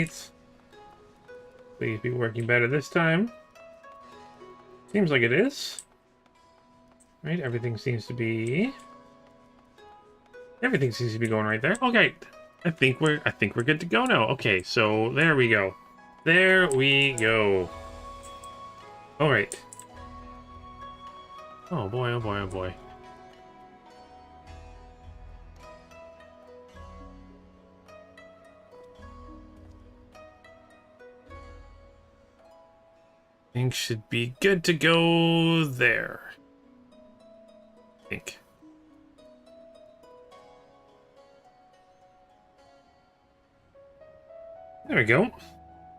right. Please be working better this time. Seems like it is. Right, everything seems to be going right there. Okay. I think we're good to go now. Okay, so there we go. There we go. All right. Oh boy, oh boy, oh boy. Things should be good to go there. I think. There we go.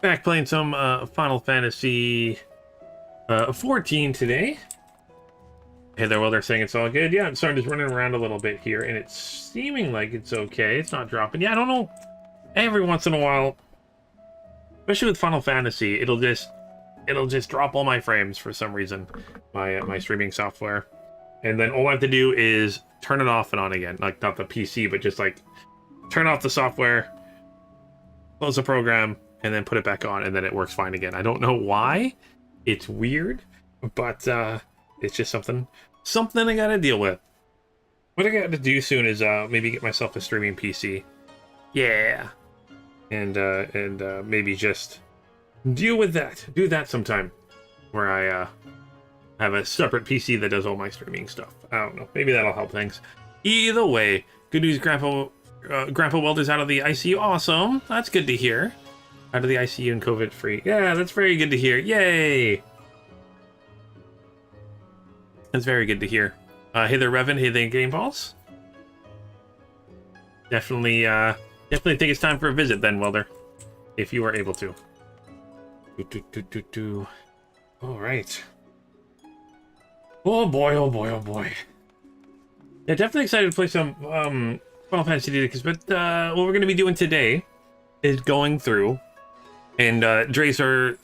Back playing some Final Fantasy XIV today. Hey there, well, they're saying it's all good. Yeah, I'm starting just running around a little bit here, and it's seeming like it's okay. It's not dropping. Yeah, I don't know. Every once in a while, especially with Final Fantasy, it'll just drop all my frames for some reason, my streaming software. And then all I have to do is turn it off and on again. Like, not the PC, but just like turn off the software, close the program, and then put it back on, and then it works fine again. I don't know why. It's weird, but it's just something I gotta deal with. What I got to do soon is maybe get myself a streaming PC. Yeah. And maybe just deal with that. Do that sometime. Where I have a separate PC that does all my streaming stuff. I don't know. Maybe that'll help things. Either way, good news, Grandpa Welder's out of the ICU. Awesome. That's good to hear. Out of the ICU and COVID free. Yeah, that's very good to hear. Yay. That's very good to hear. Hey there, Revan. Hey there, Game Balls. Definitely think it's time for a visit then, Welder. If you are able to. All right. Oh boy, oh boy, oh boy. Yeah, definitely excited to play some Final Fantasy X, but what we're going to be doing today is going through, and Drazer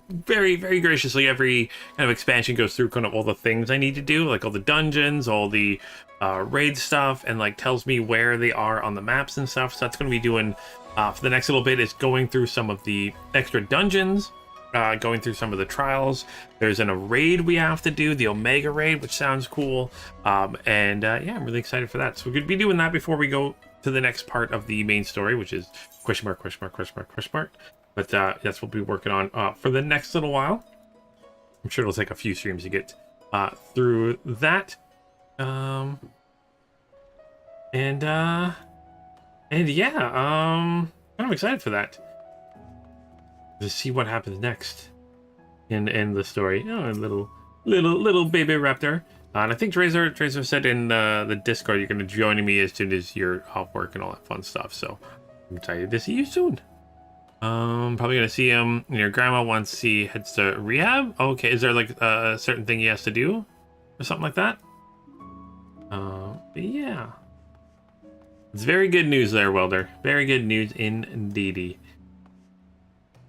very, very graciously, every kind of expansion goes through kind of all the things I need to do, like all the dungeons, all the raid stuff, and like tells me where they are on the maps and stuff. So that's going to be doing for the next little bit is going through some of the extra dungeons, going through some of the trials. There's a raid we have to do, the Omega raid, which sounds cool. Yeah, I'm really excited for that. So we're going to be doing that before we go to the next part of the main story, which is question mark, question mark, question mark, question mark. But that's what we'll be working on for the next little while. I'm sure it'll take a few streams to get through that. And yeah, I'm excited for that. To see what happens next in the story. Oh, a little baby raptor. And I think Drazer said in the Discord you're going to join me as soon as you're off work and all that fun stuff. So I'm excited to see you soon. Probably gonna see him. Your grandma once he heads to rehab. Okay, is there like a certain thing he has to do or something like that? But yeah, it's very good news there, Welder. Very good news indeedy.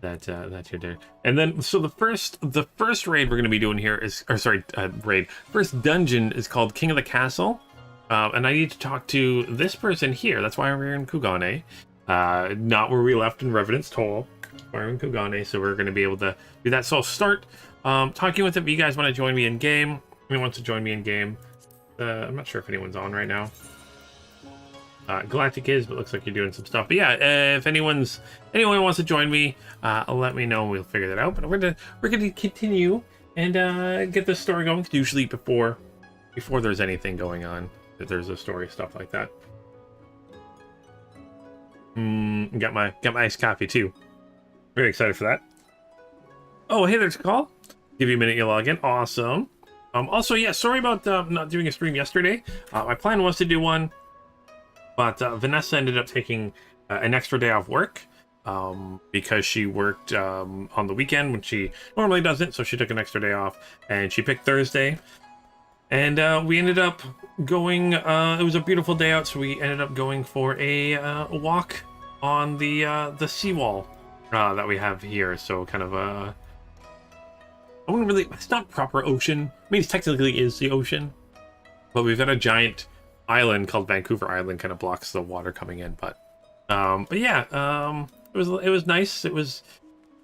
That you're there. And then so the first raid we're gonna be doing here is, or sorry, first dungeon is called King of the Castle, and I need to talk to this person here. That's why we're in Kugane. Not where we left in Revenant's Toll. We're in Kugane, so we're going to be able to do that. So I'll start talking with him. If you guys want to join me in game, anyone wants to join me in game? I'm not sure if anyone's on right now. Galactic is, but looks like you're doing some stuff. But yeah, if anyone wants to join me, let me know. We'll figure that out. But we're gonna continue and get this story going. Usually before there's anything going on, if there's a story, stuff like that. Got my iced coffee too. Very excited for that. Oh, hey, there's a call. Give you a minute, you log in. Awesome. Also, yeah, sorry about not doing a stream yesterday. My plan was to do one, but Vanessa ended up taking an extra day off work because she worked on the weekend when she normally doesn't. So she took an extra day off, and she picked Thursday. And we ended up going, it was a beautiful day out, so we ended up going for a walk on the seawall that we have here. So kind of I wouldn't really, it's not proper ocean. I mean, it technically is the ocean, but we've got a giant island called Vancouver Island, kind of blocks the water coming in. But yeah, it was nice. It was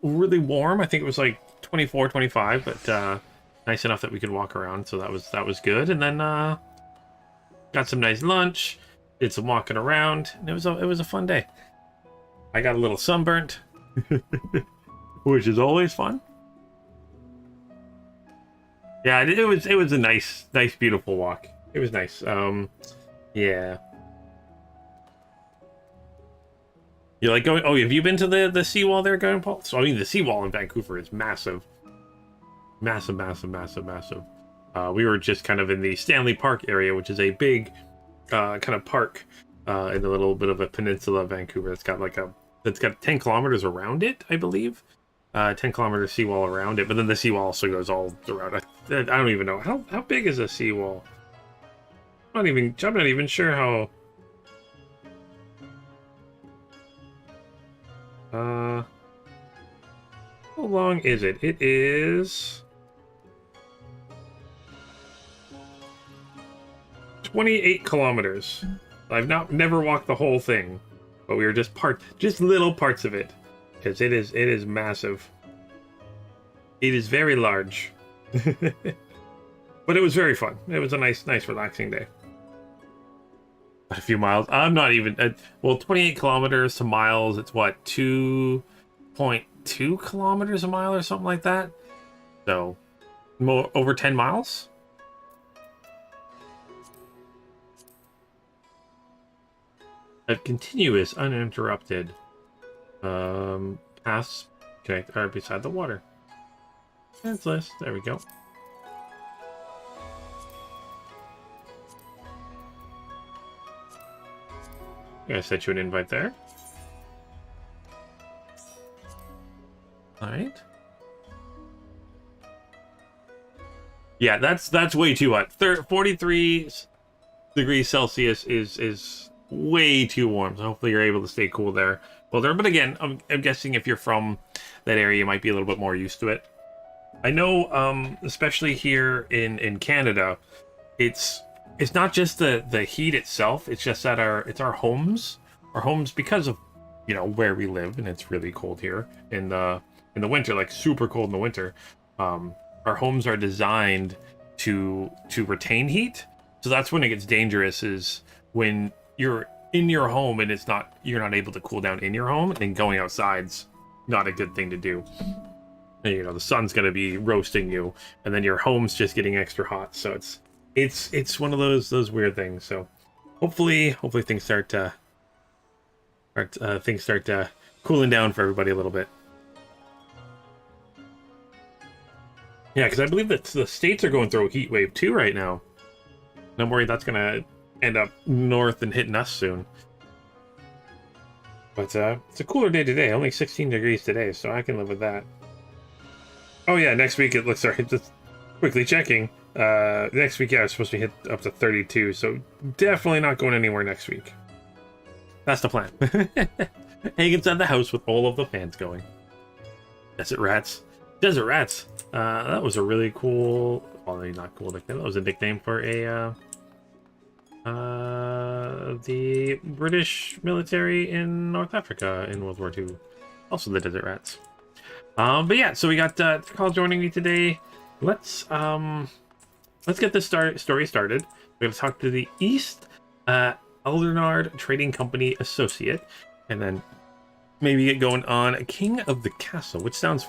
really warm. I think it was like 24, 25, but nice enough that we could walk around. So that was good. And then got some nice lunch, did some walking around, and it was a fun day. I got a little sunburnt, which is always fun. Yeah, it was a nice, beautiful walk. It was nice. Yeah. You like going? Oh, have you been to the seawall there, going, Paul? So I mean, the seawall in Vancouver is massive, massive. We were just kind of in the Stanley Park area, which is a big kind of park in a little bit of a peninsula of Vancouver. It's got 10 kilometers around it, I believe. 10-kilometer seawall around it, but then the seawall also goes all around. I don't even know how big is a seawall. I'm not even sure how. How long is it? It is 28 kilometers. I've never walked the whole thing, but we were just little parts of it, because it is massive. It is very large. But it was very fun. It was a nice relaxing day. A few miles. I'm not even... well, 28 kilometers to miles, it's what, 2.2 kilometers a mile or something like that? So, over 10 miles? A continuous, uninterrupted paths connect are beside the water. That's list. There we go. I'm gonna set you an invite there. All right. Yeah, that's way too hot. 43 degrees Celsius is way too warm. So hopefully you're able to stay cool there. Well, but again, I'm guessing if you're from that area, you might be a little bit more used to it. I know, especially here in Canada, it's not just the heat itself. It's just that our homes, because of where we live, and it's really cold here in the winter, like super cold in the winter. Our homes are designed to retain heat. So that's when it gets dangerous, is when you're in your home and you're not able to cool down in your home, and then going outside's not a good thing to do. And, the sun's going to be roasting you, and then your home's just getting extra hot. So it's one of those weird things. So hopefully things start cooling down for everybody a little bit. Yeah, because I believe that the States are going through a heat wave too right now. And I'm worried that's going to end up north and hitting us soon. But it's a cooler day today. Only 16 degrees today, so I can live with that. Oh yeah, next week it looks... Sorry, just quickly checking. Next week, yeah, it's supposed to hit up to 32, so definitely not going anywhere next week. That's the plan. Hang inside the house with all of the fans going. Desert Rats. Desert Rats. That was a really cool... Well, not cool nickname. That was a nickname for the British military in North Africa in World War II. Also the Desert Rats. But yeah, so we got Carl joining me today. Let's get this story started. We're going to talk to the East Eldernard Trading Company associate, and then maybe get going on King of the Castle, which sounds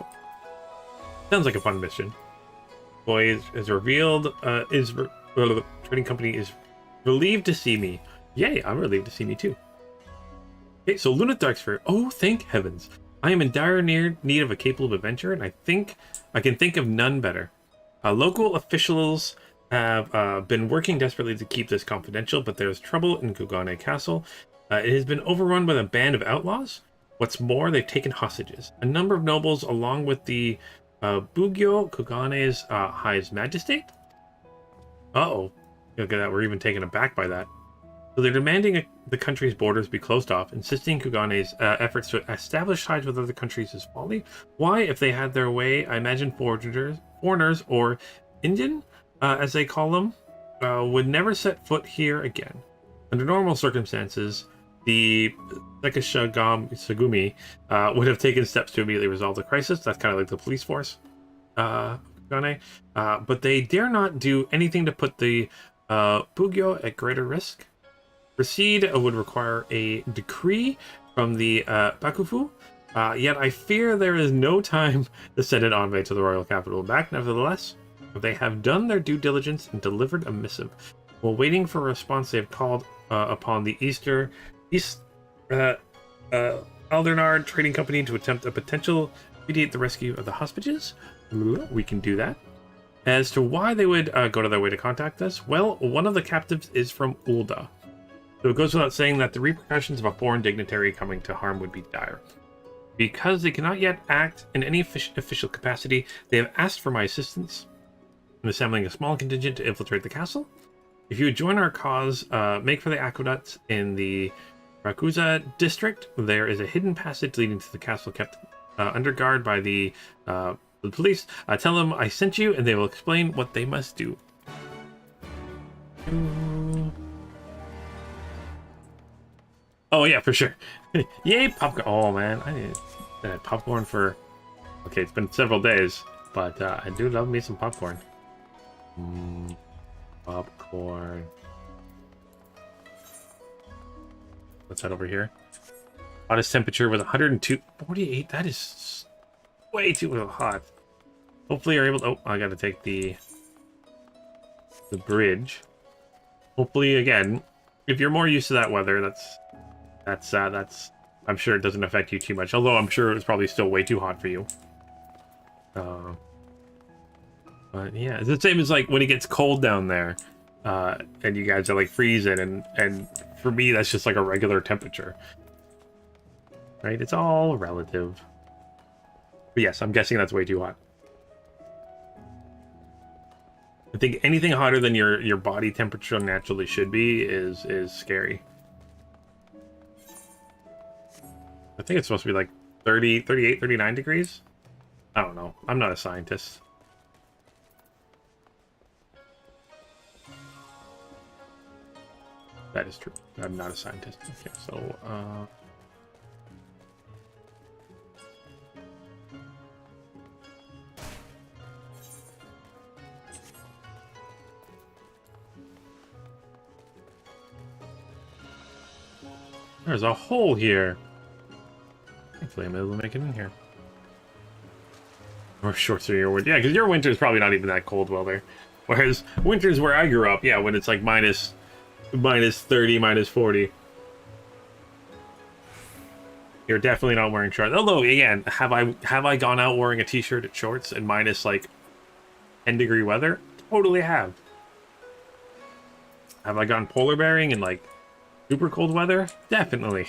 like a fun mission. Boy is revealed. The trading company is relieved to see me. Yay, I'm relieved to see me too. Okay, so Luna Darksphere. Oh, thank heavens. I am in dire need of a capable adventurer, and I can think of none better. Local officials have been working desperately to keep this confidential, but there's trouble in Kugane Castle. It has been overrun by a band of outlaws. What's more, they've taken hostages. A number of nobles, along with the Bugyo, Kugane's High Magistrate. Uh-oh. Look at that, we're even taken aback by that. So they're demanding the country's borders be closed off, insisting Kugane's efforts to establish ties with other countries is folly. Why, if they had their way, I imagine foreigners or Indian, as they call them, would never set foot here again. Under normal circumstances, the Sagumi would have taken steps to immediately resolve the crisis. That's kind of like the police force, Gane. But they dare not do anything to put the Bugyo at greater risk. Proceed would require a decree from the Bakufu. Yet I fear there is no time to send an envoy to the royal capital back. Nevertheless, they have done their due diligence and delivered a missive. While waiting for a response, they have called upon the East Aldernard Trading Company to attempt a potential mediate the rescue of the hostages. We can do that. As to why they would go to their way to contact us, well, one of the captives is from Ulda. So it goes without saying that the repercussions of a foreign dignitary coming to harm would be dire. Because they cannot yet act in any official capacity, they have asked for my assistance in assembling a small contingent to infiltrate the castle. If you would join our cause, make for the aqueducts in the Rakuza district. There is a hidden passage leading to the castle kept under guard by the police. Tell them I sent you, and they will explain what they must do. Oh yeah, for sure. Yay, popcorn! Oh man, I need popcorn for. Okay, it's been several days, but I do love me some popcorn. Popcorn. What's that over here? Hottest temperature was 102.48. That is way too hot. Hopefully you're able to. Oh, I gotta take the bridge. Hopefully, again, if you're more used to that weather, that's I'm sure it doesn't affect you too much. Although I'm sure it's probably still way too hot for you. But yeah, it's the same as like when it gets cold down there, and you guys are like freezing, and for me that's just like a regular temperature, right? It's all relative. But yes, I'm guessing that's way too hot. I think anything hotter than your body temperature naturally should be is scary. I think it's supposed to be like 30, 38, 39 degrees. I don't know. I'm not a scientist. That is true. I'm not a scientist. Okay, so there's a hole here. Hopefully I'm able to make it in here. Or shorts are your winter. Yeah, because your winter is probably not even that cold weather. Whereas winter's where I grew up, yeah, when it's like minus 30, minus 40. You're definitely not wearing shorts. Although, again, have I gone out wearing a t-shirt and shorts in minus like 10-degree weather? Totally have. Have I gone polar bearing in like super cold weather? Definitely.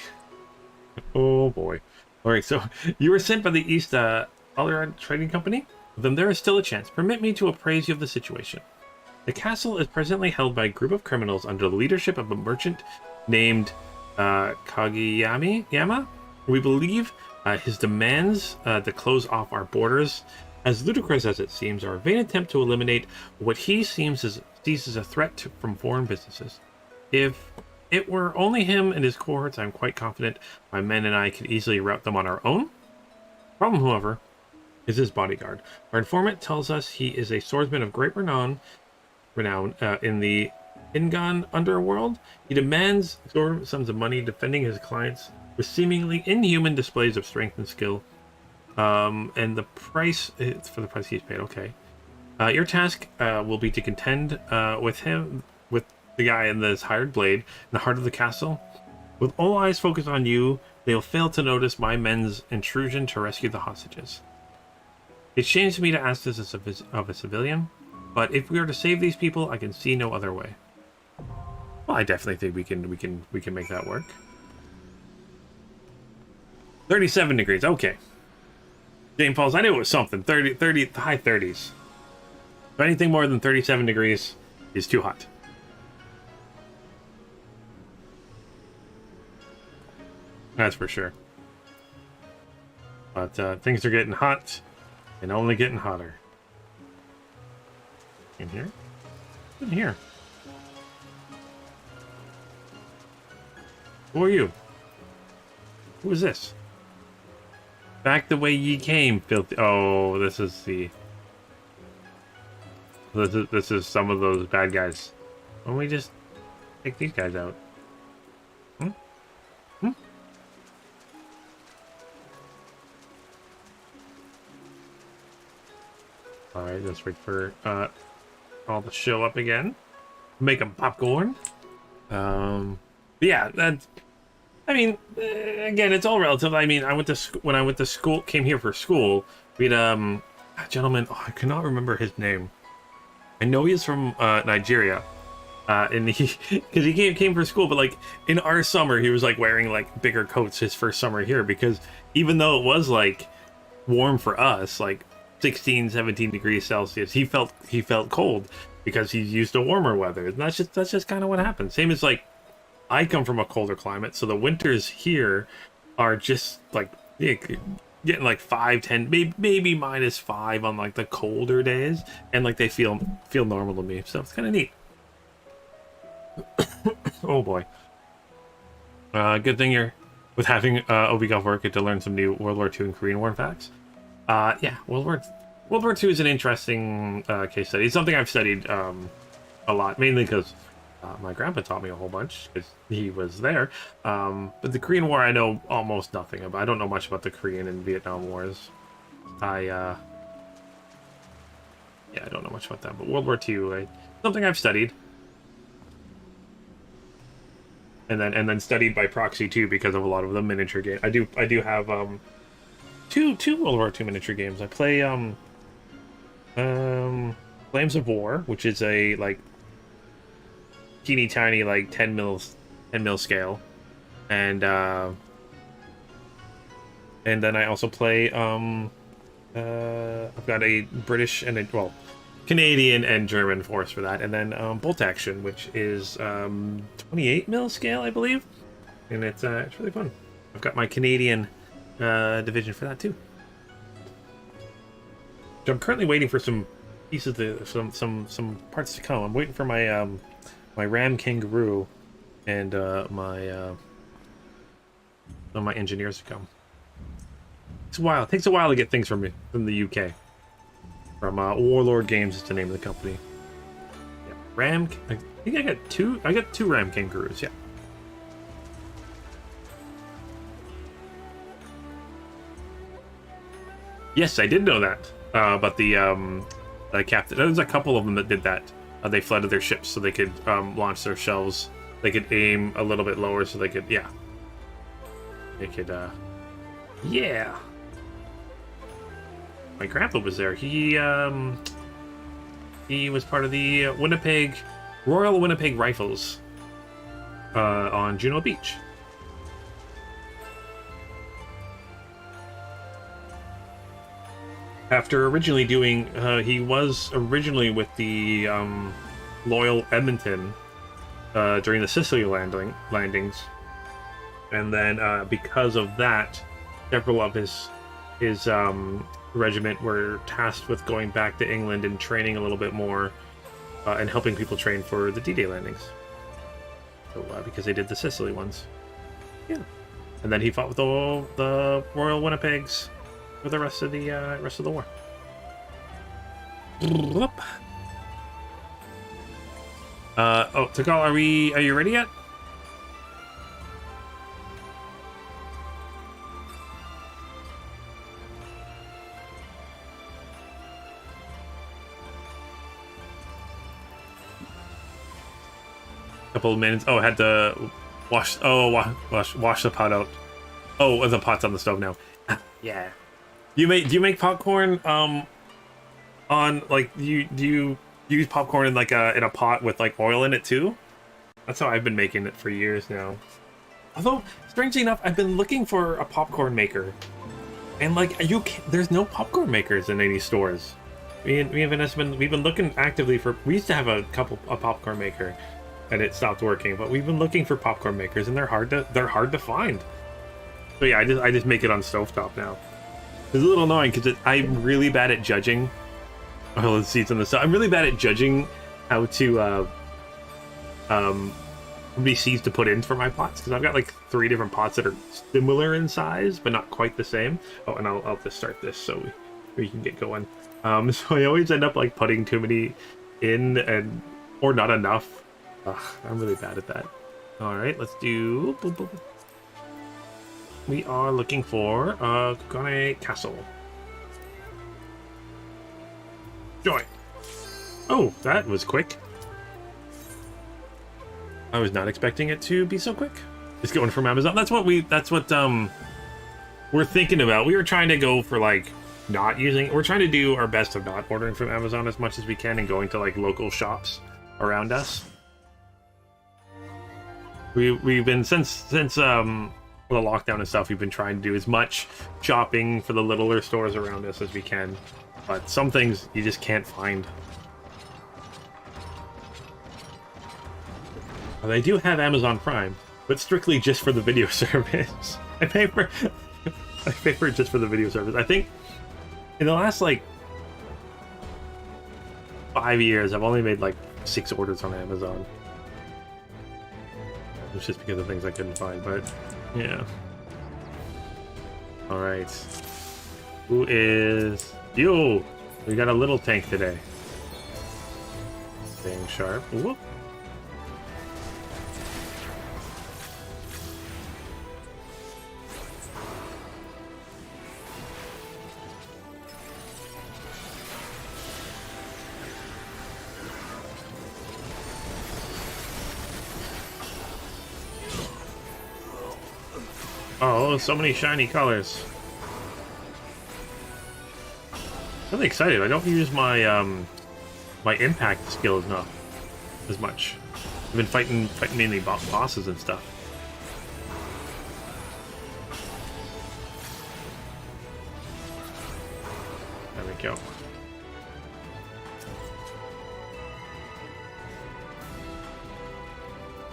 Oh boy. Alright, so you were sent by the East Aldernard Trading Company? Then there is still a chance. Permit me to appraise you of the situation. The castle is presently held by a group of criminals under the leadership of a merchant named Kageyama. We believe his demands to close off our borders, as ludicrous as it seems, are a vain attempt to eliminate what he sees as a threat from foreign businesses. If it were only him and his cohorts, I'm quite confident my men and I could easily rout them on our own. Problem, however, is his bodyguard. Our informant tells us he is a swordsman of great renown in the Ingan underworld. He demands exorbitant sums of money, defending his clients with seemingly inhuman displays of strength and skill. And the price is for the price he's paid. Okay. Your task will be to contend with the guy in this hired blade in the heart of the castle. With all eyes focused on you, they will fail to notice my men's intrusion to rescue the hostages. It shames me to ask this of a civilian, but if we are to save these people, I can see no other way. Well, I definitely think we can make that work. 37 degrees. Okay. Jane Pauls, I knew it was something. 30, high 30s. So anything more than 37 degrees is too hot. That's for sure. But things are getting hot and only getting hotter. In here? In here. Who are you? Who is this? Back the way ye came, filthy. Oh, this is the. This is some of those bad guys. Why don't we just take these guys out? Hmm? Hmm? Alright, let's wait for all to show up again. Make them popcorn. Yeah, that's. I mean, again, it's all relative. I mean, when I went to school, came here for school. We had a gentleman. Oh, I cannot remember his name. I know he's from Nigeria, and because he came for school, but like in our summer, he was like wearing like bigger coats his first summer here, because even though it was like warm for us, like 16, 17 degrees Celsius, he felt cold because he's used to warmer weather. And that's just kind of what happens. Same as like I come from a colder climate, so the winters here are just like getting like 5, 10, maybe -5 on like the colder days, and like they feel normal to me. So it's kind of neat. Oh boy. Good thing you're with having Obi-Gon work to learn some new World War II and Korean War facts. Yeah, World War II is an interesting case study. It's something I've studied a lot, mainly because my grandpa taught me a whole bunch because he was there. But the Korean War, I know almost nothing about. I don't know much about the Korean and Vietnam Wars. Yeah, I don't know much about that. But World War II, something I've studied, and then studied by proxy too, because of a lot of the miniature games. I do have two World War II miniature games. I play Flames of War, which is a like teeny tiny like 10 mil scale, and then I also play I've got a British and Canadian and German force for that, and then Bolt Action, which is 28 mil scale, I believe, and it's really fun. I've got my Canadian division for that too. So I'm currently waiting for some pieces some parts to come. I'm waiting for my my Ram Kangaroo and my engineers to come. It's a while. It takes a while to get things from the UK. From Warlord Games is the name of the company. Yeah, I think I got two. I got 2 Ram Kangaroos. Yeah. Yes, I did know that. But the captain. There's a couple of them that did that. They flooded their ships so they could launch their shells. They could aim a little bit lower so they could, yeah. They could, yeah. My grandpa was there. He was part of the Royal Winnipeg Rifles on Juno Beach. After originally doing, he was originally with the Loyal Edmonton during the Sicily landings, and then because of that, several of his regiment were tasked with going back to England and training a little bit more, and helping people train for the D-Day landings. So because they did the Sicily ones, yeah, and then he fought with the Royal Winnipegs for the rest of the war. Tikal, are you ready yet? Couple of minutes. Oh, I had to wash the pot out. Oh, the pot's on the stove now. Yeah. Do you make popcorn on like do you use popcorn in like in a pot with like oil in it too? That's how I've been making it for years now. Although strangely enough, I've been looking for a popcorn maker, and like there's no popcorn makers in any stores. We've been looking actively for. We used to have a popcorn maker, and it stopped working. But we've been looking for popcorn makers, and they're hard to find. So yeah, I just make it on stovetop now. It's a little annoying because I'm really bad at judging. Oh, let's see, it's on the side. I'm really bad at judging how to seeds to put in for my pots, because I've got like 3 different pots that are similar in size but not quite the same. Oh, and I'll just start this so we can get going. So I always end up like putting too many in or not enough. Ugh, I'm really bad at that. All right, let's do. Boop, boop, boop. We are looking for Kukone Castle. Join. Oh, that was quick. I was not expecting it to be so quick. It's going from Amazon. That's what we're thinking about. We were trying to go for like not using. We're trying to do our best of not ordering from Amazon as much as we can and going to like local shops around us. We've been since the lockdown and stuff. We've been trying to do as much shopping for the littler stores around us as we can, but some things you just can't find. They do have Amazon Prime, but strictly just for the video service. I pay for it just for the video service. I think in the last like 5 years, I've only made like 6 orders on Amazon. It's just because of things I couldn't find, but yeah. All right. Who is you? We got a little tank today. Staying sharp. Whoop. Oh, so many shiny colors. Really excited. I don't use my my impact skills enough as much. I've been fighting mainly bosses and stuff. There we go.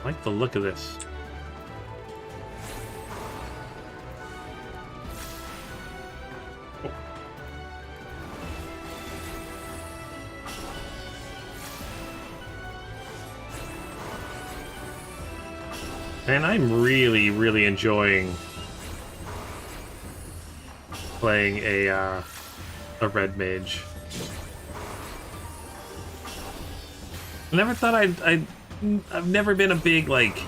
I like the look of this. And I'm really, really enjoying playing a red mage. I never thought I've never been a big like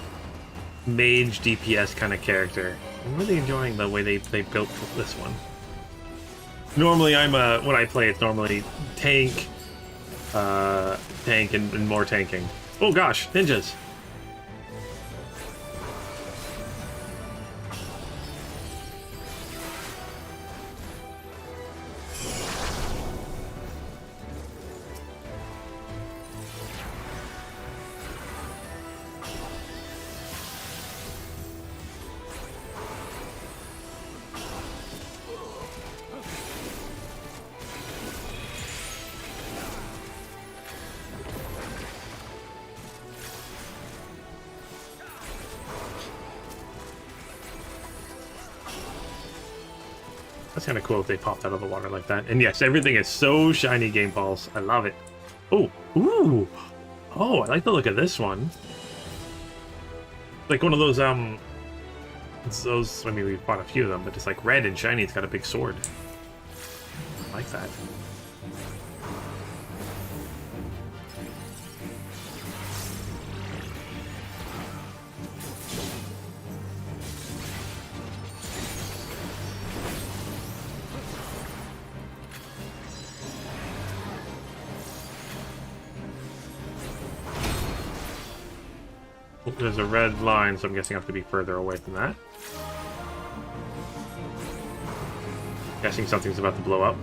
mage DPS kind of character. I'm really enjoying the way they built this one. Normally, when I play, it's normally tank and more tanking. Oh gosh, ninjas. That's kind of cool if they popped out of the water like that. And yes, everything is so shiny, Game Balls. I love it. Oh, ooh. Oh, I like the look of this one. Like one of those, it's those, I mean, we've bought a few of them, but it's like red and shiny. It's got a big sword. I like that. There's a red line, so I'm guessing I have to be further away from that. Guessing something's about to blow up.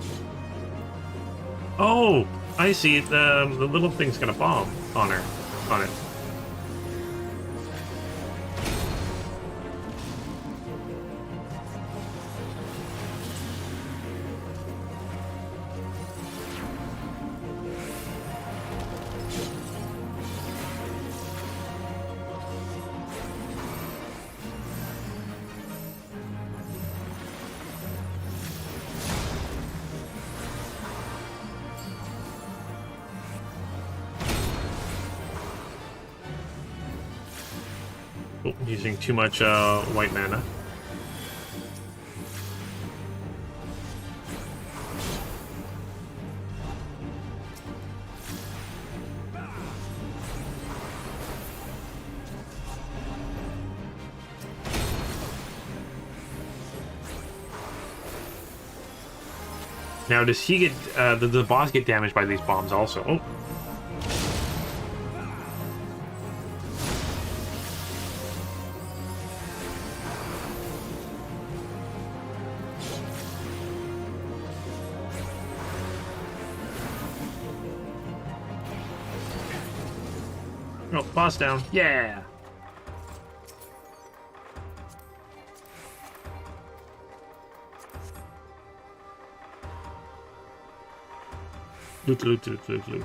Oh, I see. The little thing's gonna bomb on it. Oh, using too much white mana. Now, does he get the boss get damaged by these bombs also? Oh. Oh, boss down. Yeah. Loot, loot, loot, loot, loot.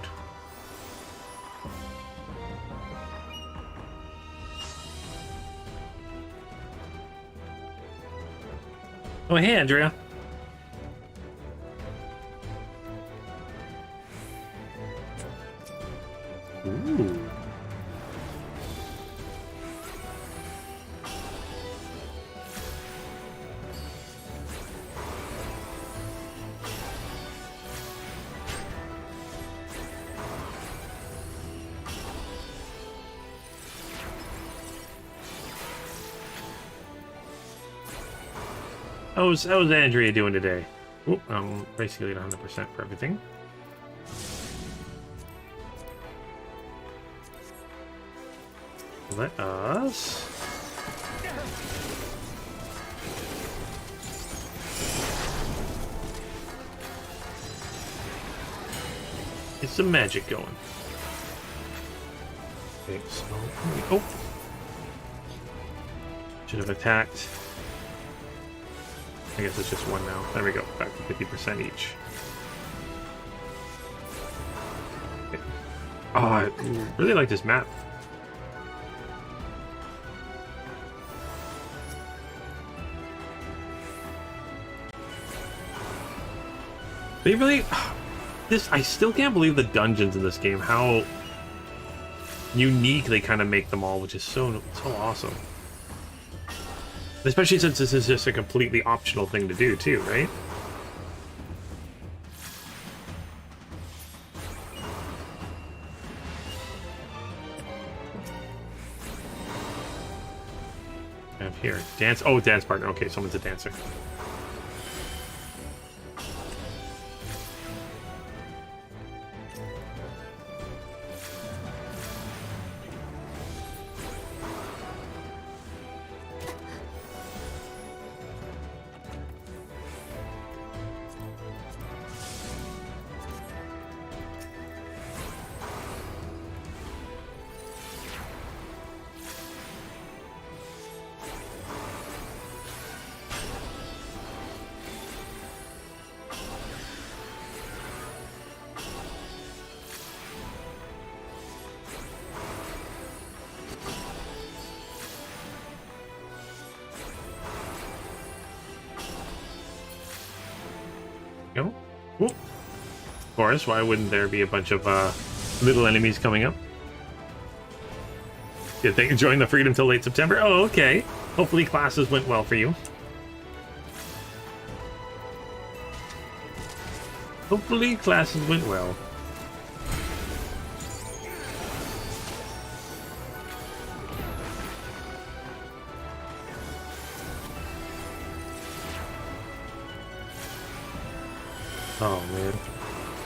Oh, hey, Andrea. Ooh. How's Andrea doing today? Oop, I'm basically at 100% for everything. Let us... get some magic going. Okay, so... oh! Should have attacked. I guess it's just one now. There we go. Back to 50% each. Okay. Oh, I really like this map. They really... I still can't believe the dungeons in this game. How unique they kind of make them all, which is so awesome. Especially since this is just a completely optional thing to do, too, right? I have here. Dance. Oh, dance partner. Okay, someone's a dancer. Go. Ooh. Of course, why wouldn't there be a bunch of little enemies coming up? Good thing enjoying the freedom till late September. Oh, okay. Hopefully classes went well for you. Hopefully classes went well. Oh, man.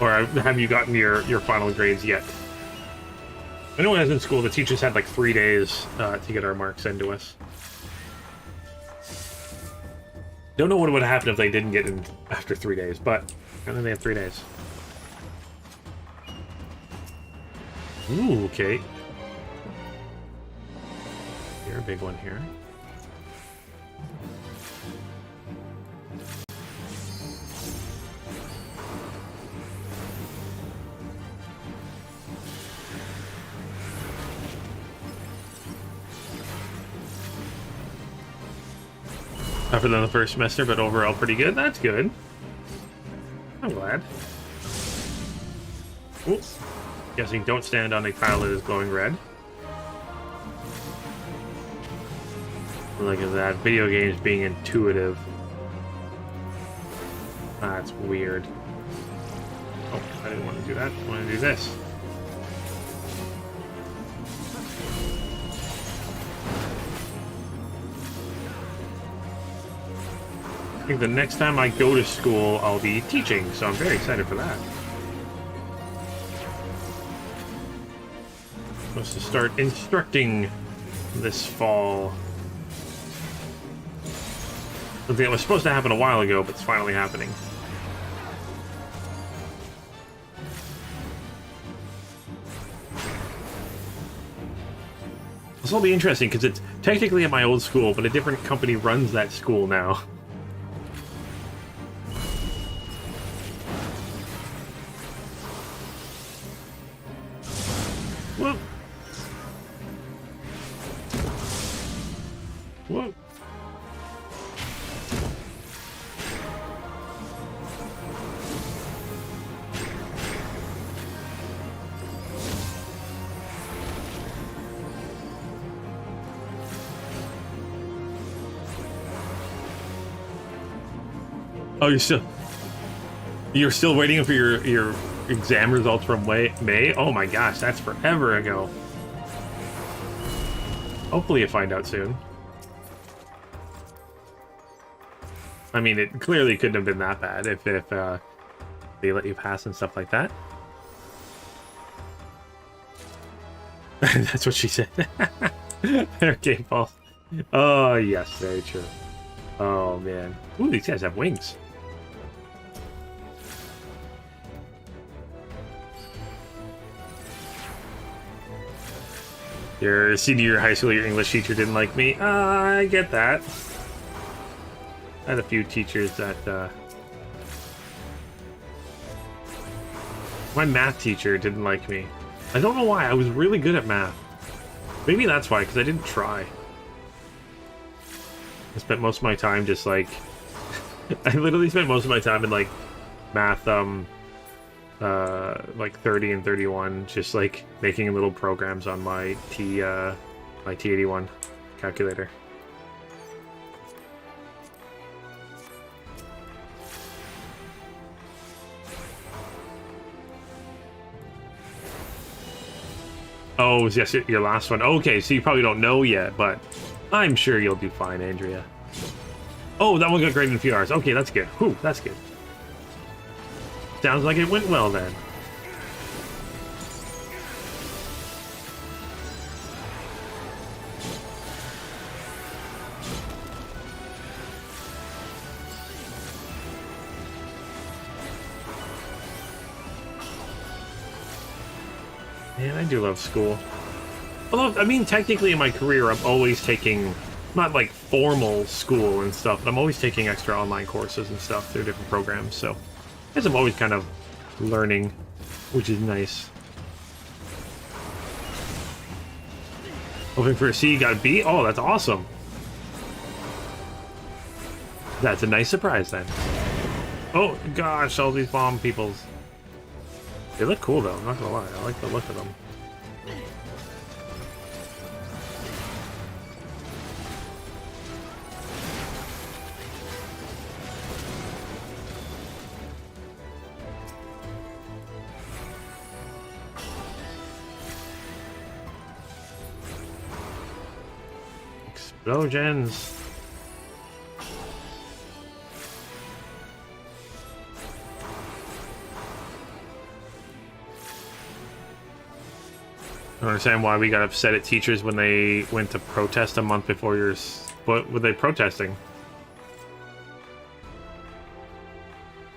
Or have you gotten your final grades yet? I know when I was in school, the teachers had like 3 days to get our marks into us. Don't know what would happen if they didn't get in after 3 days, but I think they had 3 days. Ooh, okay. Here, a big one here. Tougher than the first semester, but overall pretty good. That's good. I'm glad. Ooh. Guessing don't stand on a tile that is glowing red. Look at that. Video games being intuitive. That's weird. Oh, I didn't want to do that. I want to do this. I think the next time I go to school, I'll be teaching, so I'm very excited for that. Supposed to start instructing this fall. Something that was supposed to happen a while ago, but it's finally happening. This will be interesting because it's technically at my old school, but a different company runs that school now. Whoa. Whoa. Oh, you're still waiting for your exam results from May? Oh my gosh, that's forever ago. Hopefully you find out soon. I mean, it clearly couldn't have been that bad if they let you pass and stuff like that. That's what she said. Okay, Paul. Oh, yes, very true. Oh, man. Ooh, these guys have wings. Your senior high school, your English teacher didn't like me. I get that. I had a few teachers that, my math teacher didn't like me. I don't know why. I was really good at math. Maybe that's why, because I didn't try. I spent most of my time just, like... I literally spent most of my time in, like, math, like 30 and 31, just like making little programs on my my T81 calculator. Oh, yes, your last one. Okay, so you probably don't know yet, but I'm sure you'll do fine, Andrea. Oh, that one got graded in a few hours. Okay, that's good. Whew, that's good. Sounds like it went well then. Man, I do love school. Although, I mean, technically in my career, I'm always taking, not like formal school and stuff, but I'm always taking extra online courses and stuff through different programs, so I guess I'm always kind of learning, which is nice. Hoping for a C, got a B? Oh, that's awesome. That's a nice surprise then. Oh, gosh, all these bomb peoples. They look cool, though, I'm not gonna lie. I like the look of them. Explosions. I don't understand why we got upset at teachers when they went to protest a month before yours. What were they protesting?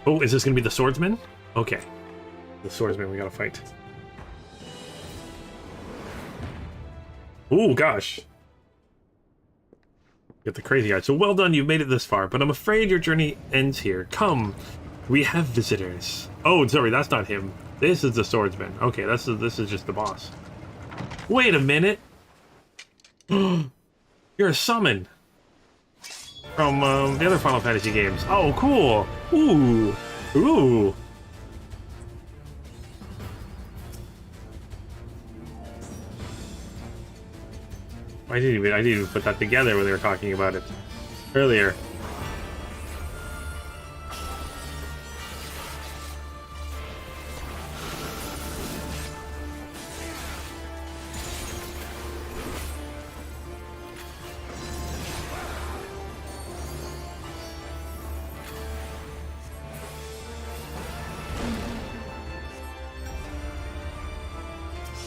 Oh, is this gonna be the swordsman? Okay. The swordsman we gotta fight. Oh gosh. Get the crazy eyes. So well done, you've made it this far, but I'm afraid your journey ends here. Come, we have visitors. Oh, sorry, that's not him. This is the swordsman. Okay, this is just the boss. Wait a minute. You're a summon from the other Final Fantasy games. Oh, cool. Ooh, ooh. I didn't even put that together when they were talking about it earlier.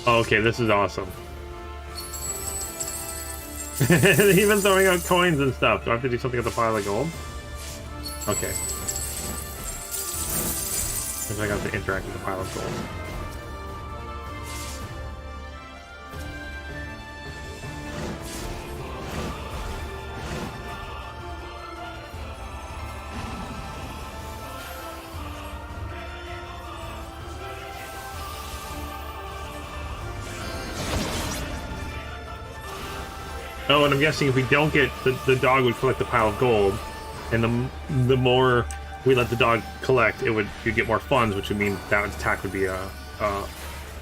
Oh, okay, this is awesome. Even throwing out coins and stuff. Do I have to do something with the pile of gold? Okay. Because I got to interact with the pile of gold. Oh, and I'm guessing if we don't get the dog would collect the pile of gold, and the more we let the dog collect, you'd get more funds, which would mean that attack would be a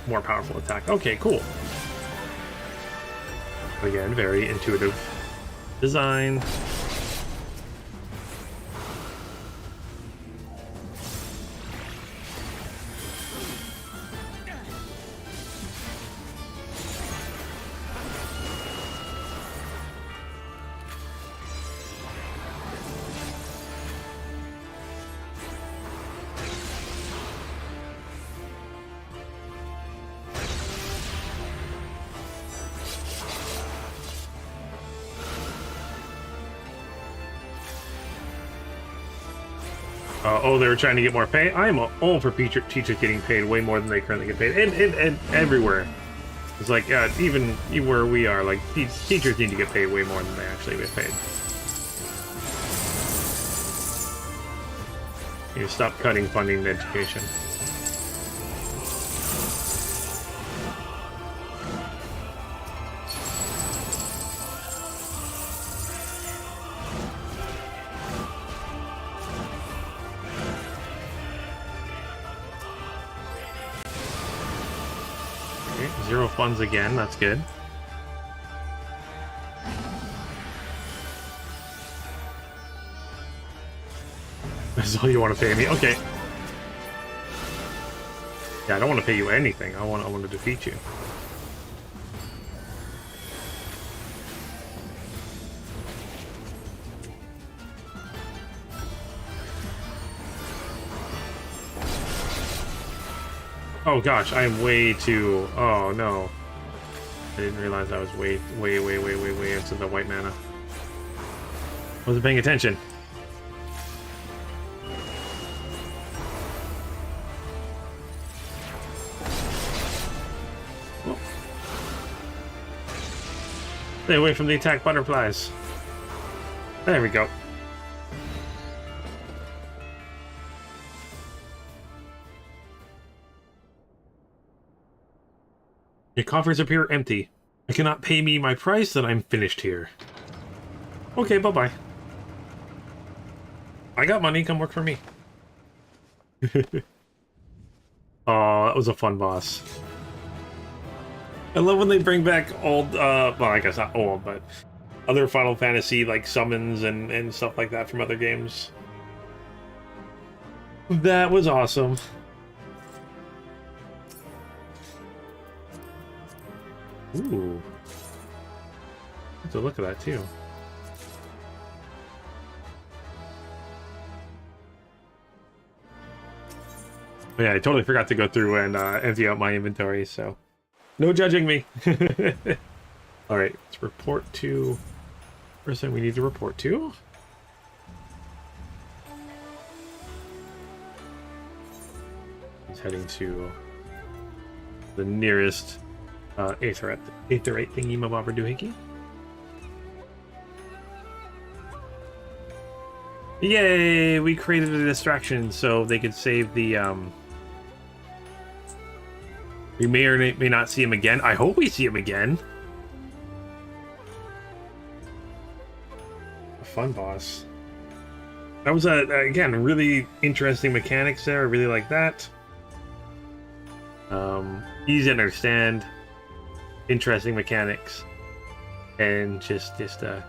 more powerful attack. Okay, cool. Again, very intuitive design. Oh, they were trying to get more pay? I am all for teachers getting paid way more than they currently get paid. And everywhere. It's like, even where we are, like, teachers need to get paid way more than they actually get paid. You need to stop cutting funding to education. Zero funds again, that's good. That's all you want to pay me? Okay. Yeah, I don't want to pay you anything. I want to defeat you. Oh gosh, I am way too... Oh no. I didn't realize I was way into the white mana. Wasn't paying attention. Whoa. Stay away from the attack butterflies. There we go. Your coffers appear empty. I cannot pay me my price, then I'm finished here. Okay, bye-bye. I got money, come work for me. Oh, that was a fun boss. I love when they bring back old, well, I guess not old, but other Final Fantasy, like, summons and stuff like that from other games. That was awesome. Ooh. Let's look at that too. Oh, yeah, I totally forgot to go through and empty out my inventory, so no judging me. All right, let's report to person we need to report to. He's heading to the nearest Aetherite thingy mabobber doohickey. Yay! We created a distraction so they could save the we may or may not see him again. I hope we see him again. A fun boss. That was again really interesting mechanics there. I really like that. Easy to understand. Interesting mechanics. and just a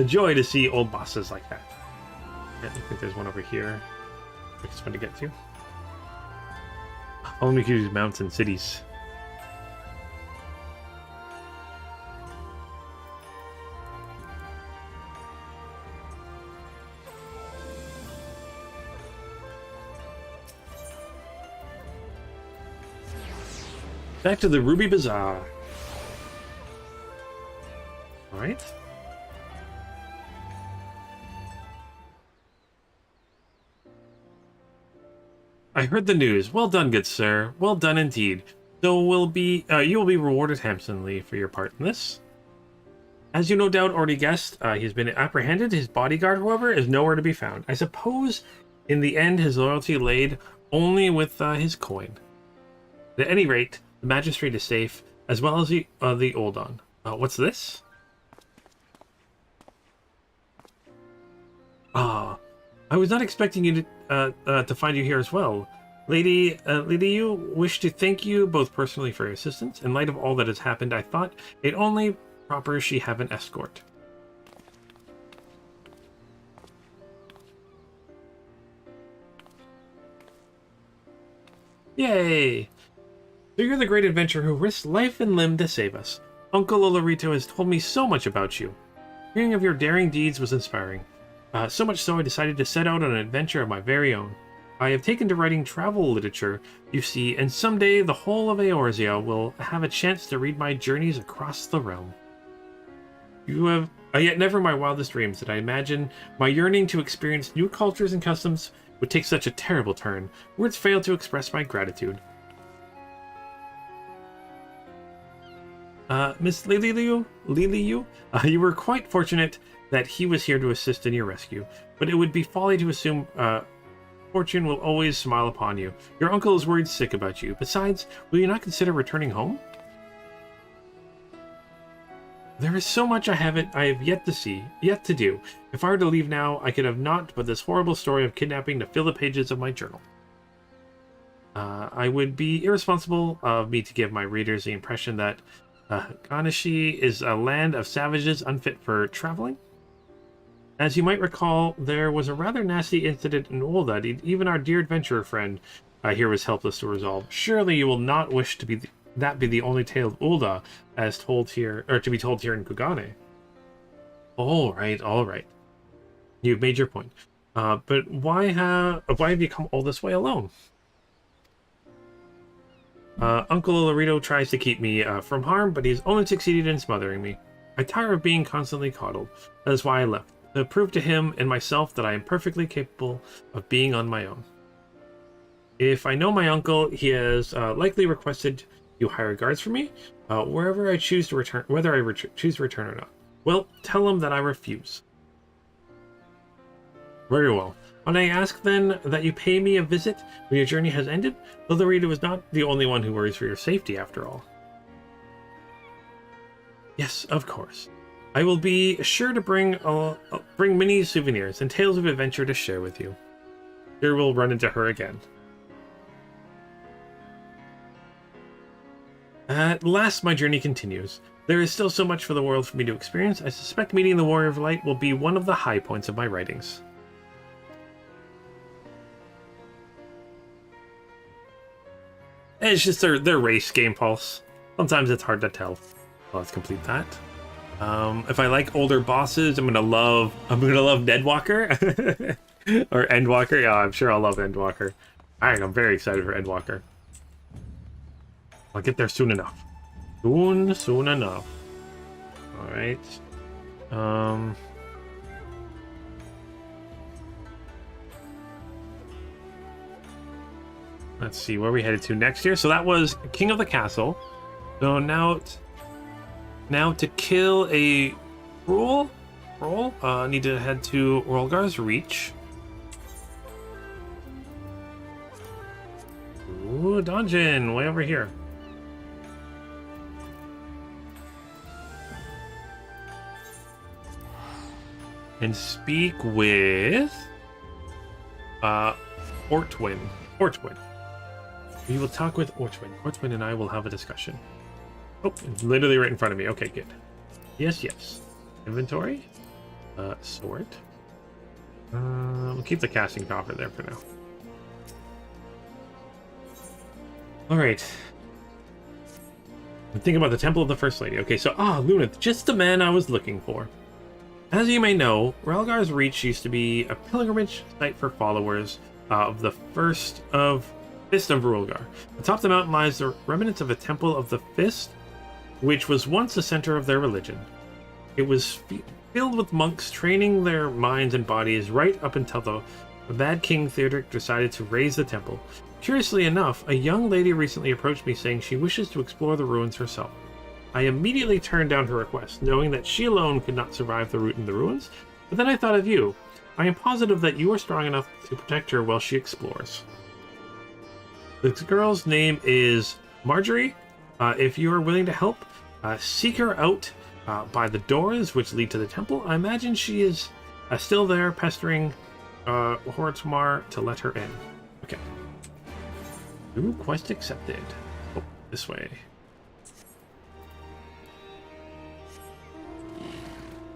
joy to see old bosses like that. I think there's one over here. It's fun to get to. Only use mountain cities. Back to the Ruby Bazaar. All right. I heard the news. Well done, good sir. Well done indeed. So you will be rewarded handsomely for your part in this. As you no doubt already guessed, he's been apprehended. His bodyguard, however, is nowhere to be found. I suppose, in the end, his loyalty laid only with his coin. At any rate, the magistrate is safe, as well as the Oldon. What's this? I was not expecting you to find you here as well. Lady you wish to thank you both personally for your assistance. In light of all that has happened, I thought it only proper she have an escort. Yay! So you're the great adventurer who risked life and limb to save us. Uncle Olorito has told me so much about you. Hearing of your daring deeds was inspiring. So much so I decided to set out on an adventure of my very own. I have taken to writing travel literature, you see, and someday the whole of Eorzea will have a chance to read my journeys across the realm. You have yet never in my wildest dreams did I imagine my yearning to experience new cultures and customs would take such a terrible turn. Words fail to express my gratitude. Miss Liliu, you were quite fortunate that he was here to assist in your rescue, but it would be folly to assume fortune will always smile upon you. Your uncle is worried sick about you. Besides, will you not consider returning home? There is so much I have yet to do. If I were to leave now, I could have naught but this horrible story of kidnapping to fill the pages of my journal. I would be irresponsible of me to give my readers the impression that Ganashi is a land of savages unfit for traveling. As you might recall, there was a rather nasty incident in Ulda. Even our dear adventurer friend here was helpless to resolve. Surely you will not wish to be that be the only tale of Ulda as told here, or to be told here in Kugane. All right. You've made your point. But why have you come all this way alone? Uncle Olorito tries to keep me from harm, but he's only succeeded in smothering me. I tire of being constantly coddled. That is why I left. To prove to him and myself that I am perfectly capable of being on my own. If I know my uncle, he has likely requested you hire guards for me, wherever I choose to return, whether I choose to return or not. Well, tell him that I refuse. Very well. When I ask then that you pay me a visit when your journey has ended, Olorito is not the only one who worries for your safety after all. Yes, of course. I will be sure to bring many souvenirs and tales of adventure to share with you. Here we'll run into her again. At last my journey continues. There is still so much for the world for me to experience. I suspect meeting the Warrior of Light will be one of the high points of my writings. It's just their race game pulse. Sometimes it's hard to tell. Well, let's complete that. If I like older bosses, I'm gonna love Nedwalker or Endwalker. Yeah, I'm sure I'll love Endwalker. Alright, I'm very excited for Endwalker. I'll get there soon enough. Soon enough. Alright. Let's see where we headed to next here. So that was King of the Castle. So now to kill a Roll, need to head to Rolgar's Reach. Ooh, dungeon, way over here. And speak with Ortwin. We will talk with Ortwin. Ortwin and I will have a discussion. Oh, it's literally right in front of me. Okay, good. Yes, yes. Inventory. Sword. We'll keep the casting coffer there for now. Alright. Think about the Temple of the First Lady. Okay, so, Luna, just the man I was looking for. As you may know, Relgar's Reach used to be a pilgrimage site for followers of the Fist of Relgar. Atop the mountain lies the remnants of a Temple of the Fist, which was once the center of their religion. It was filled with monks training their minds and bodies right up until the bad King Theodoric decided to raise the temple. Curiously enough, a young lady recently approached me saying she wishes to explore the ruins herself. I immediately turned down her request, knowing that she alone could not survive the route in the ruins, but then I thought of you. I am positive that you are strong enough to protect her while she explores. The girl's name is Marjorie. If you are willing to help, seek her out by the doors which lead to the temple. I imagine she is still there, pestering Hortmar to let her in. Okay. Ooh, quest accepted. Oh, this way.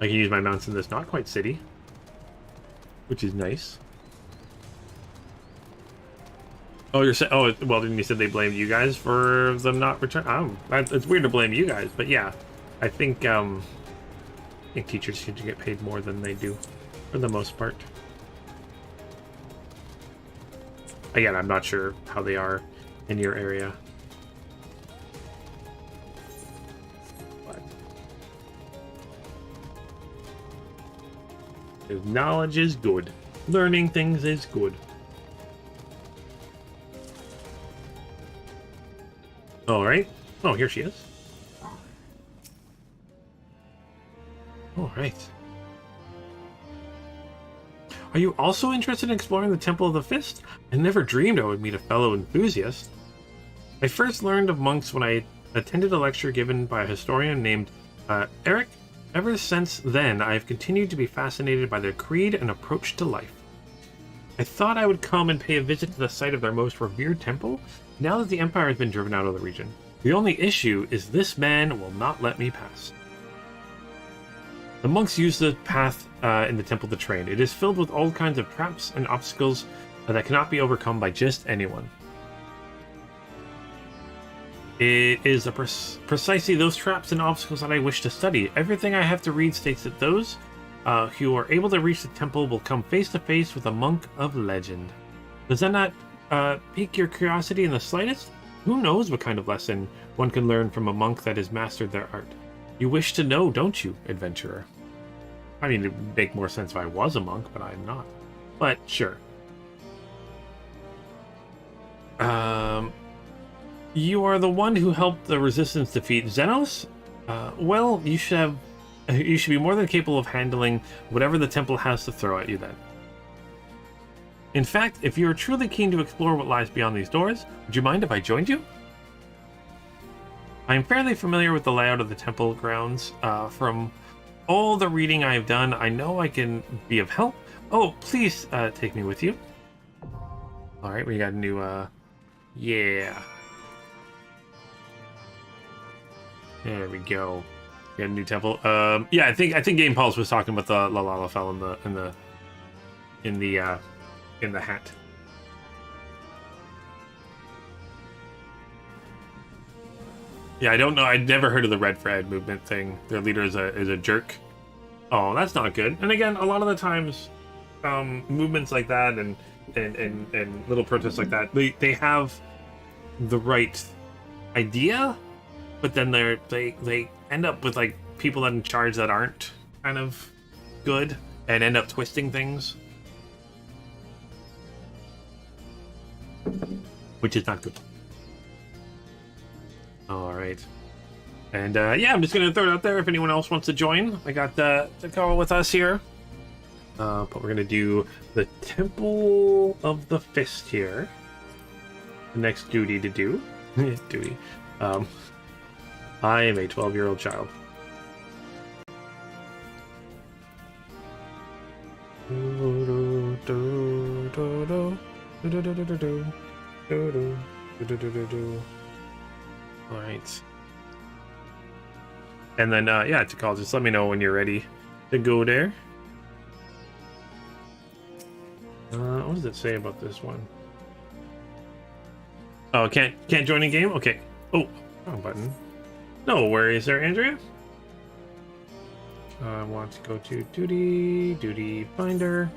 I can use my mounts in this not quite city, which is nice. Oh, you're saying? Oh, well, then you said they blamed you guys for them not return. It's weird to blame you guys, but yeah, I think teachers should get paid more than they do, for the most part. Again, I'm not sure how they are in your area. But knowledge is good. Learning things is good. All right. Oh, here she is. All right. Are you also interested in exploring the Temple of the Fist? I never dreamed I would meet a fellow enthusiast. I first learned of monks when I attended a lecture given by a historian named Eric. Ever since then, I have continued to be fascinated by their creed and approach to life. I thought I would come and pay a visit to the site of their most revered temple, now that the Empire has been driven out of the region. The only issue is this man will not let me pass. The monks use the path in the temple to train. It is filled with all kinds of traps and obstacles that cannot be overcome by just anyone. It is precisely those traps and obstacles that I wish to study. Everything I have to read states that those who are able to reach the temple will come face to face with a monk of legend. Does that not pique your curiosity in the slightest? Who knows what kind of lesson one can learn from a monk that has mastered their art? You wish to know, don't you, adventurer? I mean, it would make more sense if I was a monk, but I'm not. But sure. You are the one who helped the resistance defeat Xenos? Well, you should be more than capable of handling whatever the temple has to throw at you then. In fact, if you are truly keen to explore what lies beyond these doors, would you mind if I joined you? I am fairly familiar with the layout of the temple grounds. From all the reading I have done, I know I can be of help. Oh, please take me with you. Alright, we got a new, yeah. There we go. We got a new temple. Yeah, I think Game Pulse was talking about the Lalafell in the hat. Yeah, I don't know. I'd never heard of the Red Fred movement thing. Their leader is a jerk. Oh, that's not good. And again, a lot of the times, movements like that and little protests like that, they have the right idea, but then they end up with like people in charge that aren't kind of good and end up twisting things, which is not good. All right, and yeah, I'm just gonna throw it out there if anyone else wants to join. I got the call with us here, but we're gonna do the Temple of the Fist here. The next duty to do. Duty. I am a 12-year-old child. All right. And then, yeah, to call, just let me know when you're ready to go there. What does it say about this one? Oh, can't join in game? Okay. Oh, wrong button. No worries there, Andrea. I want to go to duty finder.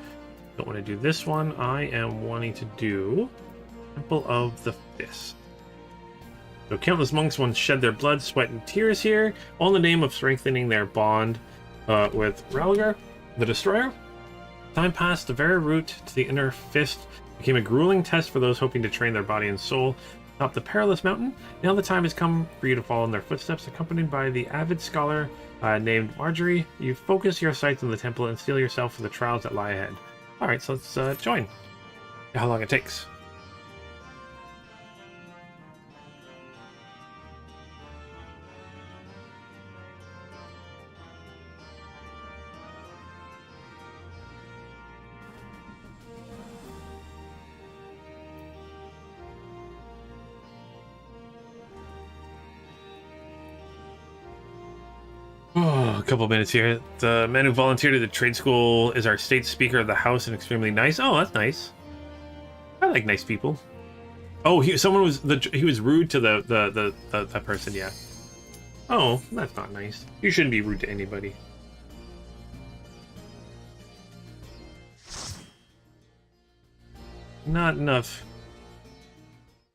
Don't want to do this one. I am wanting to do Temple of the Fist. So countless monks once shed their blood, sweat, and tears here, all in the name of strengthening their bond with Ralgar, the Destroyer. Time passed, the very route to the inner fist became a grueling test for those hoping to train their body and soul atop the perilous mountain. Now the time has come for you to follow in their footsteps, accompanied by the avid scholar named Marjorie. You focus your sights on the temple and steel yourself for the trials that lie ahead. Alright, so let's join. How long it takes. Oh, a couple minutes here. The man who volunteered at the trade school is our state speaker of the house and extremely nice. Oh, that's nice. I like nice people. Oh, he was rude to that person, yeah. Oh, that's not nice. You shouldn't be rude to anybody. Not enough.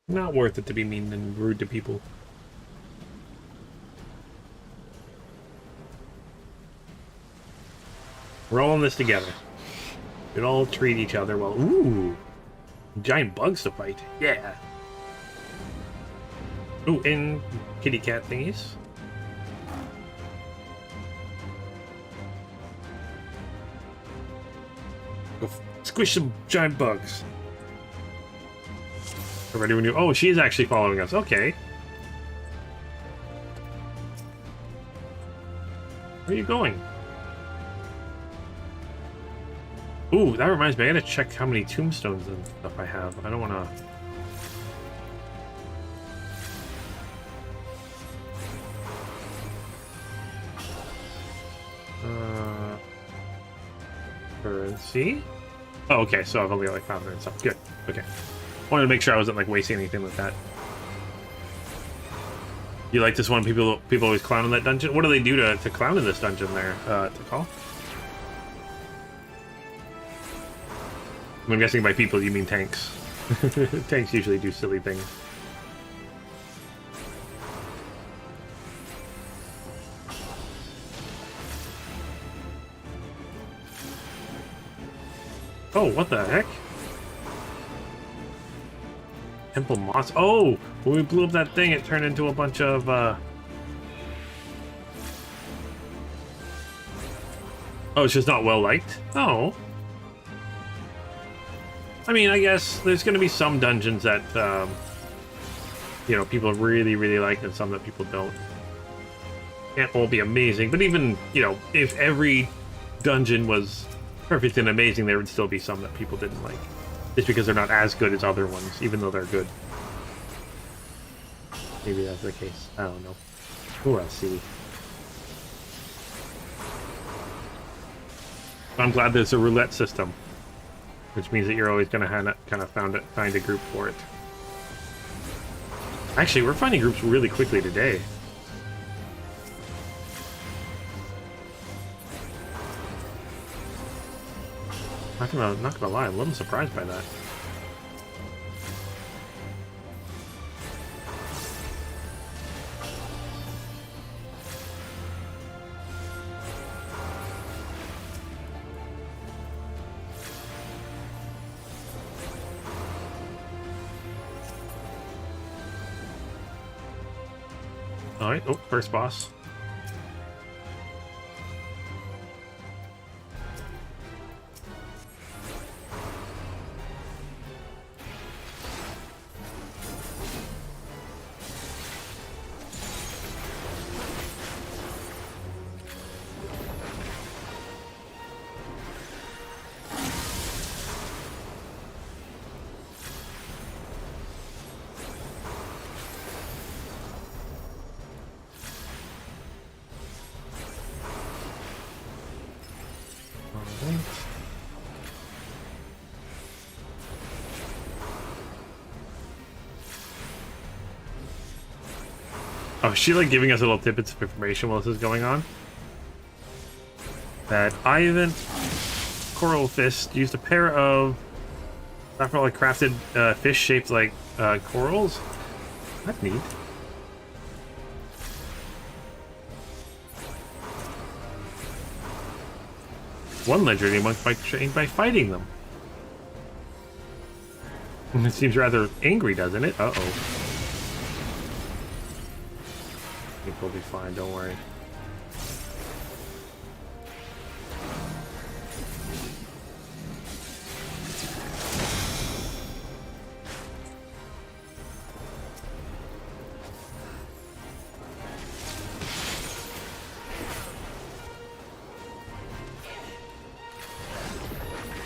Not worth it to be mean and rude to people. We're all in this together. We'd all treat each other well. Ooh! Giant bugs to fight. Yeah! Ooh, and kitty cat thingies. Go squish some giant bugs. Ready when you... Oh, she is actually following us. Okay. Where are you going? Ooh, that reminds me, I gotta check how many tombstones and stuff I have. I don't wanna... Currency? Oh, okay, so I've only got like 500 and stuff. Good, okay. Wanted to make sure I wasn't like wasting anything with that. You like this one? People always clown in that dungeon? What do they do to clown in this dungeon there, to call? I'm guessing by people you mean tanks. Tanks usually do silly things. Oh, what the heck? Temple moss. Oh! When we blew up that thing, it turned into a bunch of, Oh, it's just not well liked? Oh. I mean, I guess there's going to be some dungeons that, you know, people really, really like and some that people don't. Can't all be amazing, but even, you know, if every dungeon was perfect and amazing, there would still be some that people didn't like. Just because they're not as good as other ones, even though they're good. Maybe that's the case. I don't know. Oh, I see. I'm glad there's a roulette system, which means that you're always going to kind of find a group for it. Actually, we're finding groups really quickly today. Not gonna lie, I'm a little surprised by that. Alright, oh, first boss. Alright. Oh, is she like giving us little tidbits of information while this is going on? That Ivan Coral Fist used a pair of like crafted fish shaped like corals. That's neat. One legendary monk might train by fighting them. It seems rather angry, doesn't it? Uh-oh. I think we'll be fine, don't worry.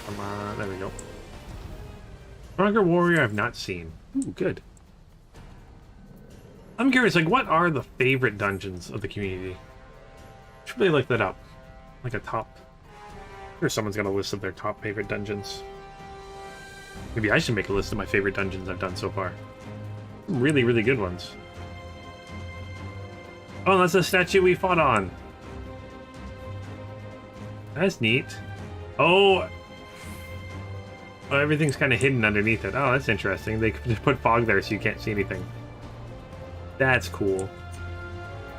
Come on, there we go. Stronger warrior I've not seen. Ooh, good. I'm curious, like, what are the favorite dungeons of the community? Should really look that up. Like a top. I'm sure someone's got a list of their top favorite dungeons. Maybe I should make a list of my favorite dungeons I've done so far. Really, really good ones. Oh, that's the statue we fought on. That's neat. Oh, everything's kind of hidden underneath it. Oh, that's interesting. They just put fog there so you can't see anything. That's cool.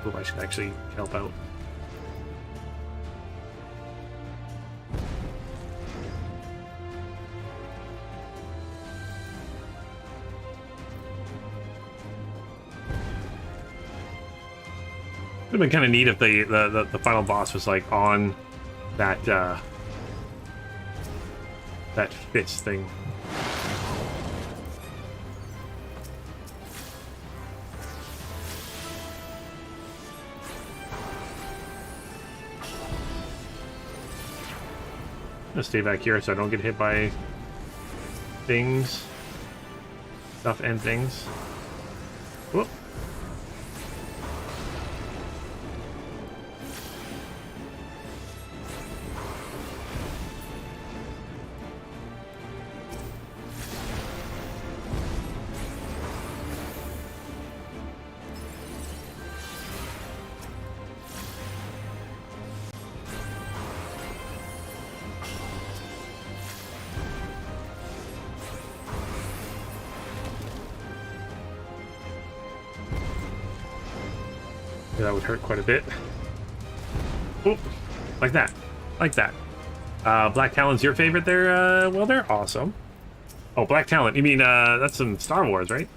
Hope I should actually help out. Would have been kind of neat if the final boss was like on that that fist thing. I'm gonna stay back here so I don't get hit by things, stuff, and things. Whoop. Yeah, that would hurt quite a bit. Oop, like that. Like that. Black Talon's your favorite there? Well, they're awesome. Oh, Black Talon. You mean, that's some Star Wars, right?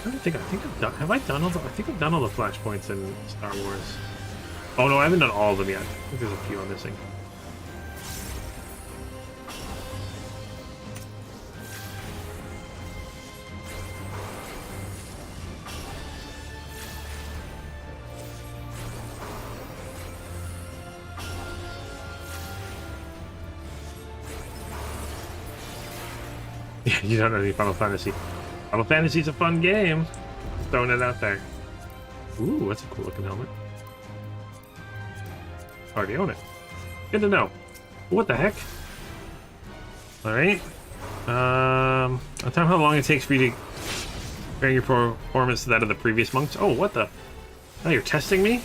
I think I've done. Have I done all the? I think I've done all the flashpoints in Star Wars. Oh no, I haven't done all of them yet. I think there's a few I'm missing. Yeah, you don't know any Final Fantasy. Final Fantasy's a fun game. Just throwing it out there. Ooh, that's a cool looking helmet. Already own it. Good to know. What the heck? Alright. I'll tell how long it takes for you to bring your performance to that of the previous monks. Oh, what the? Oh, you're testing me?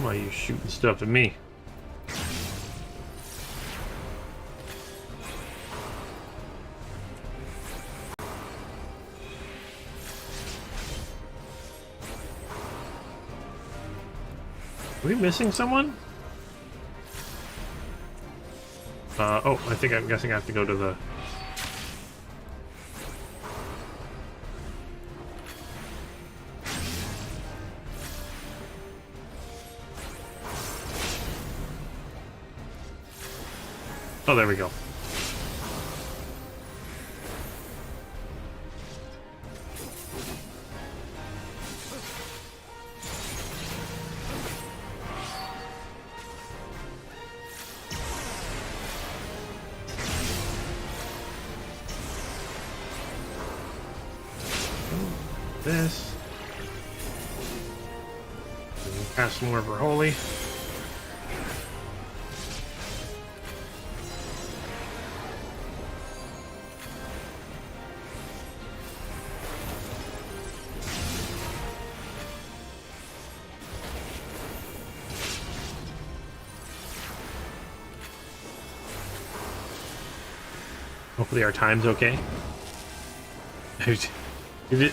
Why are you shooting stuff at me? Are we missing someone? Oh, I'm guessing I have to go to the... Oh, there we go. This. Cast more for Holy. Hopefully our time's okay.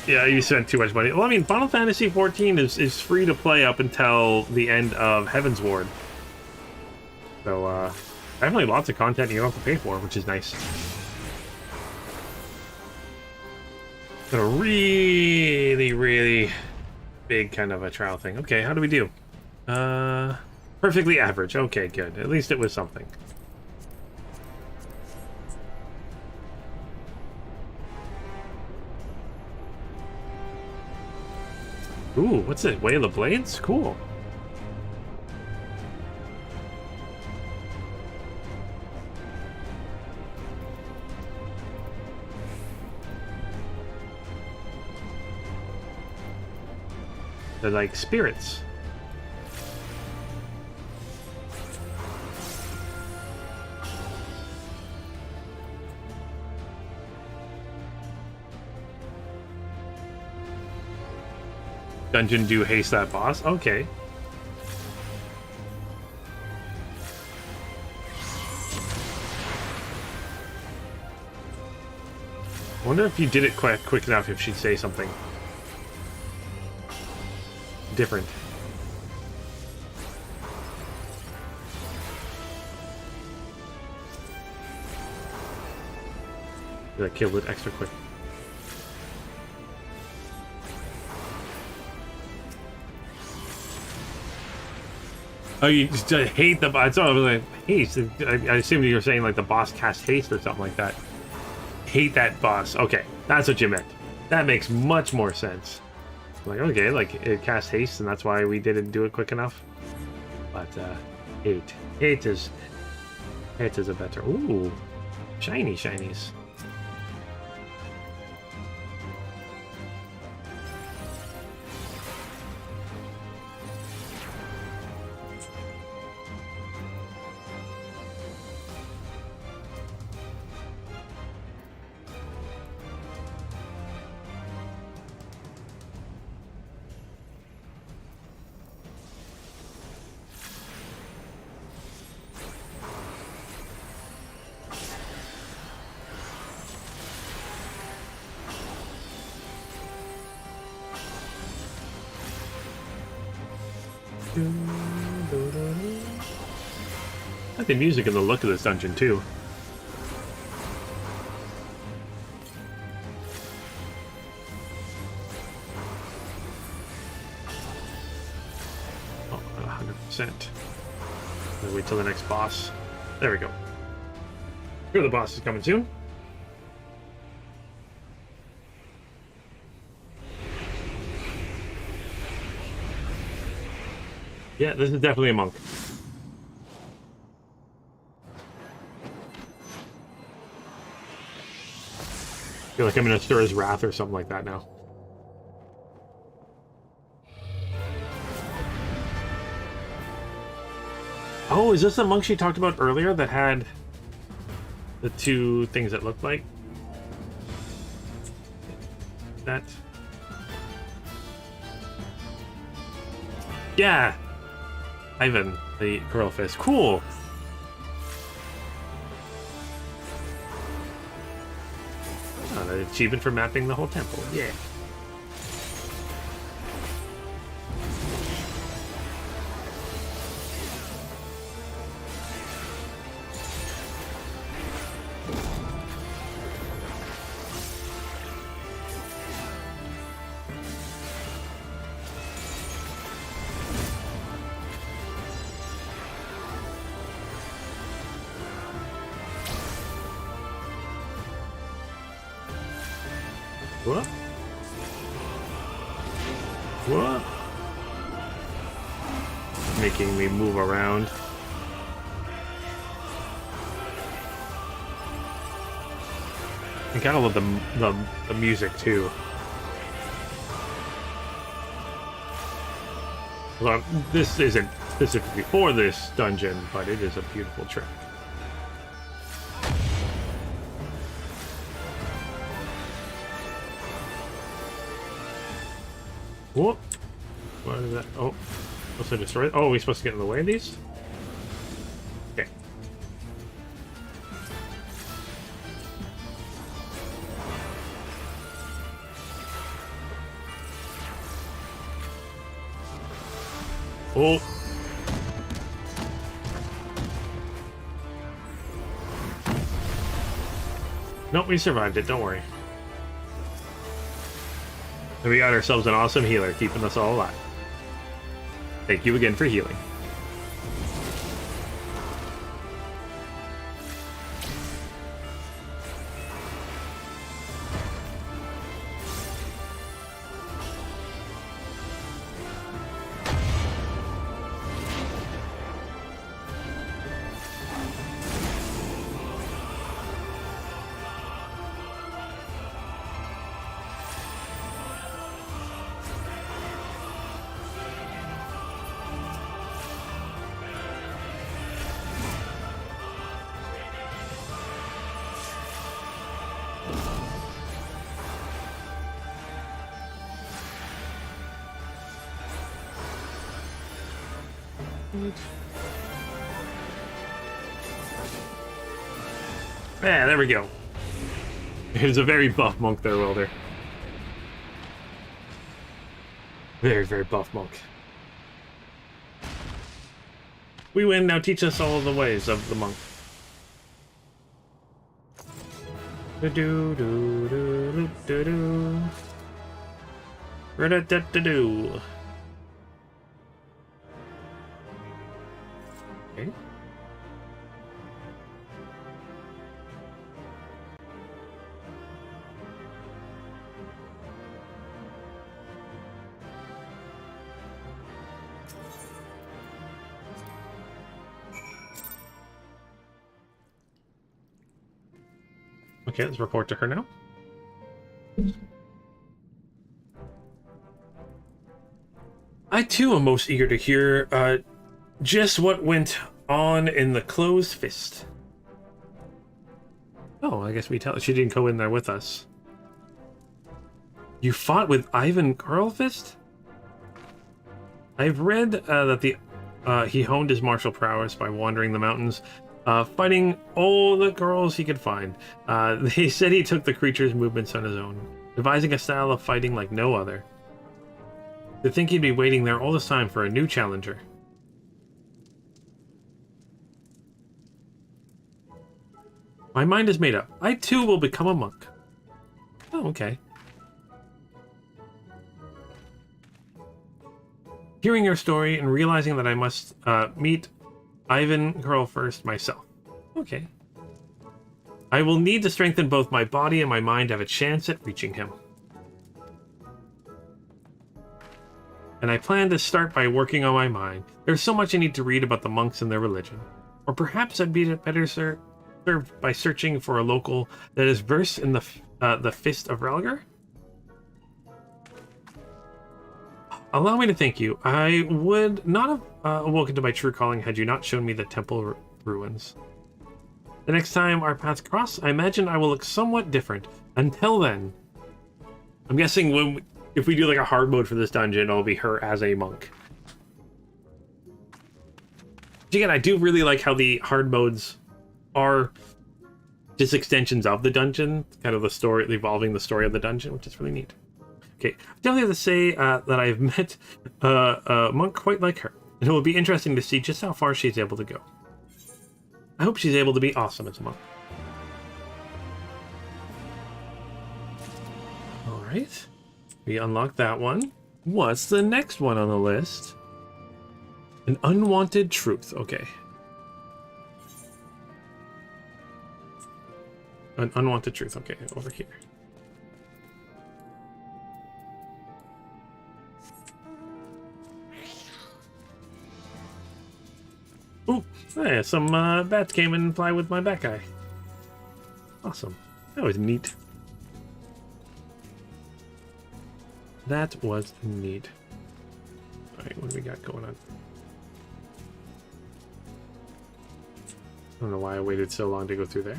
Yeah, you spent too much money. Well, I mean, Final Fantasy XIV is free to play up until the end of Heaven's Ward. So, definitely lots of content you don't have to pay for, which is nice. But a really, really big kind of a trial thing. Okay, how do we do? Perfectly average. Okay, good. At least it was something. Ooh, what's it? Way of the Blades? Cool. They're like spirits. Dungeon do haste that boss? Okay. I wonder if you did it quick enough if she'd say something different. That killed it extra quick. Oh, you just hate the boss. I was like, haste. I assumed you were saying like the boss cast haste or something like that. Hate that boss. Okay, that's what you meant. That makes much more sense. Like, okay, like it cast haste, and that's why we didn't do it quick enough. But hate is a better. Ooh, shinies. I like the music and the look of this dungeon too. Oh, 100%. Wait till the next boss. There we go. Here, the boss is coming soon. Yeah, this is definitely a monk. I feel like I'm gonna stir his wrath or something like that now. Oh, is this the monk she talked about earlier that had the two things that looked like that? Yeah! Ivan, the girl fist. Cool! An achievement for mapping the whole temple. Yeah. What? What? Making me move around. I gotta love the music too. Well, this isn't specifically for this dungeon, but it is a beautiful track. Whoop! What is that? Oh, supposed to destroy it? Oh, are we supposed to get in the way of these? Okay. Oh! Nope, we survived it, don't worry. And we got ourselves an awesome healer, keeping us all alive. Thank you again for healing. Yeah, there we go. There's a very buff monk there, Wilder. Very, very buff monk. We win, now teach us all the ways of the monk. Do-do-do-do-do-do-do. Ra-da-da-da-do. Okay. Okay, let's report to her now. I too am most eager to hear just what went on in the closed fist. Oh, I guess she didn't go in there with us. You fought with Ivan Girlfist? I've read that he honed his martial prowess by wandering the mountains, fighting all the girls he could find. They said he took the creature's movements on his own, devising a style of fighting like no other. To think he'd be waiting there all this time for a new challenger. My mind is made up. I too will become a monk. Oh, okay. Hearing your story and realizing that I must meet Ivan Girl first myself. Okay. I will need to strengthen both my body and my mind to have a chance at reaching him. And I plan to start by working on my mind. There's so much I need to read about the monks and their religion. Or perhaps I'd be better served by searching for a local that is versed in the Fist of Relgar. Allow me to thank you. I would not have awoken to my true calling had you not shown me the temple ruins. The next time our paths cross, I imagine I will look somewhat different. Until then, I'm guessing if we do like a hard mode for this dungeon, it'll be her as a monk. Again, I do really like how the hard modes are just extensions of the dungeon, kind of the story, evolving the story of the dungeon, which is really neat. Okay, definitely have to say that I've met a monk quite like her, and it will be interesting to see just how far she's able to go. I hope she's able to be awesome as a monk. Alright, we unlocked that one. What's the next one on the list? An unwanted truth, okay. An unwanted truth, okay, over here. Oh, yeah, some bats came and fly with my bat guy. Awesome. That was neat. That was neat. Alright, what do we got going on? I don't know why I waited so long to go through there.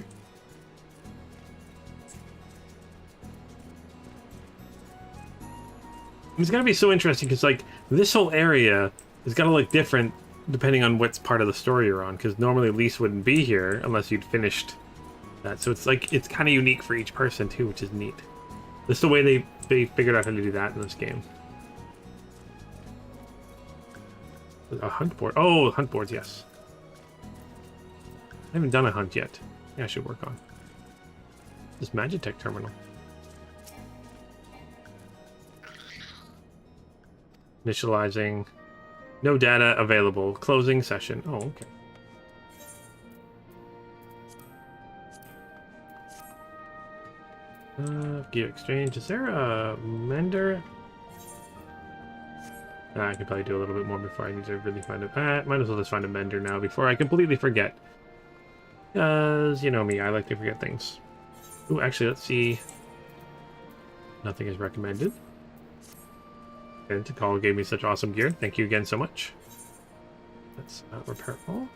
It's gonna be so interesting because, like, this whole area is gonna look different depending on what part of the story you're on. Because normally Lise wouldn't be here unless you'd finished that. So it's like it's kind of unique for each person too, which is neat. This is the way they figured out how to do that in this game. A hunt board. Oh, hunt boards, yes. I haven't done a hunt yet. Yeah, I should work on this Magitech terminal. Initializing. No data available. Closing session. Oh, okay. Gear exchange. Is there a mender? I could probably do a little bit more before I need to really find a... might as well just find a mender now before I completely forget. Because, you know me, I like to forget things. Ooh, actually, let's see. Nothing is recommended. And Tikal gave me such awesome gear. Thank you again so much. Let's repair all.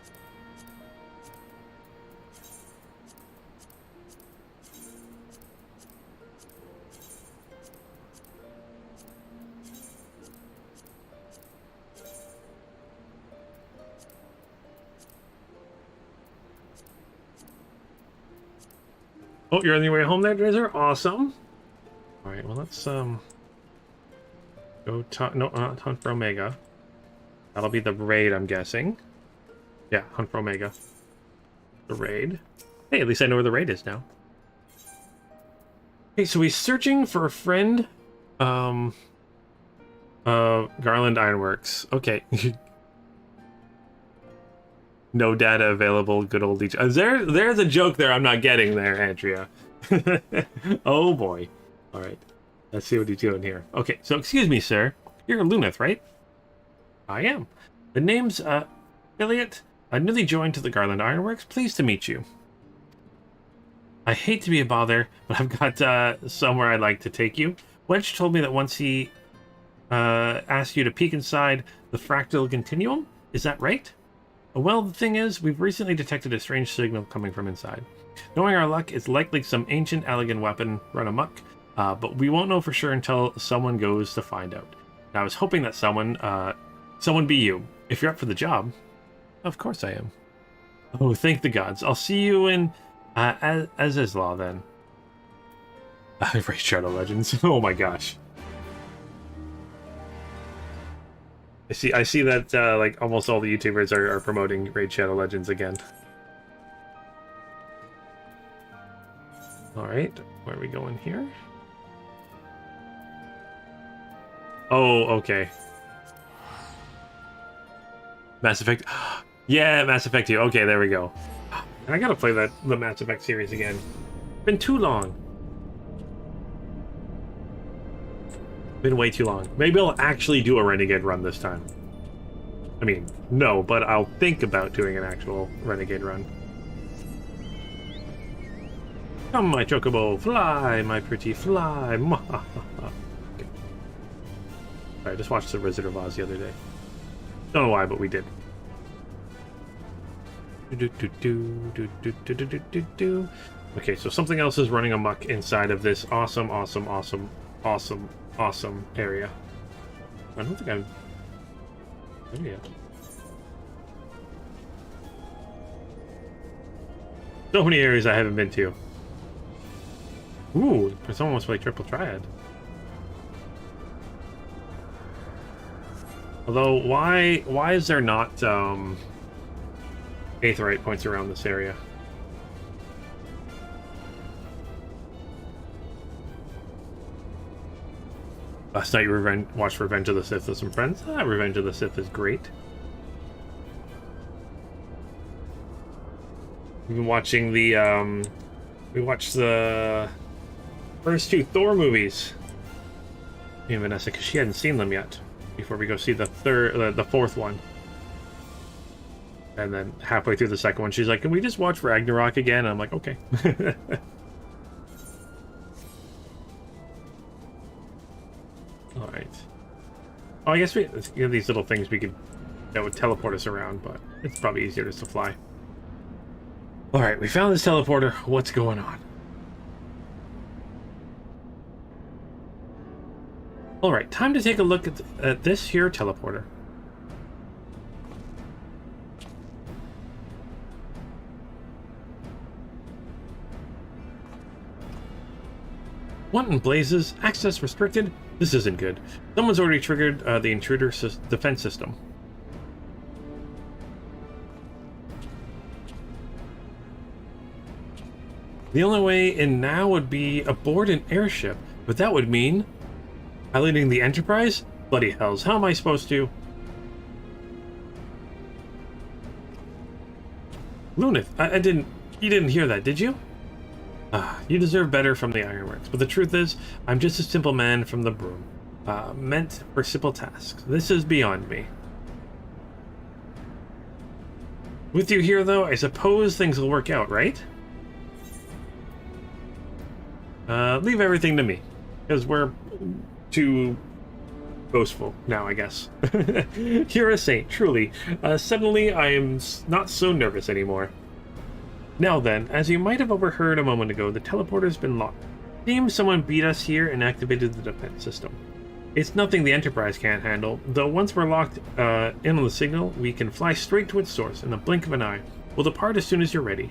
Oh, you're on your way home there, Drizzer? Awesome. Alright, well, let's, go hunt for Omega. That'll be the raid, I'm guessing. Yeah, hunt for Omega. The raid. Hey, at least I know where the raid is now. Okay, so he's searching for a friend. Garland Ironworks. Okay. No data available. Good old each. There's a joke there I'm not getting there, Andrea. Oh boy. All right. Let's see what he's doing here. Okay, so excuse me, sir. You're Luneth, right? I am. The name's Elliot. I newly joined to the Garland Ironworks. Pleased to meet you. I hate to be a bother, but I've got somewhere I'd like to take you. Wedge told me that once he asked you to peek inside the fractal continuum. Is that right? Well, the thing is, we've recently detected a strange signal coming from inside. Knowing our luck, it's likely some ancient elegant weapon run amok, but we won't know for sure until someone goes to find out. Now, I was hoping that someone be you. If you're up for the job, of course I am. Oh, thank the gods. I'll see you in Azislaw then. Raid Shadow Legends. Oh my gosh. I see that like almost all the YouTubers are promoting Raid Shadow Legends again. All right, where are we going here? Oh, okay. Mass Effect. Yeah, Mass Effect 2. Okay, there we go. I gotta play the Mass Effect series again. Been too long. Been way too long. Maybe I'll actually do a Renegade run this time. I mean, no, but I'll think about doing an actual Renegade run. Come, my chocobo, fly, my pretty fly. Okay. I just watched The Wizard of Oz the other day. Don't know why, but we did. Okay, so something else is running amok inside of this awesome area. I don't think I'm there yet. So many areas I haven't been to. Ooh, someone wants to play Triple Triad. Although, why is there not Aetheryte points around this area? Last night you watched Revenge of the Sith with some friends. Revenge of the Sith is great. We've been watching the we watched the first two Thor movies. Me and Vanessa, because she hadn't seen them yet. Before we go see the fourth one. And then halfway through the second one, she's like, "Can we just watch Ragnarok again?" And I'm like, "Okay." All right. Oh, I guess we have these little things that would teleport us around, but it's probably easier just to fly. All right, we found this teleporter. What's going on? All right, time to take a look at this here teleporter. What in blazes? Access restricted? This isn't good. Someone's already triggered the intruder defense system. The only way in now would be aboard an airship, but that would mean piloting the Enterprise? Bloody hells, how am I supposed to? Lunith, you didn't hear that, did you? You deserve better from the Ironworks, but the truth is, I'm just a simple man from the Broom, meant for simple tasks. This is beyond me. With you here, though, I suppose things will work out, right? Leave everything to me, because we're too boastful now, I guess. You're a saint, truly. Suddenly, I am not so nervous anymore. Now then, as you might have overheard a moment ago, the teleporter's been locked. Seems someone beat us here and activated the defense system. It's nothing the Enterprise can't handle, though once we're locked in on the signal, we can fly straight to its source in the blink of an eye. We'll depart as soon as you're ready.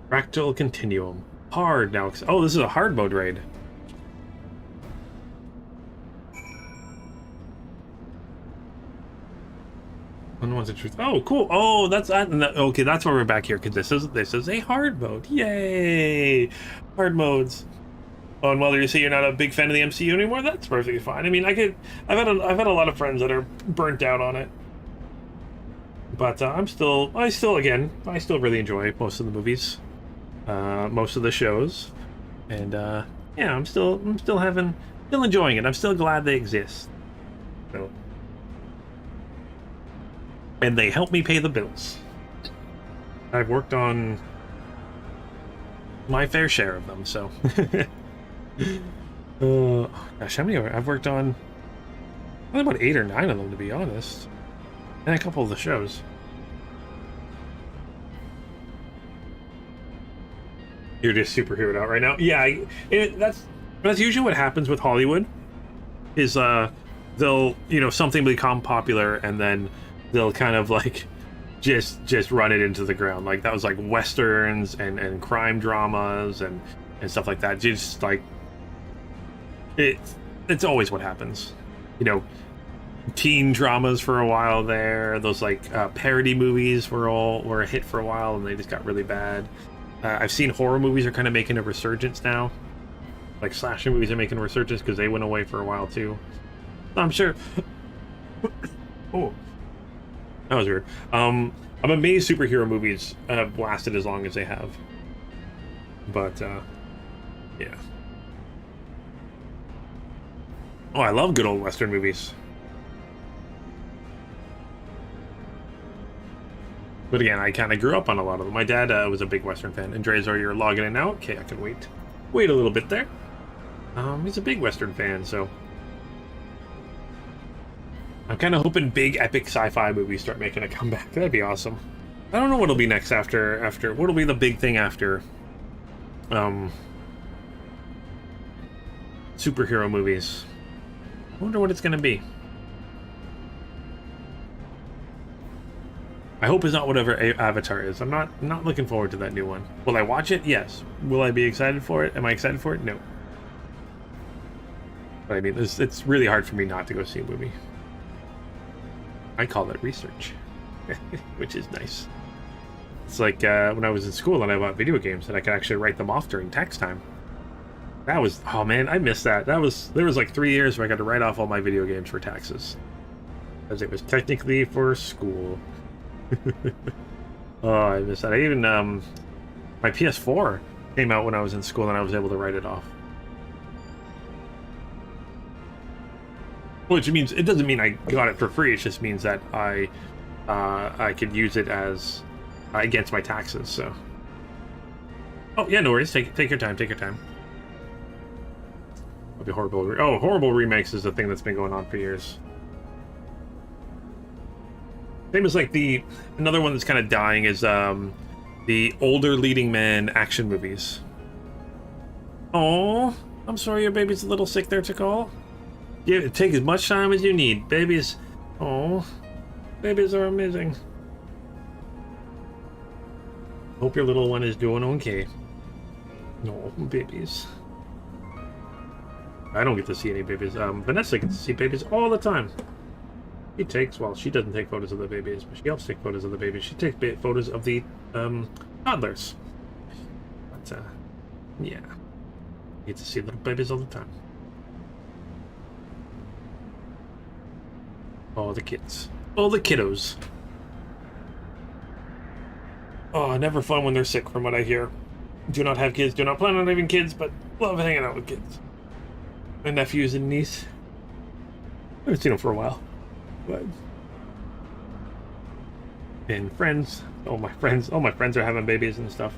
Fractal Continuum. Hard now. Oh, this is a hard mode raid. Unwanted truth. Oh, cool. Oh, that's okay. That's why we're back here, because this is a hard mode. Yay! Hard modes. Oh, and whether you say you're not a big fan of the MCU anymore, that's perfectly fine. I mean, I've had a lot of friends that are burnt out on it, but I still really enjoy most of the movies, most of the shows, and yeah, I'm still enjoying it. I'm still glad they exist. So. And they help me pay the bills. I've worked on my fair share of them, so. Gosh, how many I've worked on? Probably about 8 or 9 of them, to be honest, and a couple of the shows. You're just superheroed out right now. Yeah, that's usually what happens with Hollywood. Is they'll something become popular and then they'll kind of like just run it into the ground. Like that was like westerns and crime dramas and stuff like that. Just like it's always what happens. Teen dramas for a while there. Those like parody movies were a hit for a while and they just got really bad. I've seen horror movies are kind of making a resurgence now. Like slasher movies are making a resurgence because they went away for a while too. I'm sure. Oh. That was weird. I'm amazed superhero movies have lasted as long as they have. But, yeah. Oh, I love good old Western movies. But again, I kind of grew up on a lot of them. My dad was a big Western fan. And Drazor, you're logging in now? Okay, I can wait. Wait a little bit there. He's a big Western fan, so... I'm kind of hoping big epic sci-fi movies start making a comeback. That'd be awesome. I don't know what'll be next after what'll be the big thing after superhero movies. I wonder what it's gonna be. I hope it's not whatever Avatar is. I'm not looking forward to that new one. Will I watch it? Yes. Will I be excited for it? Am I excited for it? No. But I mean, it's really hard for me not to go see a movie. I call it research, which is nice. It's like when I was in school and I bought video games and I could actually write them off during tax time. That was, oh man, I missed that. There was like 3 years where I got to write off all my video games for taxes. Because it was technically for school. Oh, I missed that. I even, my PS4, came out when I was in school and I was able to write it off. Which means, it doesn't mean I got it for free, it just means that I could use it as against my taxes, so. Oh, yeah, no worries, take your time, take your time. That'll be horrible. Oh, horrible remakes is the thing that's been going on for years. Same as like another one that's kind of dying is the older leading man action movies. Oh, I'm sorry your baby's a little sick there, Tikal. Yeah, take as much time as you need. Babies, oh, babies are amazing. Hope your little one is doing okay. No, babies. I don't get to see any babies. Vanessa gets to see babies all the time. She takes, well, she doesn't take photos of the babies, but she helps take photos of the babies. She takes photos of the toddlers. But, yeah. You get to see little babies all the time. All the kids. All the kiddos. Oh, never fun when they're sick, from what I hear. Do not have kids, do not plan on having kids, but love hanging out with kids. My nephews and niece. I haven't seen them for a while. But... and friends. All my friends are having babies and stuff.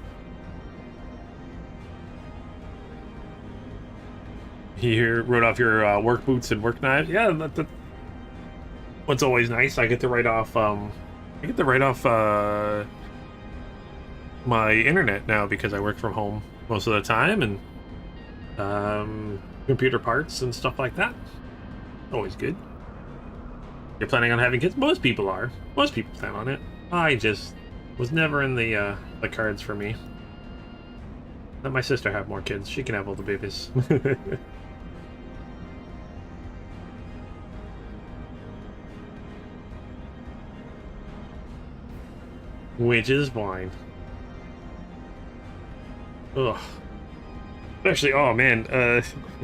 You wrote off your work boots and work knives. Yeah, that's what's always nice. I get to write off. My internet now because I work from home most of the time, and computer parts and stuff like that. Always good. You're planning on having kids? Most people are. Most people plan on it. I just was never in the cards for me. Let my sister have more kids. She can have all the babies. Which is fine. Ugh. Actually, oh man,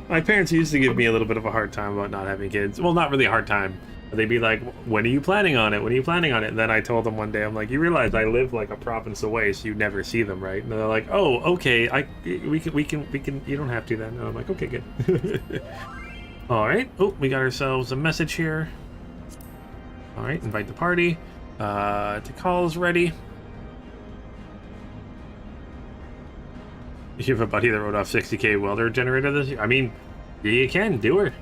my parents used to give me a little bit of a hard time about not having kids. Well, not really a hard time. They'd be like, when are you planning on it? When are you planning on it? And then I told them one day, I'm like, you realize I live like a province away, so you never see them, right? And they're like, oh, okay, we can, you don't have to then. And I'm like, okay, good. All right. Oh, we got ourselves a message here. All right, invite the party. Tikal's ready. You have a buddy that wrote off 60k welder generator this year? I mean, you can do it.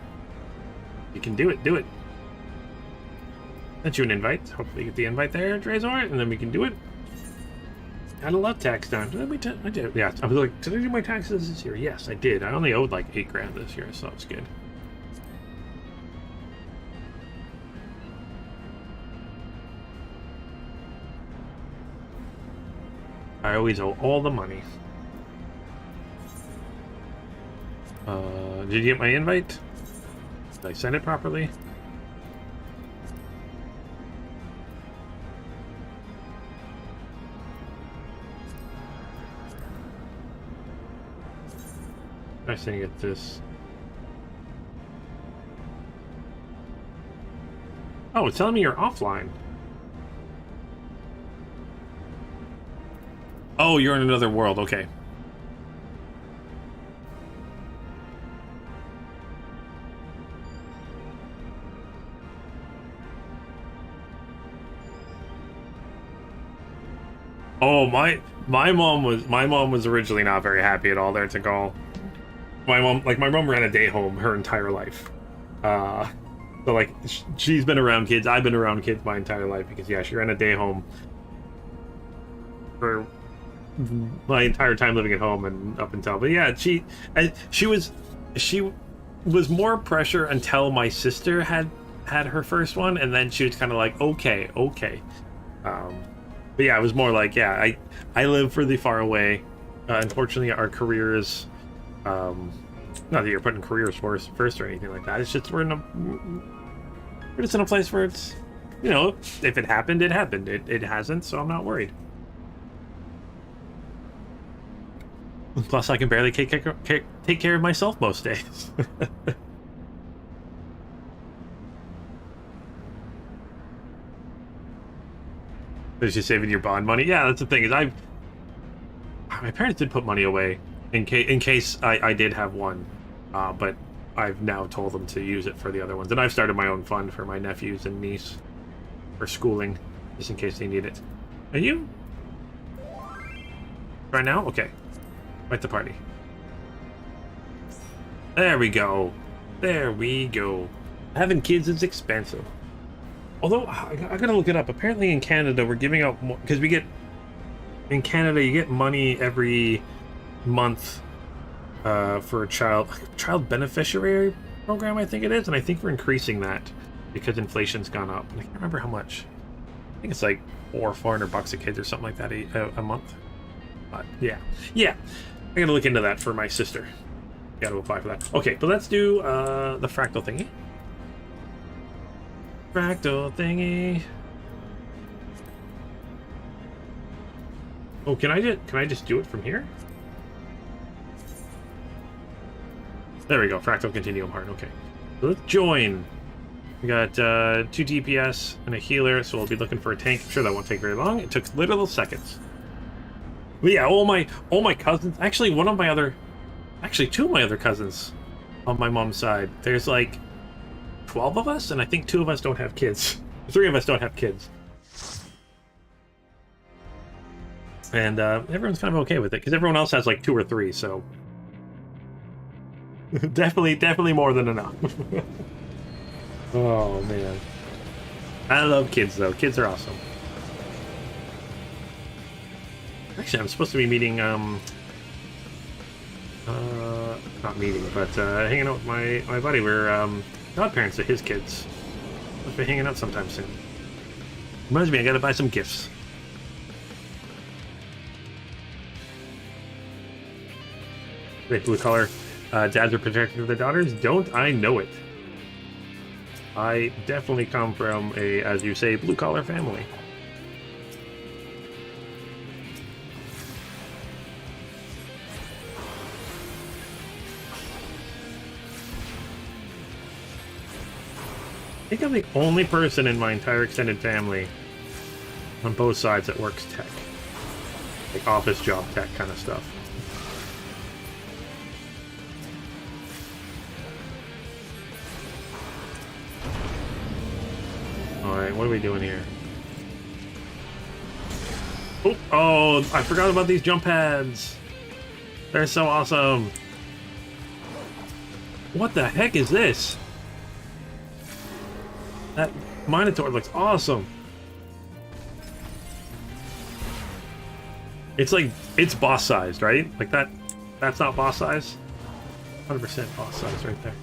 You can do it. Do it. Sent you an invite. Hopefully, you get the invite there, Drazor, and then we can do it. Gotta love tax time. I did. Yeah, I was like, did I do my taxes this year? Yes, I did. I only owed like 8 grand this year, so it's good. I always owe all the money. Did you get my invite? Did I send it properly? I think it's this. Oh, it's telling me you're offline. Oh, you're in another world. Okay. Oh, my mom was originally not very happy at all there to go. My mom ran a day home her entire life. So like she's been around kids. I've been around kids my entire life because yeah, she ran a day home for my entire time living at home and up until. But yeah, she was more pressure until my sister had her first one, and then she was kind of like okay. But yeah, it was more like, yeah, I live really far away. Unfortunately, our careers, not that you're putting careers first or anything like that. It's just we're just in a place where it's, you know, if it happened, it happened. It hasn't, so I'm not worried. Plus, I can barely take care of myself most days. Is you saving your bond money? Yeah, that's the thing. Is I my parents did put money away in case I did have one, but I've now told them to use it for the other ones, and I've started my own fund for my nephews and niece for schooling, just in case they need it. Are you? Right now? Okay. Fight the party. There we go. There we go. Having kids is expensive. Although, I gotta look it up. Apparently in Canada, we're giving out more, because we get, in Canada, you get money every month for a child beneficiary program, I think it is, and I think we're increasing that because inflation's gone up. And I can't remember how much. I think it's like $400 a kid or something like that a month. But yeah. I gotta look into that for my sister. Gotta apply for that. Okay, but let's do the fractal thingy. Fractal thingy. Oh, can I just do it from here? There we go. Fractal Continuum Heart. Okay. So let's join. We got 2 DPS and a healer, so we'll be looking for a tank. I'm sure that won't take very long. It took literal seconds. But yeah, all my cousins. Actually, two of my other cousins on my mom's side. There's like 12 of us, and I think 2 of us don't have kids. 3 of us don't have kids. And everyone's kind of okay with it, because everyone else has like 2 or 3, so... definitely more than enough. Oh, man. I love kids, though. Kids are awesome. Actually, I'm supposed to be meeting, not meeting, but hanging out with my buddy. We're godparents of his kids. We'll be hanging out sometime soon. Reminds me, I gotta buy some gifts. Wait, blue collar. Dads are protective of their daughters? Don't I know it? I definitely come from a, as you say, blue collar family. I think I'm the only person in my entire extended family on both sides that works tech. Like office job tech kind of stuff. Alright, what are we doing here? Oh, I forgot about these jump pads. They're so awesome. What the heck is this? That Minotaur looks awesome. It's like, it's boss sized, right? Like that's not boss size? 100% boss size right there.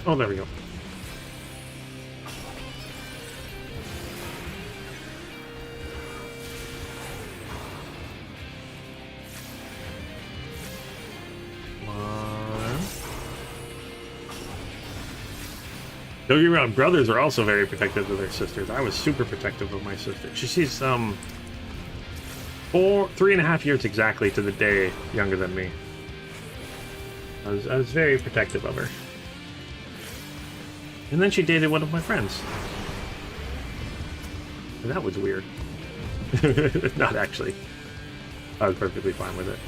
Oh, there we go. Don't get me wrong, brothers are also very protective of their sisters. I was super protective of my sister. She's 3.5 years exactly to the day younger than me. I was very protective of her. And then she dated one of my friends. And that was weird. Not actually. I was perfectly fine with it.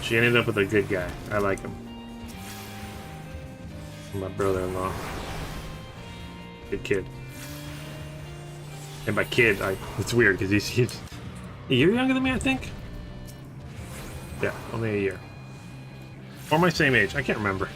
She ended up with a good guy. I like him. My brother-in-law. Good kid. And by kid, it's weird because he's a year younger than me, I think? Yeah, only a year. Or my same age. I can't remember.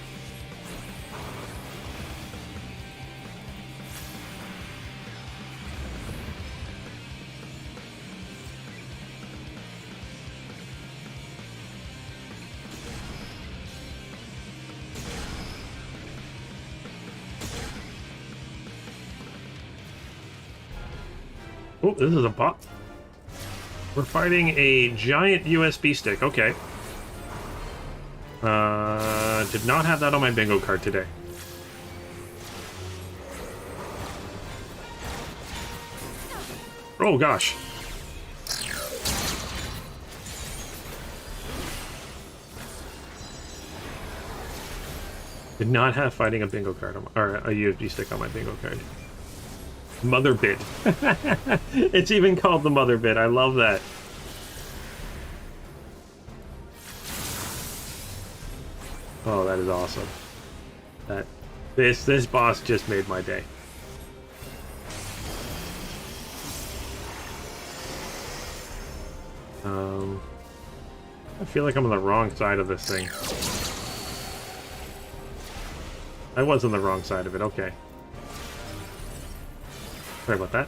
Oh, this is a bot. We're fighting a giant USB stick. Okay. Did not have that on my bingo card today. Oh gosh. Did not have fighting a bingo card on or a USB stick on my bingo card. Mother bit. It's even called the mother bit. I love that. Oh, that is awesome. This boss just made my day. I feel like I'm on the wrong side of this thing. I was on the wrong side of it, okay. Sorry about that.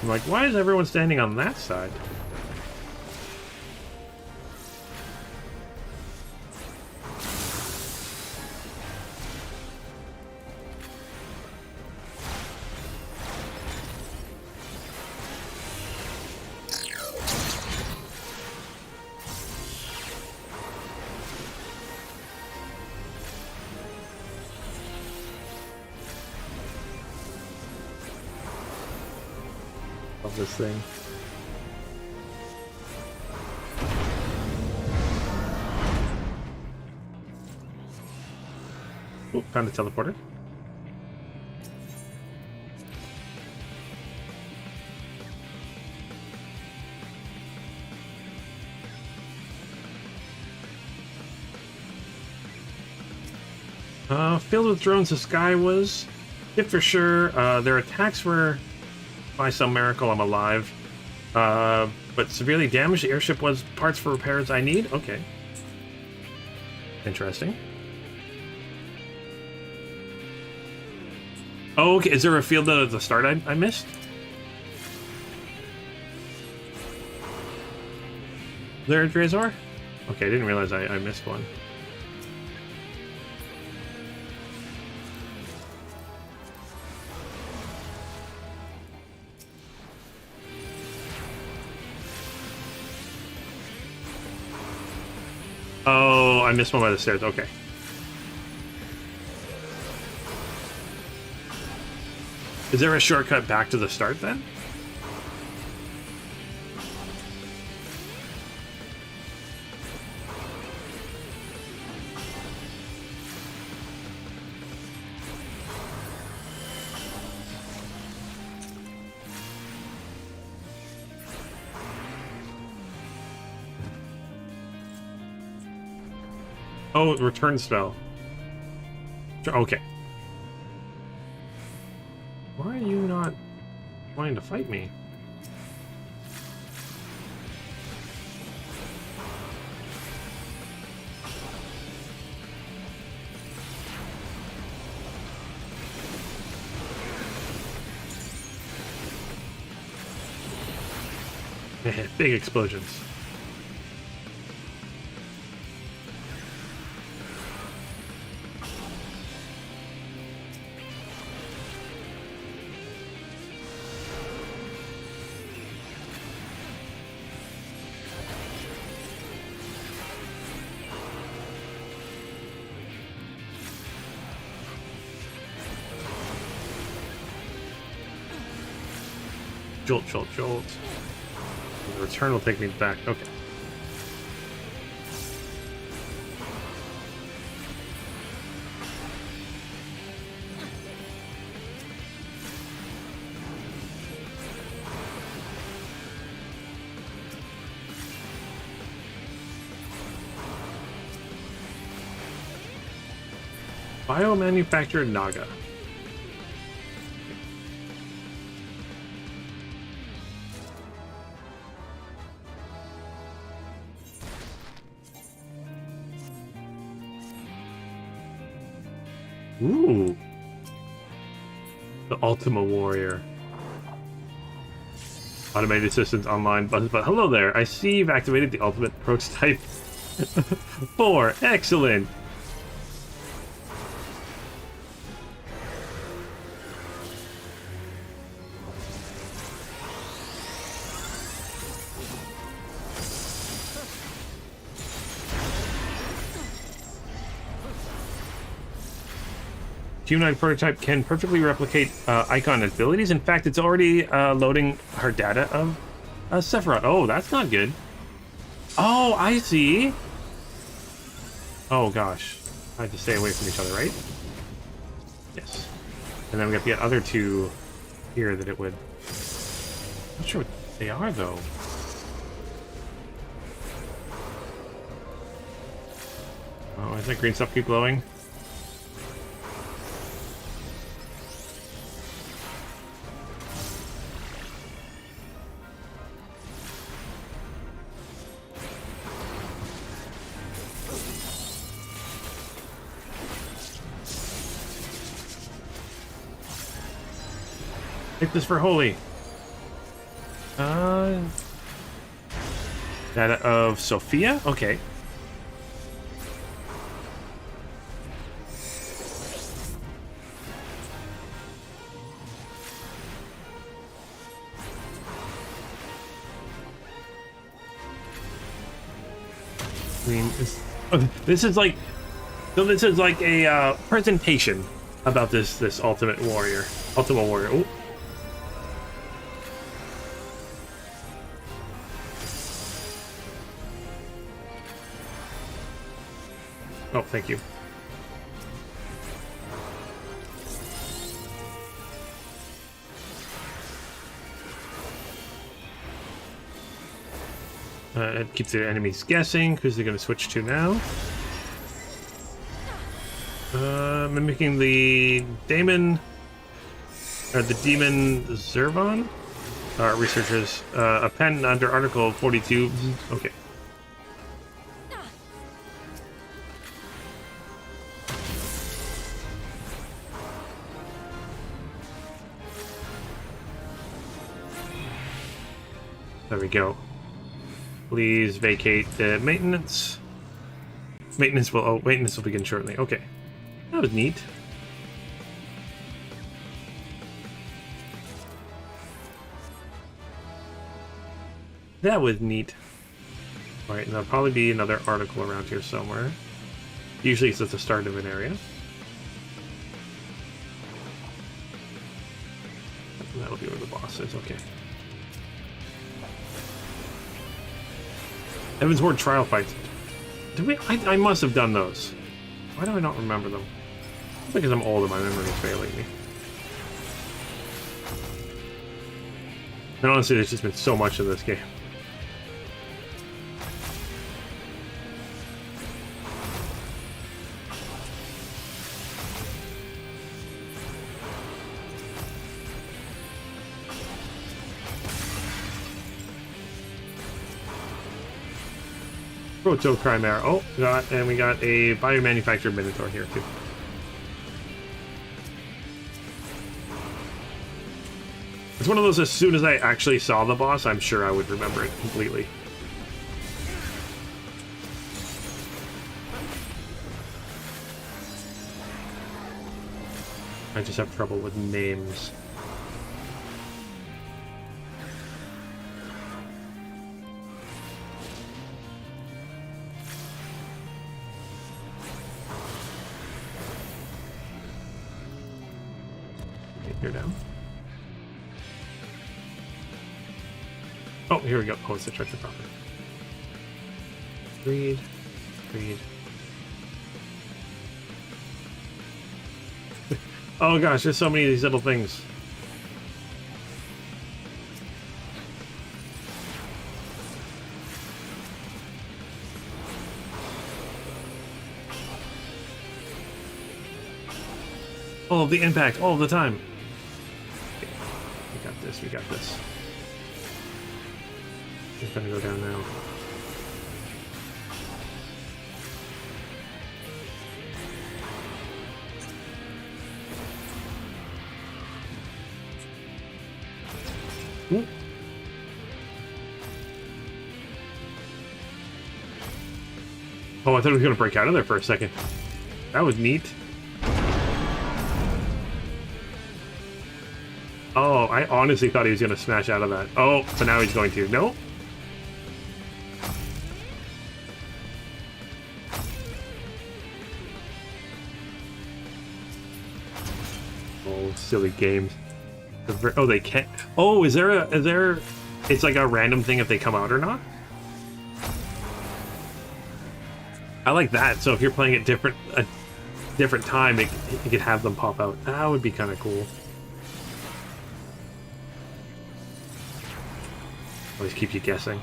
I'm like, why is everyone standing on that side? Love this thing. Oh, found a teleporter. Filled with drones, the sky was hit for sure. Their attacks were, by some miracle, I'm alive. But severely damaged. The airship was parts for repairs I need. Okay. Interesting. Oh, okay. Is there a field at the start I missed? There, Drazor? Okay, I didn't realize I missed one. Oh, I missed one by the stairs. Okay. Is there a shortcut back to the start then? Oh, return spell. Okay. Why are you not wanting to fight me? Big explosions. Jolt, jolt, jolt. The return will take me back. Okay. Biomanufactured Naga. Ooh. The Ultima Warrior. Automated assistance online buttons, but hello there. I see you've activated the ultimate prototype 4. Excellent. Humanoid prototype can perfectly replicate icon abilities. In fact, it's already loading her data of Sephiroth. Oh, that's not good. Oh, I see. Oh, gosh. I have to stay away from each other, right? Yes. And then we got the other two here that it would... I'm not sure what they are, though. Oh, why does that green stuff keep glowing? Take this for holy. Data of Sophia? Okay. I mean, this is like... So this is like a presentation about this Ultimate Warrior. Ultimate Warrior. Oh. Oh, thank you. It keeps the enemies guessing because they're going to switch to now. Mimicking the demon Zervon. Researchers. A pen under Article 42. Okay. There we go. Please vacate the maintenance. Maintenance will begin shortly. Okay. That was neat. That was neat. Alright, and there'll probably be another article around here somewhere. Usually it's at the start of an area. That'll be where the boss is, okay. Evan's Ward trial fights. Did we? I must have done those. Why do I not remember them? Because I'm old and my memory is failing me. And honestly, there's just been so much of this game. Proto Chimera. Oh, we got a biomanufactured Minotaur here too. It's one of those, as soon as I actually saw the boss, I'm sure I would remember it completely. I just have trouble with names. Here down. Oh, here we go. Oh, it's the treasure proper. Read. Oh gosh, there's so many of these little things. All of the impact, all of the time. We got this. Just gonna go down now. Ooh. Oh, I thought it was going to break out of there for a second. That was neat. Oh, I honestly thought he was going to smash out of that. Oh, but now he's going to. Nope. Oh, silly games. Oh, they can't. Oh, is there? It's like a random thing if they come out or not. I like that. So if you're playing at a different time, you could have them pop out. That would be kind of cool. Always keep you guessing.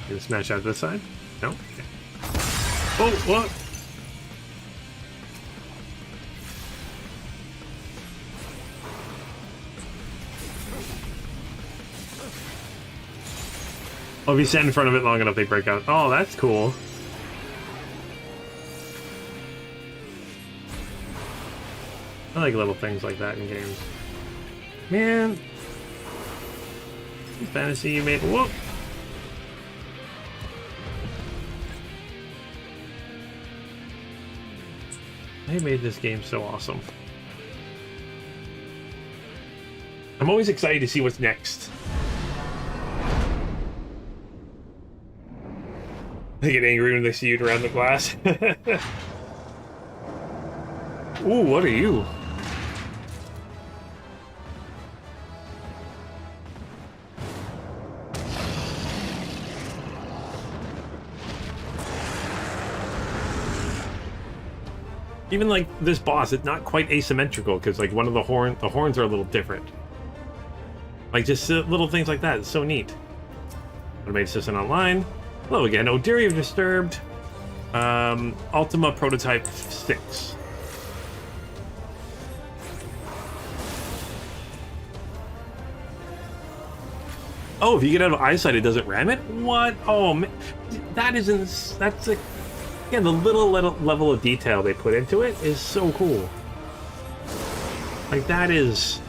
Gonna smash out this side? No? Okay. Oh, what? Oh, if you stand in front of it long enough, they break out. Oh, that's cool. I like little things like that in games. Man. Fantasy you made. Whoop! They made this game so awesome. I'm always excited to see what's next. They get angry when they see you around the glass. Ooh, what are you? Even like this boss, it's not quite asymmetrical because like one of the horns are a little different. Like just little things like that. It's so neat. Automated Assistant Online. Hello again. Odiria of Disturbed. Ultima Prototype 6. Oh, if you get out of eyesight, it doesn't ram it? What? Oh, man. That's like, yeah, the little level of detail they put into it is so cool. Like, that is...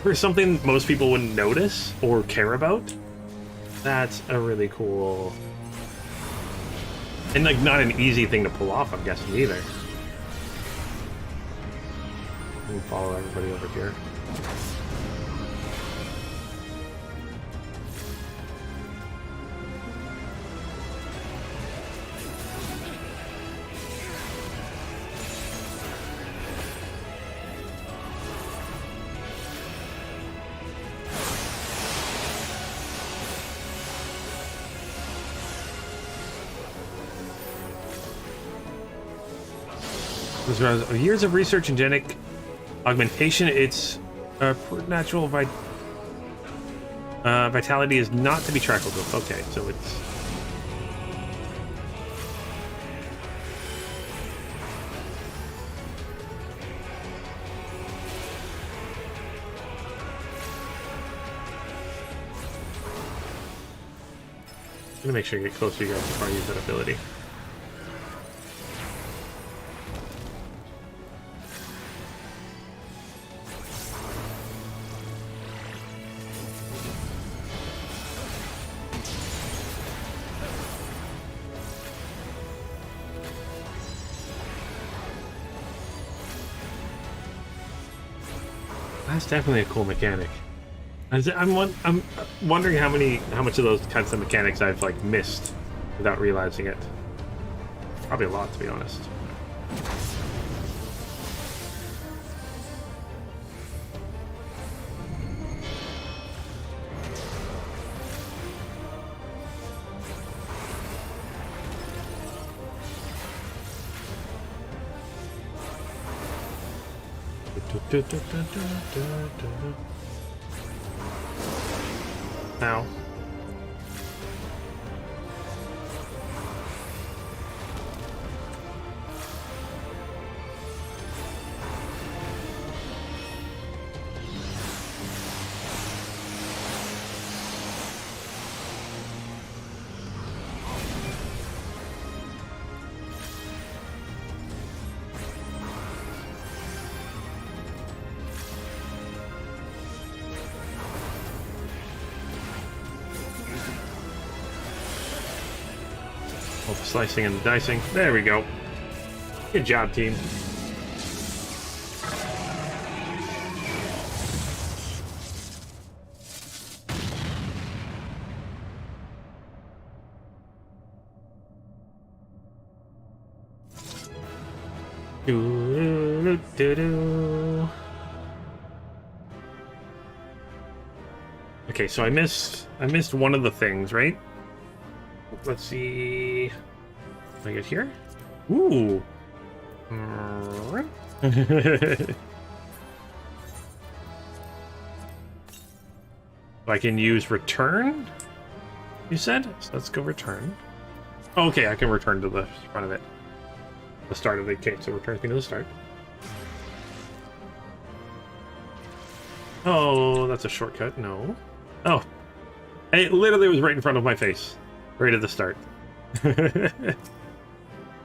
For something most people wouldn't notice or care about, that's a really cool... And, like, not an easy thing to pull off, I'm guessing, either. Let me follow everybody over here. Years of research in genetic augmentation, its natural vitality is not to be tracked with. Okay, so it's... I'm gonna make sure you get closer to you guys before I use that ability. That's definitely a cool mechanic. I'm wondering how much of those kinds of mechanics I've like missed without realizing it. Probably a lot, to be honest. Ow. Both the slicing and the dicing. There we go. Good job, team. Okay, so I missed one of the things, right? Let's see. Can I get here? Ooh. I can use return, you said? So let's go return. Okay, I can return to the front of it. The start of the case, so returns me to the start. Oh, that's a shortcut. No. Oh. It literally was right in front of my face. Right at the start.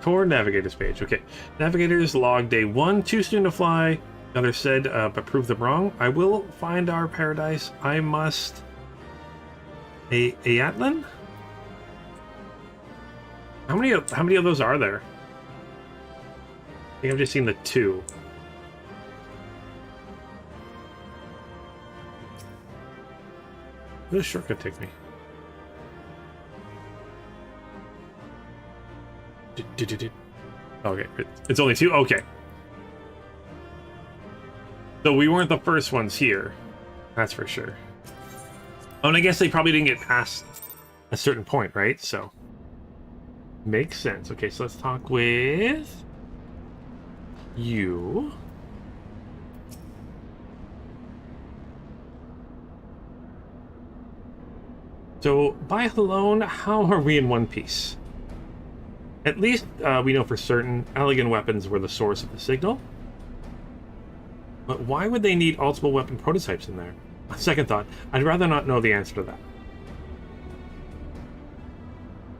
Core Navigator's page. Okay. Navigators log day 1. Too soon to fly. Others said, but prove them wrong. I will find our paradise. I must... Ayatlan? How many of those are there? I think I've just seen the 2. Where does shortcut take me? Okay, it's only 2? Okay. So we weren't the first ones here. That's for sure. Oh, and I guess they probably didn't get past a certain point, right? So... makes sense. Okay, so let's talk with... you. So, by alone, how are we in one piece? At least we know for certain elegant weapons were the source of the signal. But why would they need ultimate weapon prototypes in there? Second thought, I'd rather not know the answer to that.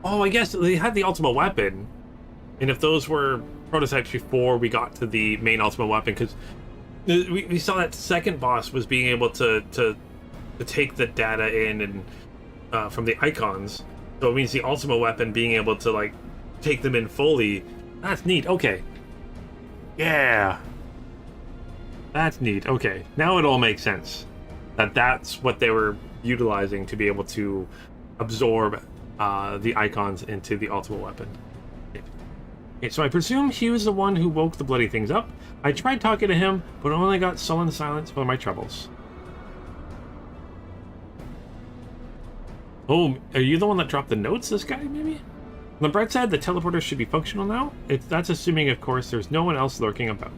Oh, I guess they had the ultimate weapon. And if those were prototypes before we got to the main ultimate weapon, because we saw that second boss was being able to take the data in and from the icons. So it means the ultimate weapon being able to, like, take them in fully. That's neat. Okay. Yeah. That's neat. Okay. Now it all makes sense. That's what they were utilizing to be able to absorb the icons into the ultimate weapon. Okay, so I presume he was the one who woke the bloody things up. I tried talking to him, but only got sullen silence for my troubles. Oh, are you the one that dropped the notes, this guy, maybe? On the bright side, the teleporter should be functional now. That's assuming, of course, there's no one else lurking about.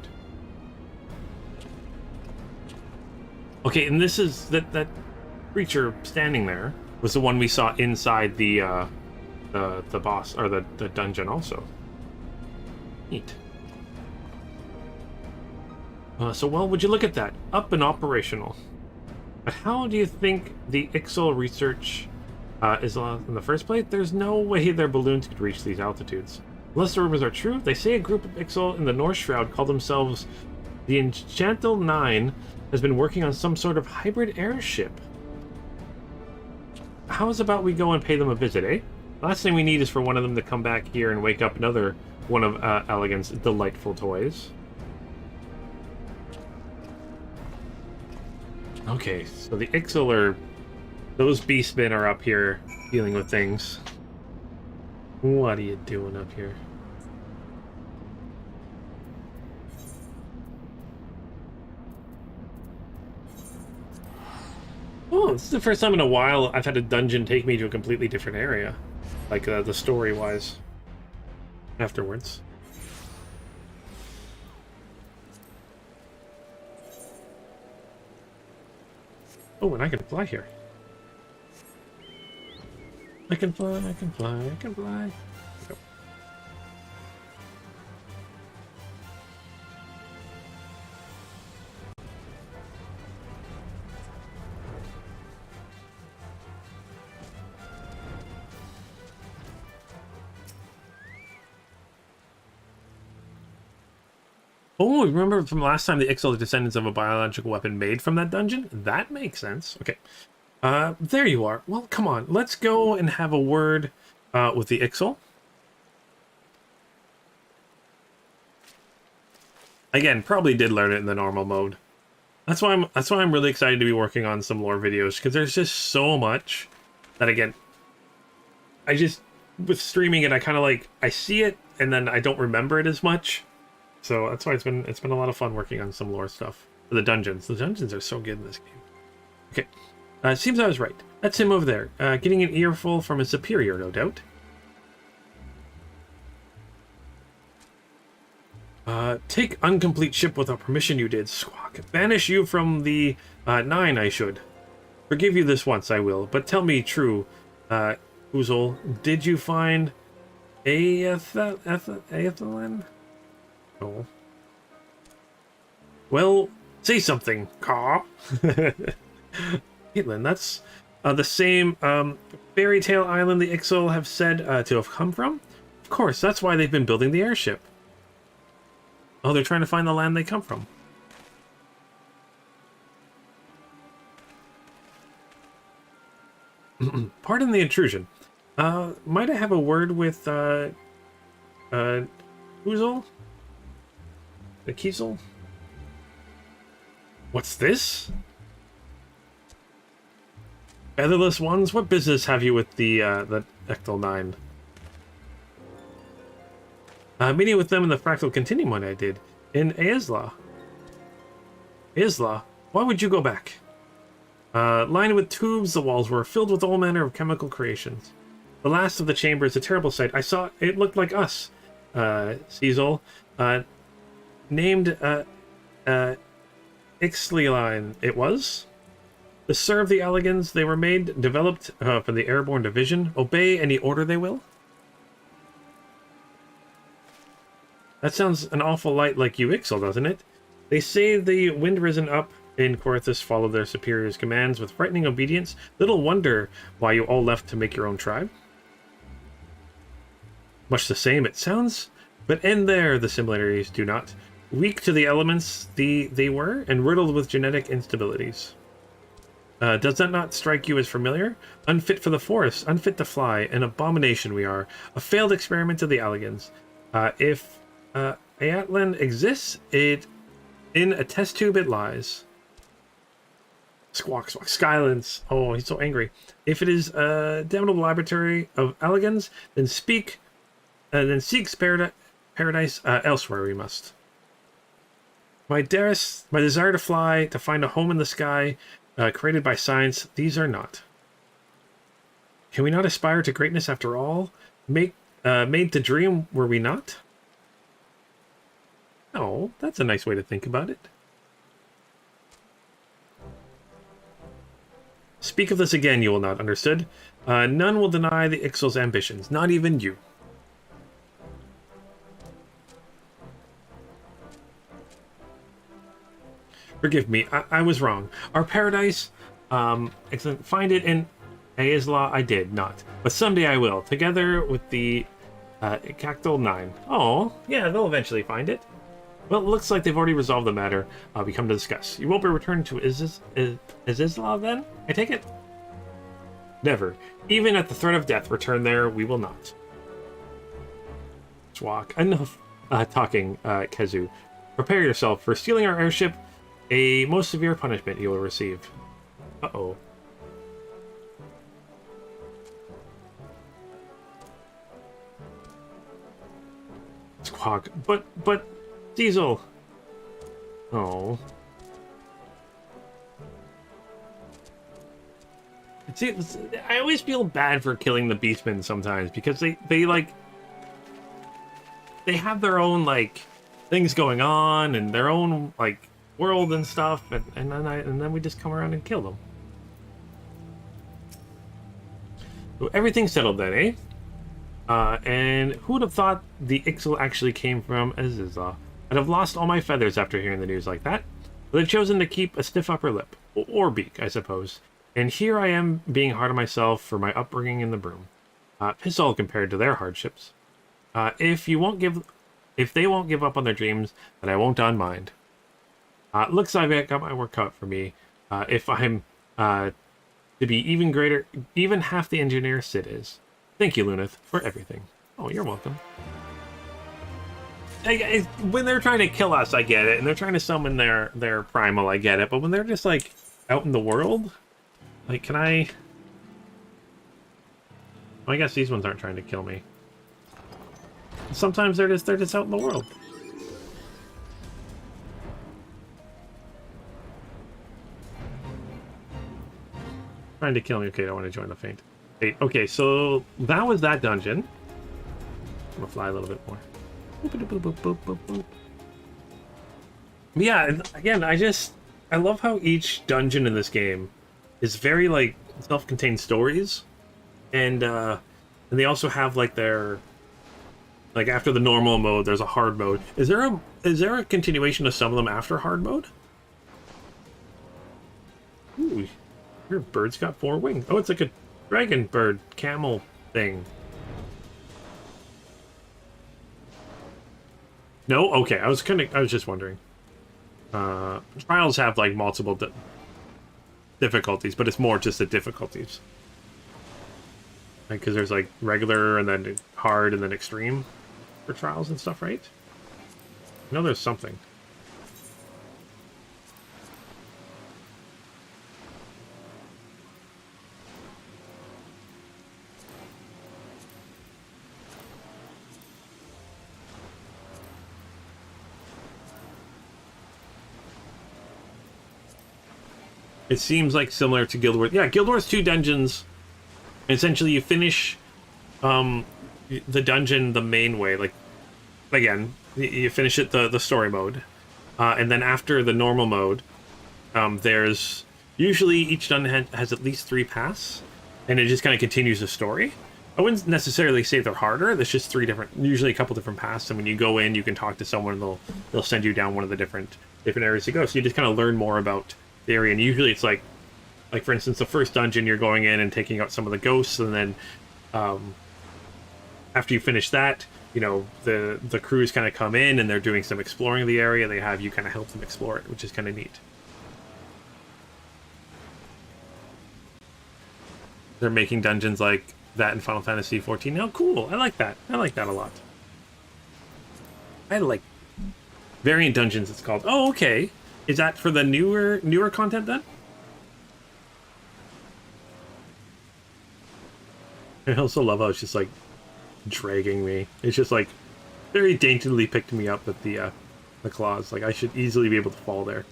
Okay, and this is... that creature standing there was the one we saw inside the boss, or the dungeon also. Neat. So, well, would you look at that? Up and operational. But how do you think the Ixal research is allowed in the first place? There's no way their balloons could reach these altitudes. Unless the rumors are true, they say a group of Ixal in the North Shroud call themselves the Enchantal 9 has been working on some sort of hybrid airship. How's about we go and pay them a visit, eh? Last thing we need is for one of them to come back here and wake up another one of Elegant's delightful toys. Okay, so the Ixal are... those beastmen are up here dealing with things. What are you doing up here? Oh, this is the first time in a while I've had a dungeon take me to a completely different area. Like, the story-wise. Afterwards. Oh, and I can fly here. I can fly, I can fly, I can fly. Go. Oh, remember from last time the Ixal descendants of a biological weapon made from that dungeon? That makes sense. Okay. There you are. Well, come on. Let's go and have a word with the Ixal. Again, probably did learn it in the normal mode. That's why I'm really excited to be working on some lore videos, because there's just so much that, again, I just, with streaming it, I kind of like, I see it and then I don't remember it as much. So that's why it's been a lot of fun working on some lore stuff. For the dungeons. The dungeons are so good in this game. Okay. It seems I was right. That's him over there. Getting an earful from his superior, no doubt. Take incomplete ship without permission you did, Squawk. Banish you from the 9, I should. Forgive you this once, I will. But tell me true, Oozle, did you find Aethelin? Oh. Well, say something, Caw. Caitlin, that's the same fairy tale island the Ixal have said to have come from? Of course, that's why they've been building the airship. Oh, they're trying to find the land they come from. Pardon the intrusion. Might I have a word with, Oozle? The Kiesel? What's this? Featherless ones? What business have you with the Ectal 9? Meeting with them in the Fractal Continuum one I did. In Aesla. Aesla? Why would you go back? Lined with tubes, the walls were filled with all manner of chemical creations. The last of the chamber is a terrible sight. I saw it looked like us. Cecil. Named Ixtleline, it was? To serve the Elegans, they were developed for the Airborne Division. Obey any order they will? That sounds an awful lot like you, Ixal, doesn't it? They say the wind risen up in Corythus followed their superiors' commands with frightening obedience. Little wonder why you all left to make your own tribe. Much the same, it sounds. But end there, the similarities do not. Weak to the elements they were, and riddled with genetic instabilities. Does that not strike you as familiar? Unfit for the forest, unfit to fly, an abomination we are. A failed experiment of the Elegans. If Aetlan exists, in a test tube it lies. Squawk, squawk, silence. Oh, he's so angry. If it is a damnable laboratory of Elegans, then seeks paradise elsewhere we must. My desire to fly, to find a home in the sky, created by science, these are not. Can we not aspire to greatness after all? Made to dream, were we not? Oh, that's a nice way to think about it. Speak of this again, you will not, understood? None will deny the Ixal's ambitions, not even you. Forgive me, I was wrong. Our paradise, excellent. Find it in Aesla, I did not. But someday I will, together with the Cactal 9. Oh, yeah, they'll eventually find it. Well, it looks like they've already resolved the matter we come to discuss. You won't be returning to Aesla then, I take it? Never. Even at the threat of death, return there, we will not. Swak. Enough talking, Kezu. Prepare yourself for stealing our airship. A most severe punishment you will receive. Uh-oh. Squawk. But, Diesel. Oh. See, I always feel bad for killing the Beastmen sometimes because they have their own, like, things going on and their own, like, world and stuff, and then we just come around and kill them. So everything's settled then, eh? And who would have thought the Ixal actually came from Aziza? I'd have lost all my feathers after hearing the news like that. But they've chosen to keep a stiff upper lip, or beak, I suppose. And here I am being hard on myself for my upbringing in the broom. Piss all compared to their hardships. If they won't give up on their dreams, then I won't on mine. Looks like I've got my work cut for me. If I'm to be even greater, even half the engineer Sid is. Thank you, Lunith, for everything. Oh, you're welcome. when they're trying to kill us, I get it, and they're trying to summon their primal, I get it. But when they're just like out in the world, like, can I? Well, I guess these ones aren't trying to kill me. Sometimes they're just out in the world. Trying to kill me. Okay, I want to join the feint. Hey, okay, so that was that dungeon. I'm gonna fly a little bit more. Yeah, again, I love how each dungeon in this game is very like self-contained stories, and they also have like their like after the normal mode, there's a hard mode. Is there a continuation of some of them after hard mode? Ooh, your bird's got 4 wings. Oh, it's like a dragon bird camel thing. No? Okay, I was just wondering. Trials have like multiple difficulties, but it's more just the difficulties. Like, because there's like regular and then hard and then extreme for trials and stuff, right? I know there's something. It seems like similar to Guild Wars. Yeah, Guild Wars 2 dungeons. Essentially, you finish the dungeon the main way. Like, again, you finish it the story mode. And then after the normal mode, there's... Usually, each dungeon has at least 3 paths. And it just kind of continues the story. I wouldn't necessarily say they're harder. There's just 3 different... Usually a couple different paths. And when you go in, you can talk to someone. And they'll send you down one of the different areas to go. So you just kind of learn more about the area, and usually it's like for instance, the first dungeon you're going in and taking out some of the ghosts, and then after you finish that, you know, the crews kind of come in and they're doing some exploring of the area. They have you kind of help them explore it, which is kind of neat. They're making dungeons like that in Final Fantasy XIV. Oh, cool! I like that. I like that a lot. I like variant dungeons. It's called. Oh, okay. Is that for the newer content then? I also love how it's just like dragging me. It's just like very daintily picked me up with the claws. Like I should easily be able to fall there.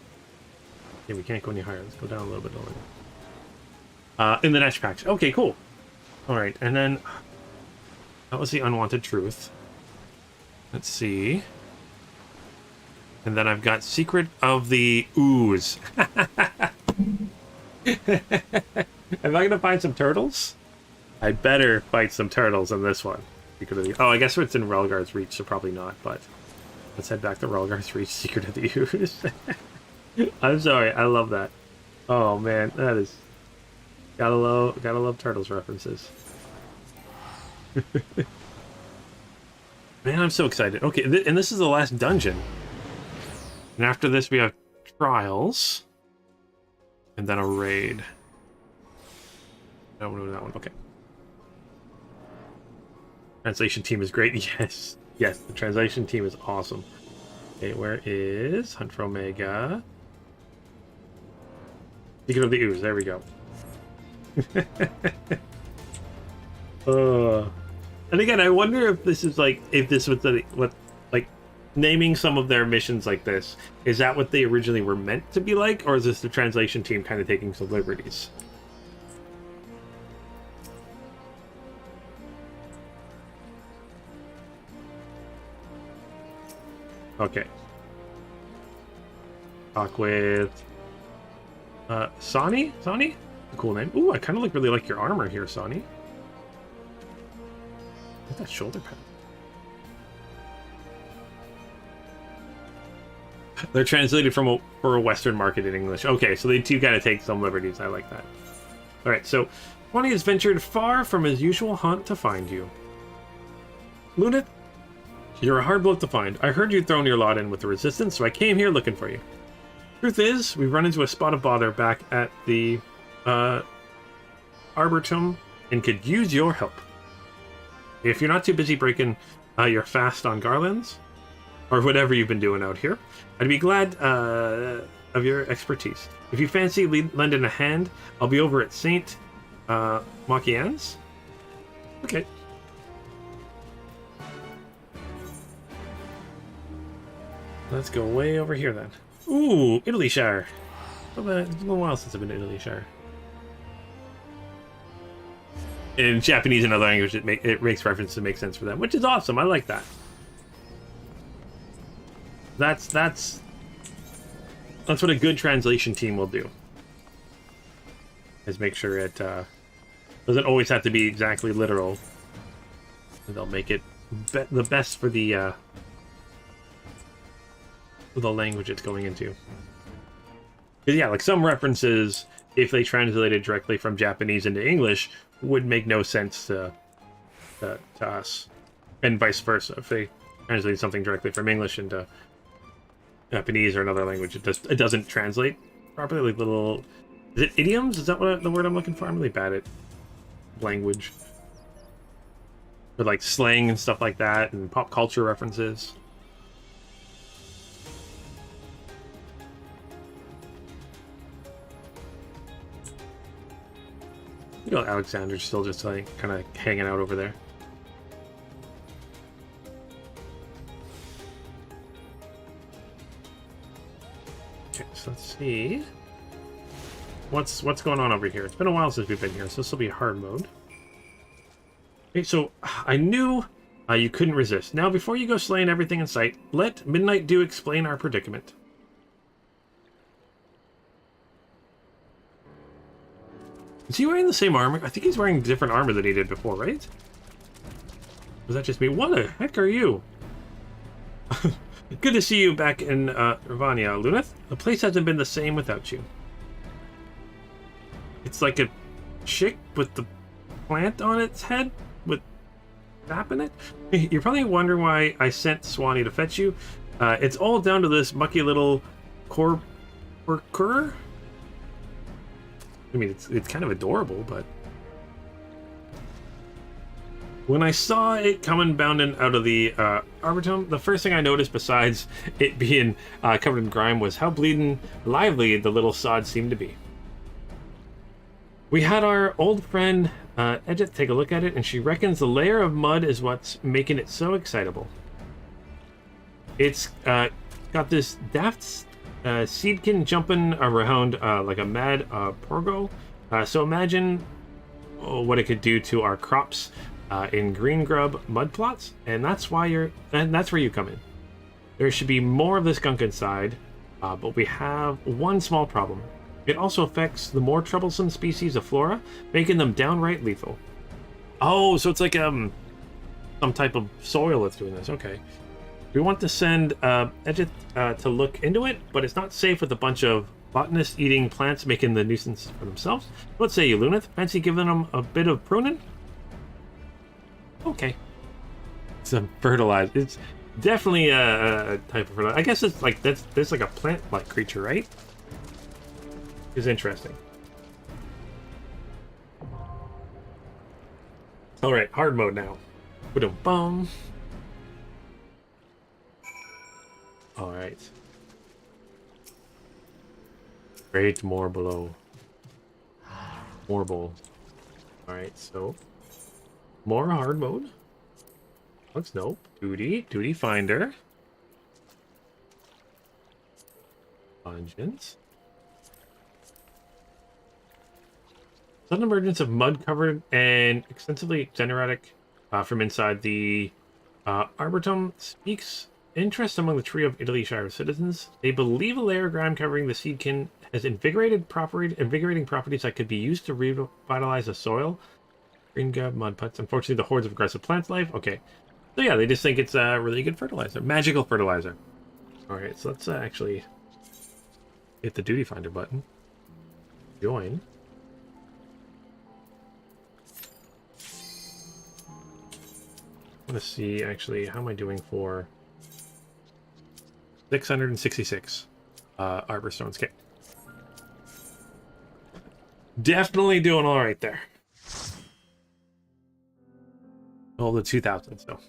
Okay, we can't go any higher. Let's go down a little bit lower. In the next patch. Okay, cool. All right, and then that was the unwanted truth. Let's see. And then I've got Secret of the Ooze. Am I going to find some turtles? I better fight some turtles in this one. Secret of the... Oh, I guess it's in Relgar's Reach, so probably not, but... Let's head back to Relgar's Reach, Secret of the Ooze. I'm sorry, I love that. Oh, man, that is... Gotta love Turtles references. Man, I'm so excited. Okay, and this is the last dungeon. And after this, we have trials. And then a raid. No, that one. Okay. Translation team is great. Yes. Yes, the translation team is awesome. Okay, where is Hunt for Omega? Secret of the Ooze. There we go. And again, I wonder if this is like, if this was what naming some of their missions like this, is that what they originally were meant to be like, or is this the translation team kind of taking some liberties? Okay. Talk with Sani? Sani? Cool name. Ooh, I kind of really like your armor here, Sani. What's that shoulder pad? They're translated for a Western market in English. Okay, so they do gotta take some liberties. I like that. Alright, so Kwani has ventured far from his usual haunt to find you. Lunith, you're a hard bloke to find. I heard you'd thrown your lot in with the resistance, so I came here looking for you. Truth is, we've run into a spot of bother back at the Arboretum and could use your help. If you're not too busy breaking your fast on Garlands, or whatever you've been doing out here. I'd be glad of your expertise. If you fancy lending a hand, I'll be over at St. Machian's. Okay. Let's go way over here then. Ooh, Italy Shire. It's been a little while since I've been to Italy Shire. In Japanese and other language, it makes reference to make sense for them, which is awesome. I like that. That's what a good translation team will do. Is make sure it doesn't always have to be exactly literal. And they'll make it the best for the language it's going into. Because yeah, like some references, if they translated directly from Japanese into English, would make no sense to us, and vice versa. If they translated something directly from English into Japanese or another language, it doesn't translate properly. Like little, is it idioms? Is that the word I'm looking for? I'm really bad at language, but like slang and stuff like that, and pop culture references. You know, Alexander's still just like kind of hanging out over there. Okay, so let's see what's going on over here. It's been a while since we've been here, so this will be hard mode. Okay, so I knew you couldn't resist. Now, before you go slaying everything in sight, let Midnight Dew explain our predicament. Is he wearing the same armor? I think he's wearing different armor than he did before, right? Was that just me? What the heck are you? Good to see you back in Ravania, Luneth. The place hasn't been the same without you. It's like a chick with the plant on its head with sap in it. You're probably wondering why I sent Swanee to fetch you. It's all down to this mucky little corker. I mean, it's kind of adorable, but when I saw it coming bounding out of the Arboretum, the first thing I noticed, besides it being covered in grime, was how bleeding lively the little sod seemed to be. We had our old friend Edith take a look at it, and she reckons the layer of mud is what's making it so excitable. It's got this daft seedkin jumping around like a mad porgo. So imagine what it could do to our crops in green grub mud plots, and that's where you come in. There should be more of this gunk inside, but we have one small problem. It also affects the more troublesome species of flora, making them downright lethal. Oh, so it's like some type of soil that's doing this. Okay. We want to send Edith to look into it, but it's not safe with a bunch of botanists eating plants making the nuisance for themselves. What say you, Luneth? Fancy giving them a bit of pruning? Okay. It's a fertilizer. It's definitely a type of fertilizer. I guess it's like that's like a plant-like creature, right? It's interesting. All right, hard mode now. Ba-dum-bum. All right. Great, more below. More bowl. All right, so more hard mode. Looks nope. Duty finder. Dungeons. Sudden emergence of mud covered and extensively xenotic from inside the Arboretum speaks interest among the trio of Italy Shire citizens. They believe a layer of grime covering the seedkin has invigorating properties that could be used to revitalize the soil. Green grub mud putts. Unfortunately, the hordes of aggressive plants life. Okay. So yeah, they just think it's a really good fertilizer. Magical fertilizer. Alright, so let's actually hit the duty finder button. Join. I want to see, actually, how am I doing for 666 Arbor Stones. Okay. Definitely doing all right there. All the 2000s, though.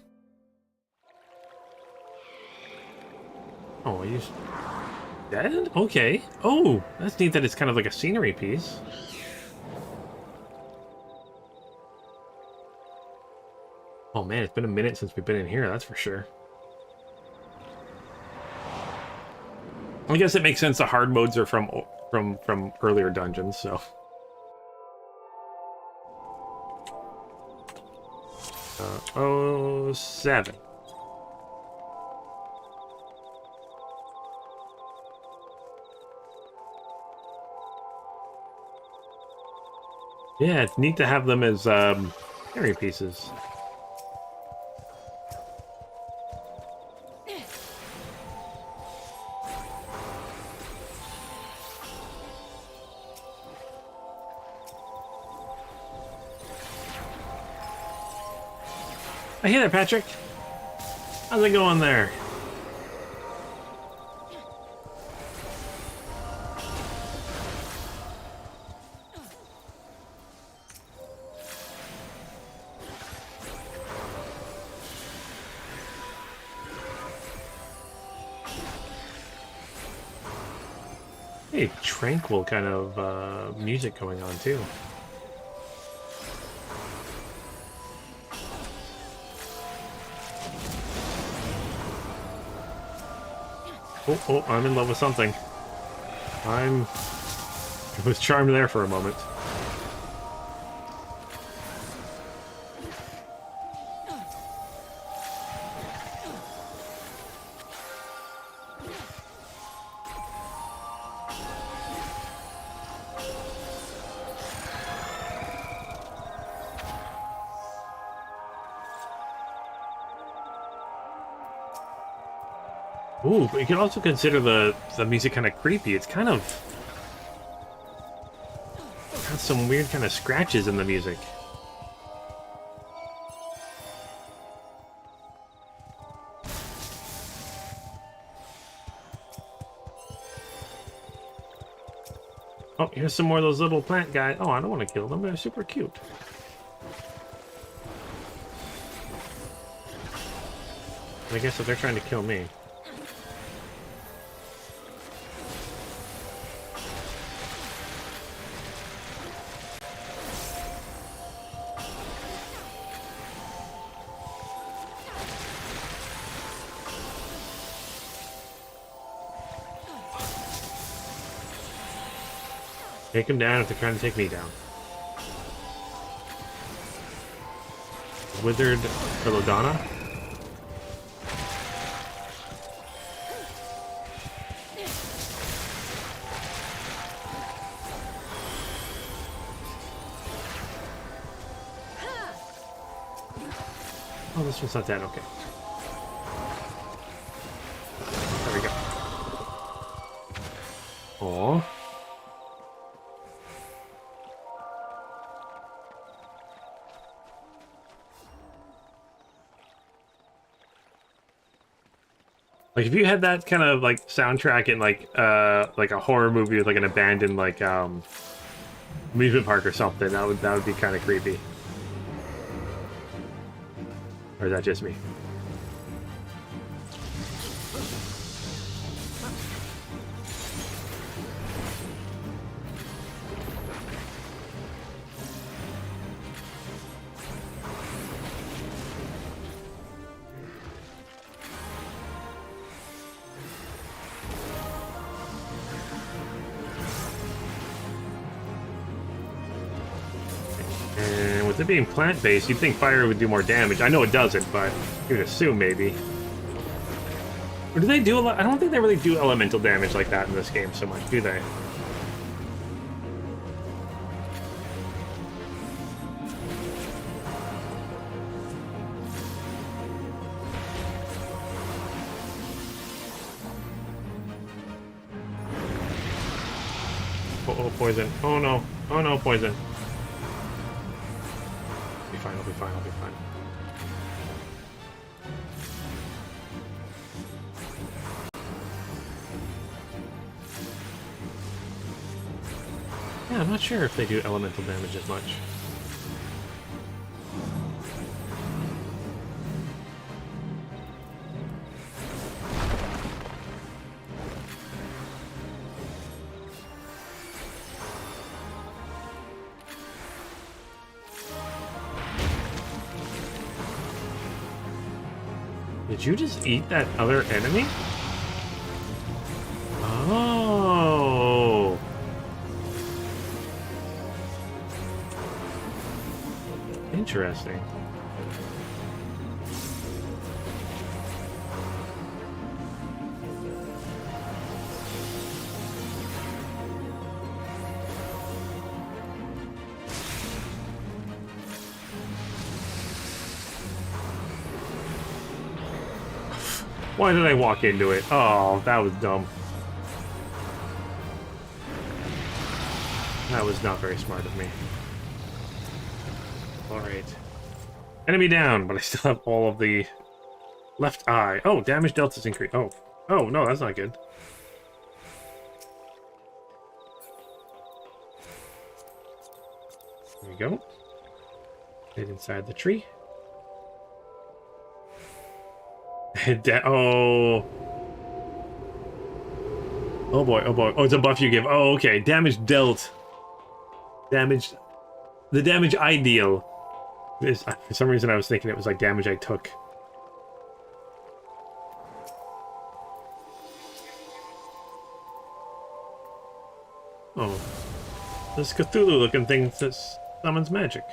Oh, you dead? Okay. Oh, that's neat that it's kind of like a scenery piece. Oh man, it's been a minute since we've been in here, that's for sure. I guess it makes sense the hard modes are from earlier dungeons, so. Oh, 07. Yeah, it's neat to have them as area pieces. Hey there, Patrick. How's it going there? Hey, tranquil kind of music going on too. Oh, I'm in love with something. I was charmed there for a moment. Ooh, but you can also consider the music kind of creepy. It's kind of got some weird kind of scratches in the music. Oh, here's some more of those little plant guys. Oh, I don't want to kill them. They're super cute. I guess if they're trying to kill me. Take them down if they're trying to take me down. Withered Philodona. Oh, this one's not dead. Okay. There we go. Aww. Like if you had that kind of like soundtrack in like a horror movie with like an abandoned like amusement park or something, that would be kind of creepy. Or is that just me? And with it being plant-based, you'd think fire would do more damage. I know it doesn't, but you would assume maybe. Or do they do a lot? I don't think they really do elemental damage like that in this game so much, do they? Oh, poison. Oh no. Oh no, poison. I'll be fine, I'll be fine, I'll be fine. Yeah, I'm not sure if they do elemental damage as much. Did you just eat that other enemy? Oh. Interesting. Why did I walk into it? Oh, that was dumb. That was not very smart of me. Alright. Enemy down, but I still have all of the left eye. Oh, damage delta's increased. Oh. Oh, no, that's not good. There we go. Get inside the tree. Oh. Oh boy, oh boy. Oh, it's a buff you give. Oh, okay. Damage dealt. Damage. The damage I deal. Is, for some reason I was thinking it was like damage I took. Oh. This Cthulhu looking thing that summons magic.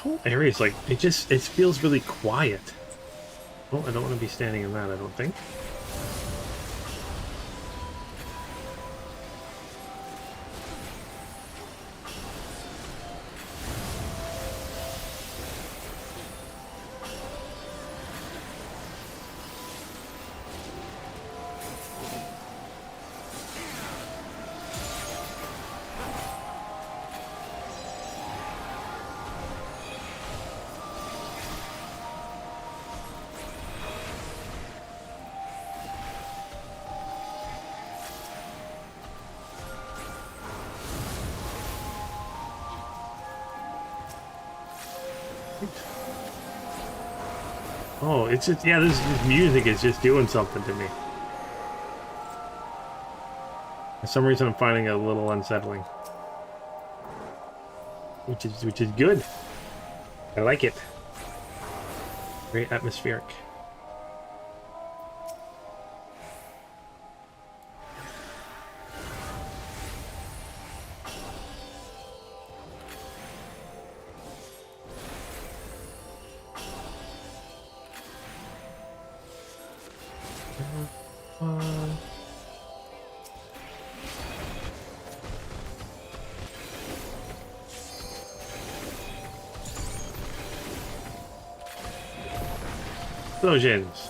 Whole area is like it feels really quiet. Well, I don't want to be standing in that, I don't think. Oh, it's just, yeah, this music is just doing something to me. For some reason I'm finding it a little unsettling. Which is good. I like it. Very atmospheric. Explosions.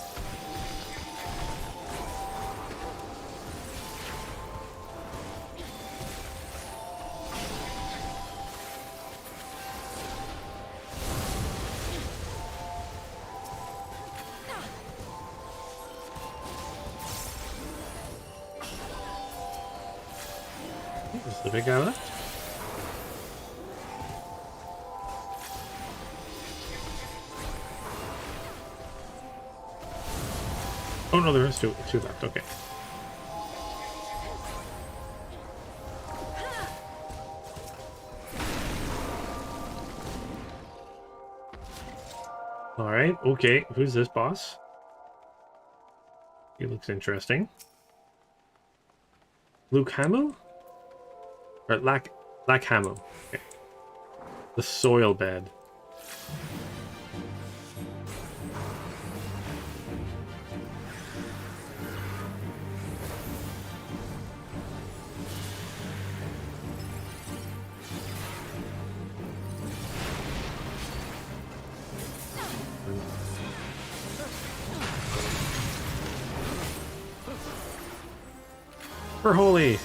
Is the big guy left? Oh no, there is two left, okay. Alright, okay, who's this boss? He looks interesting. Luke Hamill? Or Lack Hamill. Okay. The soil bed. For holy.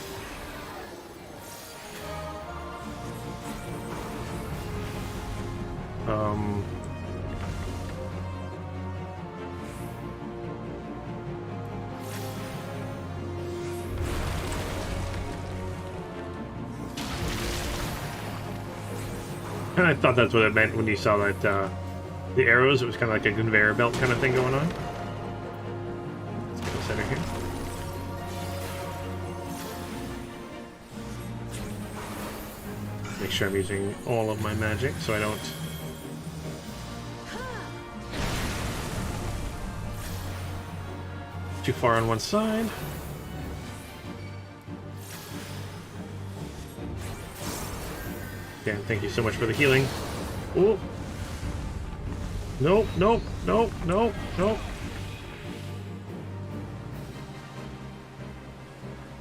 And I thought that's what it meant when you saw that, the arrows. It was kind of like a conveyor belt kind of thing going on. Let's get the center here. Make sure I'm using all of my magic so I don't... too far on one side. Dan, thank you so much for the healing. Oh. Nope, nope, nope, nope, nope.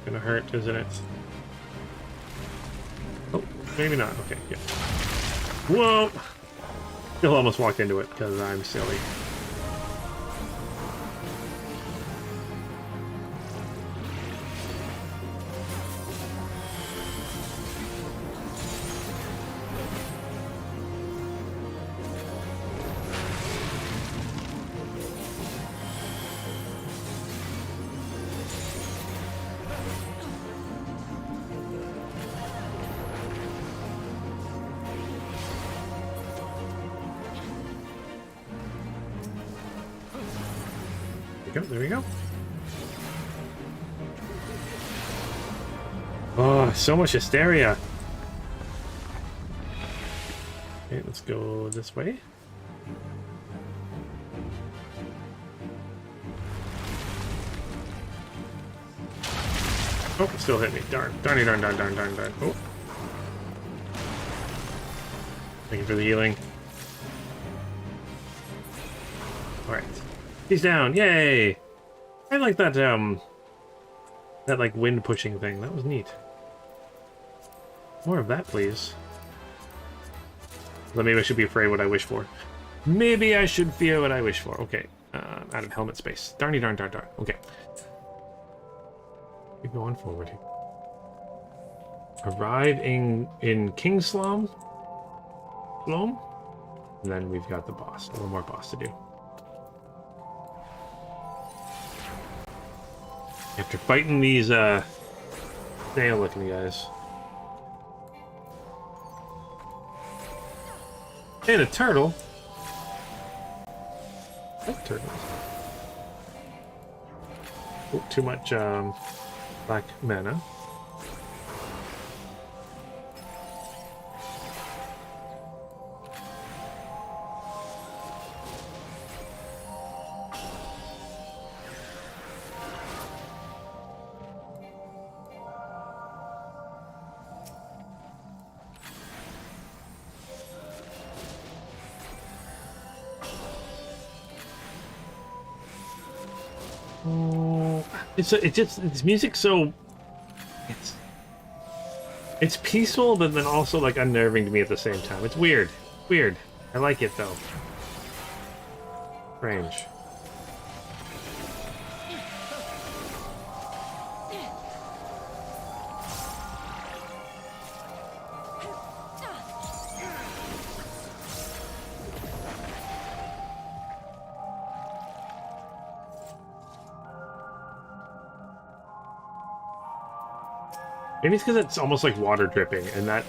Gonna hurt, isn't it? Oh, maybe not. Okay, yeah. Whoa! Still almost walked into it because I'm silly. There we go. Oh, so much hysteria. Okay, let's go this way. Oh, it still hit me. Darn. Darn, darn, darn, darn, darn, darn. Oh. Thank you for the healing. Alright. He's down. Yay! I like that, that, like, wind pushing thing. That was neat. More of that, please. Well, maybe I should be afraid what I wish for. Maybe I should fear what I wish for. Okay. Out of helmet space. Darny darn darn darn. Okay. Keep going forward here. Arrive in Kingslom. Slom? And then we've got the boss. A little more boss to do. After fighting these, snail-looking guys. And a turtle. I like turtles. Oh, too much, black mana. It's music so it's peaceful, but then also like unnerving to me at the same time. It's weird. Weird. I like it though. Strange. Maybe it's because it's almost like water dripping, and that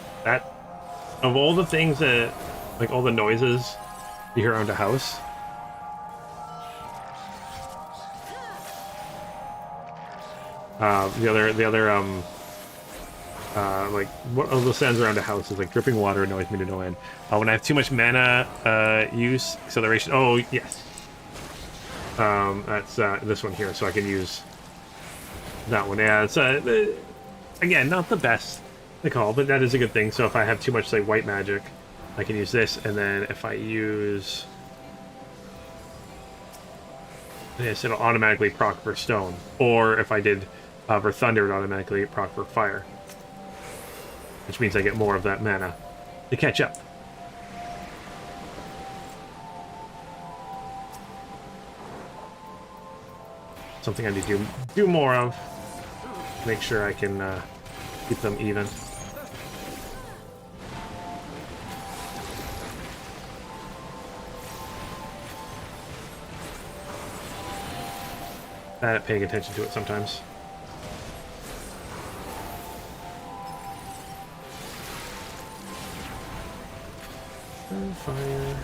of all the things that, like all the noises you hear around a house, the other like what all the sounds around a house is like dripping water annoys me to no end. When I have too much mana use acceleration. Oh yes, that's this one here, so I can use that one. Yeah, it's again, not the best to call, but that is a good thing. So if I have too much, say, white magic, I can use this, and then if I use this, it'll automatically proc for stone. Or if I did for thunder, it automatically proc for fire. Which means I get more of that mana to catch up. Something I need to do more of. Make sure I can keep them even. Bad at paying attention to it sometimes. fire.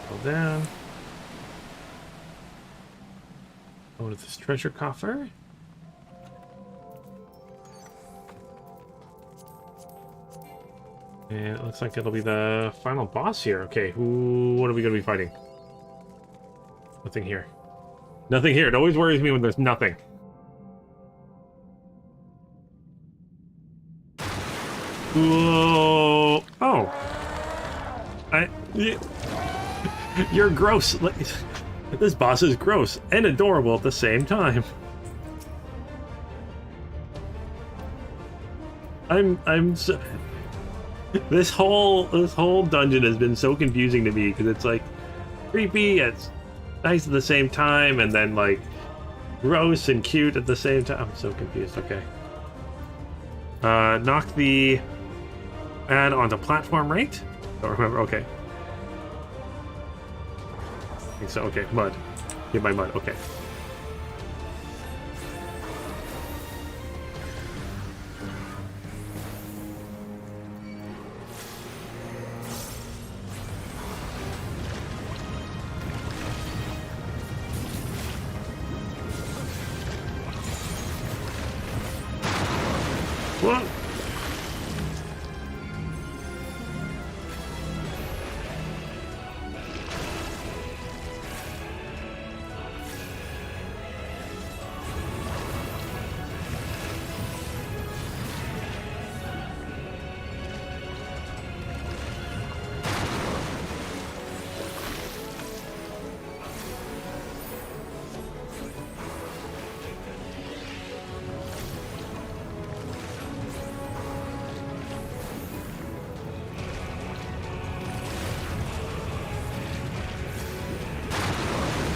Go down. What is this treasure coffer? And it looks like it'll be the final boss here. Okay, what are we going to be fighting? Nothing here. Nothing here. It always worries me when there's nothing. Whoa. Oh. You're gross. This boss is gross and adorable at the same time. I'm so... This whole dungeon has been so confusing to me because it's like creepy, it's nice at the same time, and then like gross and cute at the same time. I'm so confused. Okay. Knock the add onto platform, right? Don't remember. Okay. I think so. Okay, mud. Get my mud. Okay. Whoa.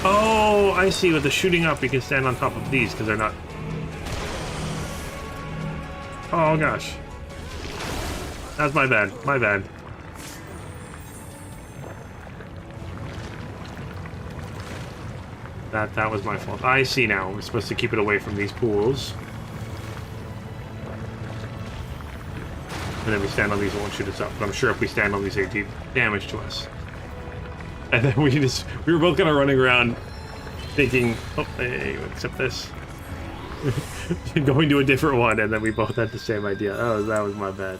Oh, I see. With the shooting up, you can stand on top of these because they're not... Oh, gosh. That's my bad. My bad. That was my fault. I see now. We're supposed to keep it away from these pools. And then we stand on these, it won't shoot us up. But I'm sure if we stand on these, they do damage to us. And then we were both kind of running around thinking, oh, hey, accept this. Going to a different one, and then we both had the same idea. Oh, that was my bad.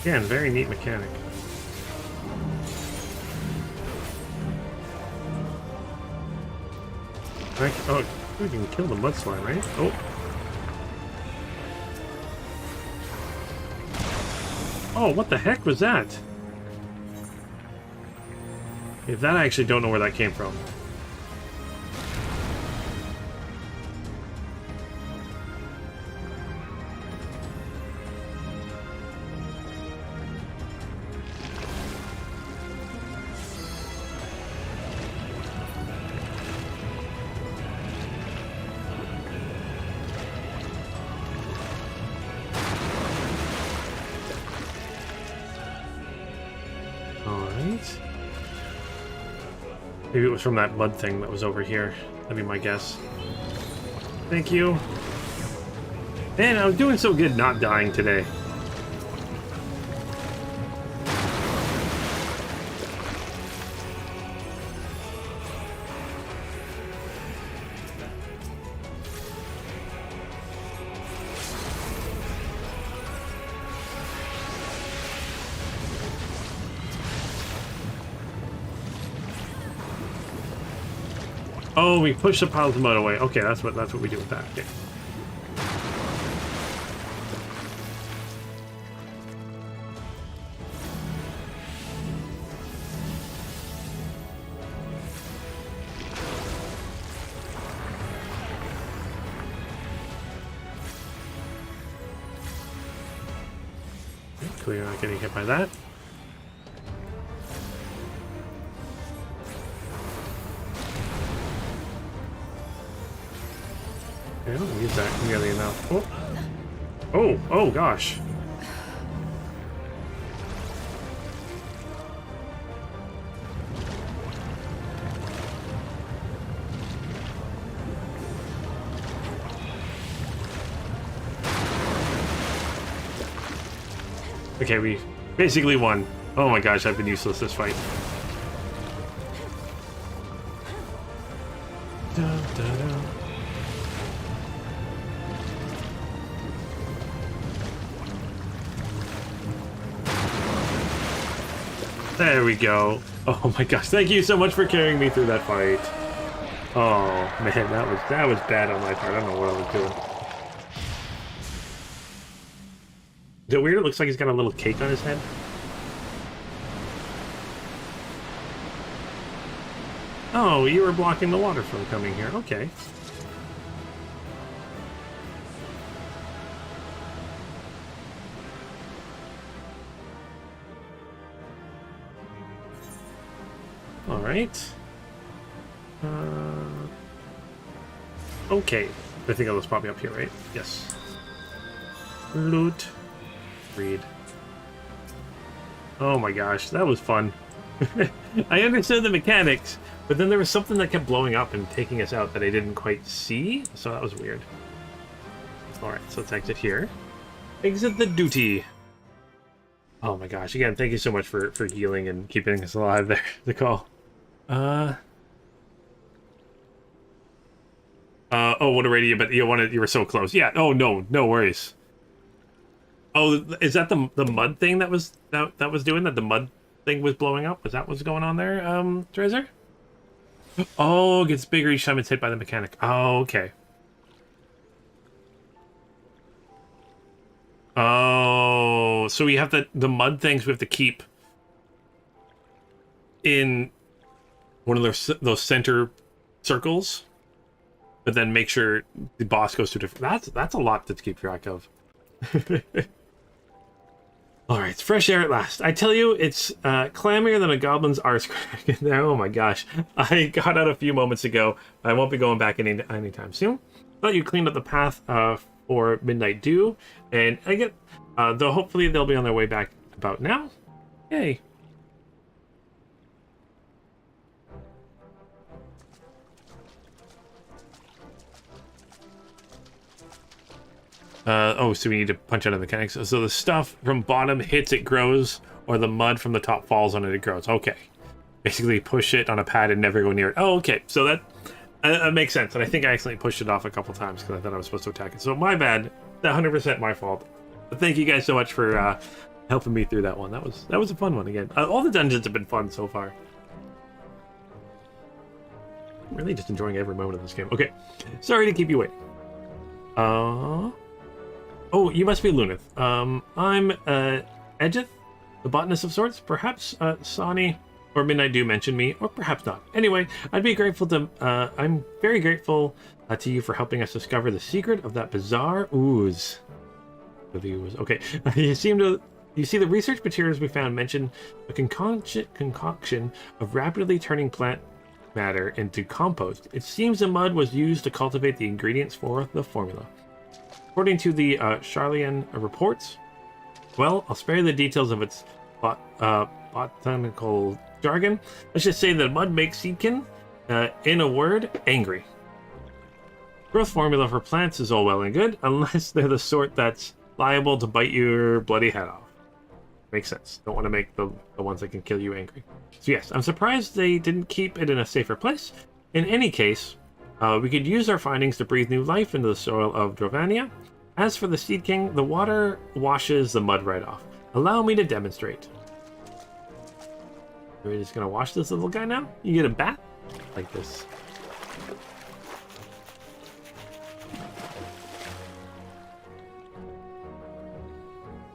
Again, very neat mechanic. Oh, we can kill the mud slime, right? Oh. Oh, what the heck was that? If that, I actually don't know where that came from. Maybe it was from that mud thing that was over here. That'd be my guess. Thank you. Man, I was doing so good not dying today. Oh, we push the piles of mud away. Okay, that's what we do with that. Okay. Hopefully you're not getting hit by that. I don't use that nearly enough. Oh, oh gosh. Okay, we basically won. Oh my gosh, I've been useless this fight. Dun, dun, dun. There we go. Oh my gosh, thank you so much for carrying me through that fight. Oh man, that was bad on my part. I don't know what I was doing. Is it weird? It looks like he's got a little cake on his head. Oh, you were blocking the water from coming here. Okay. All right. Okay. I think I'll just pop me up here, right? Yes. Loot. Read. Oh my gosh, that was fun. I understood the mechanics, but then there was something that kept blowing up and taking us out that I didn't quite see, so that was weird. Alright, so let's exit here. Exit the duty. Oh my gosh, again, thank you so much for healing and keeping us alive there, the call. Oh, what a radio, but you were so close. Yeah, oh no worries. Oh, is that the mud thing that was doing that? The mud thing was blowing up? Was that what's going on there, Treasure? Oh, it gets bigger each time it's hit by the mechanic. Oh, okay. Oh, so we have the mud things we have to keep in one of those center circles, but then make sure the boss goes to different. That's a lot to keep track of. All right, it's fresh air at last. I tell you, it's clammier than a goblin's arse crack in there. Oh my gosh. I got out a few moments ago. I won't be going back anytime soon. Thought you cleaned up the path for Midnight Dew, and I get, though hopefully they'll be on their way back about now. Yay. Oh, so we need to punch out of the mechanics. So the stuff from bottom hits, it grows, or the mud from the top falls on it, it grows. Okay. Basically push it on a pad and never go near it. Oh, okay. So that makes sense. And I think I accidentally pushed it off a couple times because I thought I was supposed to attack it. So my bad. 100% my fault. But thank you guys so much for helping me through that one. That was a fun one again. All the dungeons have been fun so far. I'm really just enjoying every moment of this game. Okay. Sorry to keep you waiting. Oh, you must be Lunith. I'm Edgeth, the botanist of sorts. Perhaps Sani or Midnight Dew mentioned me, or perhaps not. Anyway, I'm very grateful to you for helping us discover the secret of that bizarre ooze. Okay, you see the research materials we found mention a concoction of rapidly turning plant matter into compost. It seems the mud was used to cultivate the ingredients for the formula. According to the Garlean reports, well, I'll spare you the details of its botanical jargon. Let's just say that mud makes seedkin, in a word, angry. Growth formula for plants is all well and good, unless they're the sort that's liable to bite your bloody head off. Makes sense. Don't want to make the ones that can kill you angry. So yes, I'm surprised they didn't keep it in a safer place. In any case, we could use our findings to breathe new life into the soil of Drovania. As for the Seed King, the water washes the mud right off. Allow me to demonstrate. We're just gonna wash this little guy now? You get a bath? Like this.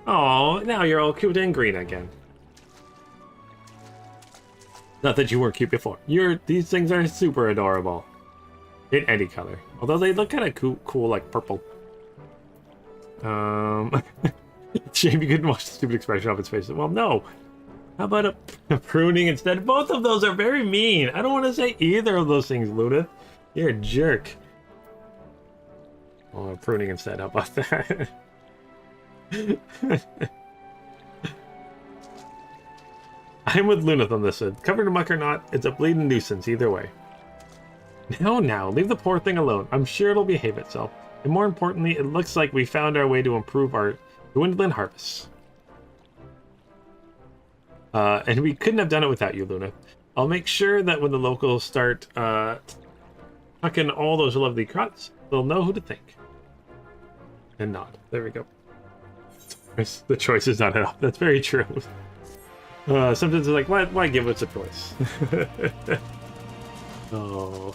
Oh, now you're all cute and green again. Not that you weren't cute before. These things are super adorable. In any color. Although they look kind of cool like purple. Shame you couldn't watch the stupid expression off its face. Well, no. How about a pruning instead? Both of those are very mean. I don't want to say either of those things, Luna. You're a jerk. Oh, pruning instead. How about that? I'm with Lunith on this one. Covered in muck or not, it's a bleeding nuisance either way. Now, leave the poor thing alone. I'm sure it'll behave itself. And more importantly, it looks like we found our way to improve our dwindling harvests. And we couldn't have done it without you, Luna. I'll make sure that when the locals start tucking all those lovely crops, they'll know who to thank. And nod. There we go. The choice is not enough. That's very true. Sometimes it's like, why give us a choice? Oh,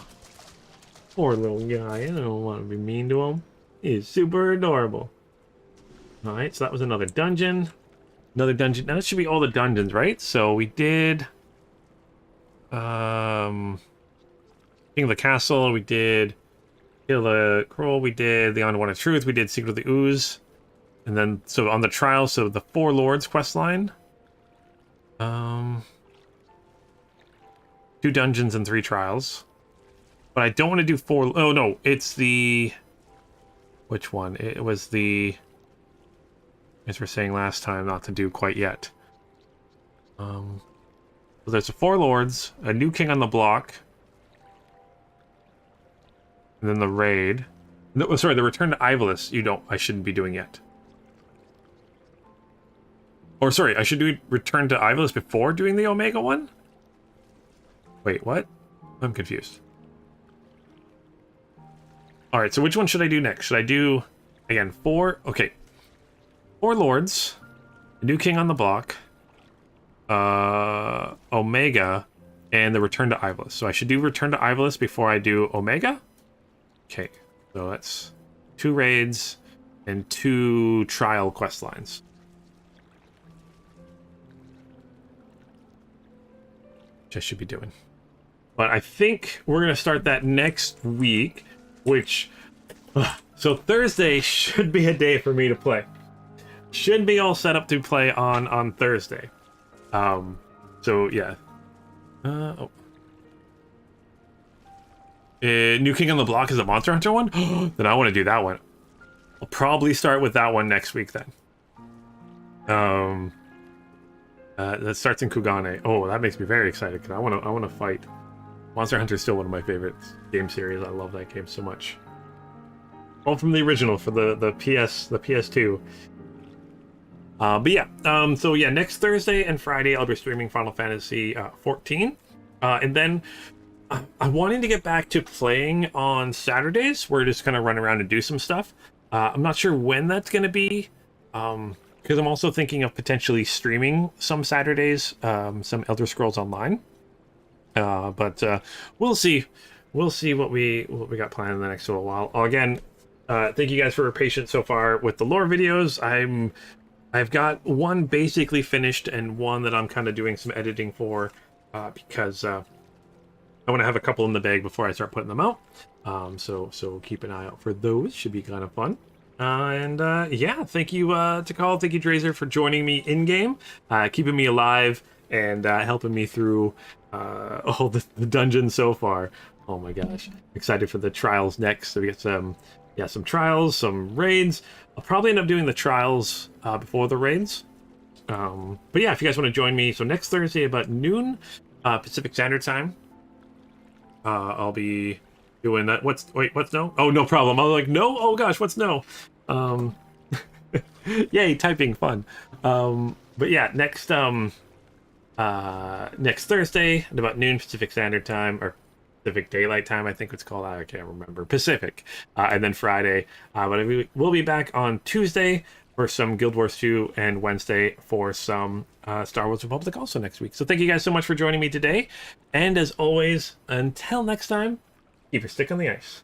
poor little guy. I don't want to be mean to him. He's super adorable. Alright, so that was another dungeon. Another dungeon. Now that should be all the dungeons, right? So we did King of the Castle, we did Kill the Crow, we did the Unwanted Truth, we did Secret of the Ooze. And then, so on the trial, so the Four Lords quest line. 2 dungeons and 3 trials. But I don't want to do 4... Oh, no, it's the... Which one? It was the... As we're saying last time, not to do quite yet. So there's the 4 Lords, a new king on the block, and then the raid. No, sorry, the Return to Ivalice. I shouldn't be doing yet. Or sorry, I should do Return to Ivalice before doing the Omega one? Wait, what? I'm confused. Alright, so which one should I do next? Should I do, again, 4... Okay. 4 Lords, a new king on the block, Omega, and the Return to Ivalice. So I should do Return to Ivalice before I do Omega? Okay, so that's 2 raids and 2 trial quest lines. Which I should be doing. But I think we're going to start that next week, which... So Thursday should be a day for me to play. Should be all set up to play on Thursday. So yeah. New King on the Block is a Monster Hunter one? Then I want to do that one. I'll probably start with that one next week then. That starts in Kugane. Oh, that makes me very excited because I want to fight. Monster Hunter is still one of my favorite game series. I love that game so much. All from the original for the PS2. But yeah, so yeah, next Thursday and Friday I'll be streaming Final Fantasy XIV. And then I'm wanting to get back to playing on Saturdays. We're just going to run around and do some stuff. I'm not sure when that's going to be. Because I'm also thinking of potentially streaming some Saturdays, some Elder Scrolls Online. But we'll see. We'll see what we got planned in the next little while. Again, thank you guys for your patience so far with the lore videos. I've got one basically finished and one that I'm kind of doing some editing for because I want to have a couple in the bag before I start putting them out. So keep an eye out for those. Should be kind of fun. Yeah, thank you to Call, thank you Drazer for joining me in game, keeping me alive and helping me through all the dungeons so far. Oh my gosh, excited for the trials next. So we get some trials, some raids. I'll probably end up doing the trials before the raids. But yeah, if you guys want to join me, so next Thursday about noon Pacific Standard Time, I'll be doing that. What's no? Oh, no problem. I was like, no? Oh gosh, what's no? Yay, typing fun. But yeah, next Thursday at about noon Pacific Standard Time, or Pacific Daylight Time, I think it's called. I can't remember. Pacific. And then Friday. But we'll be back on Tuesday for some Guild Wars 2 and Wednesday for some Star Wars Republic also next week. So thank you guys so much for joining me today. And as always, until next time, keep your stick on the ice.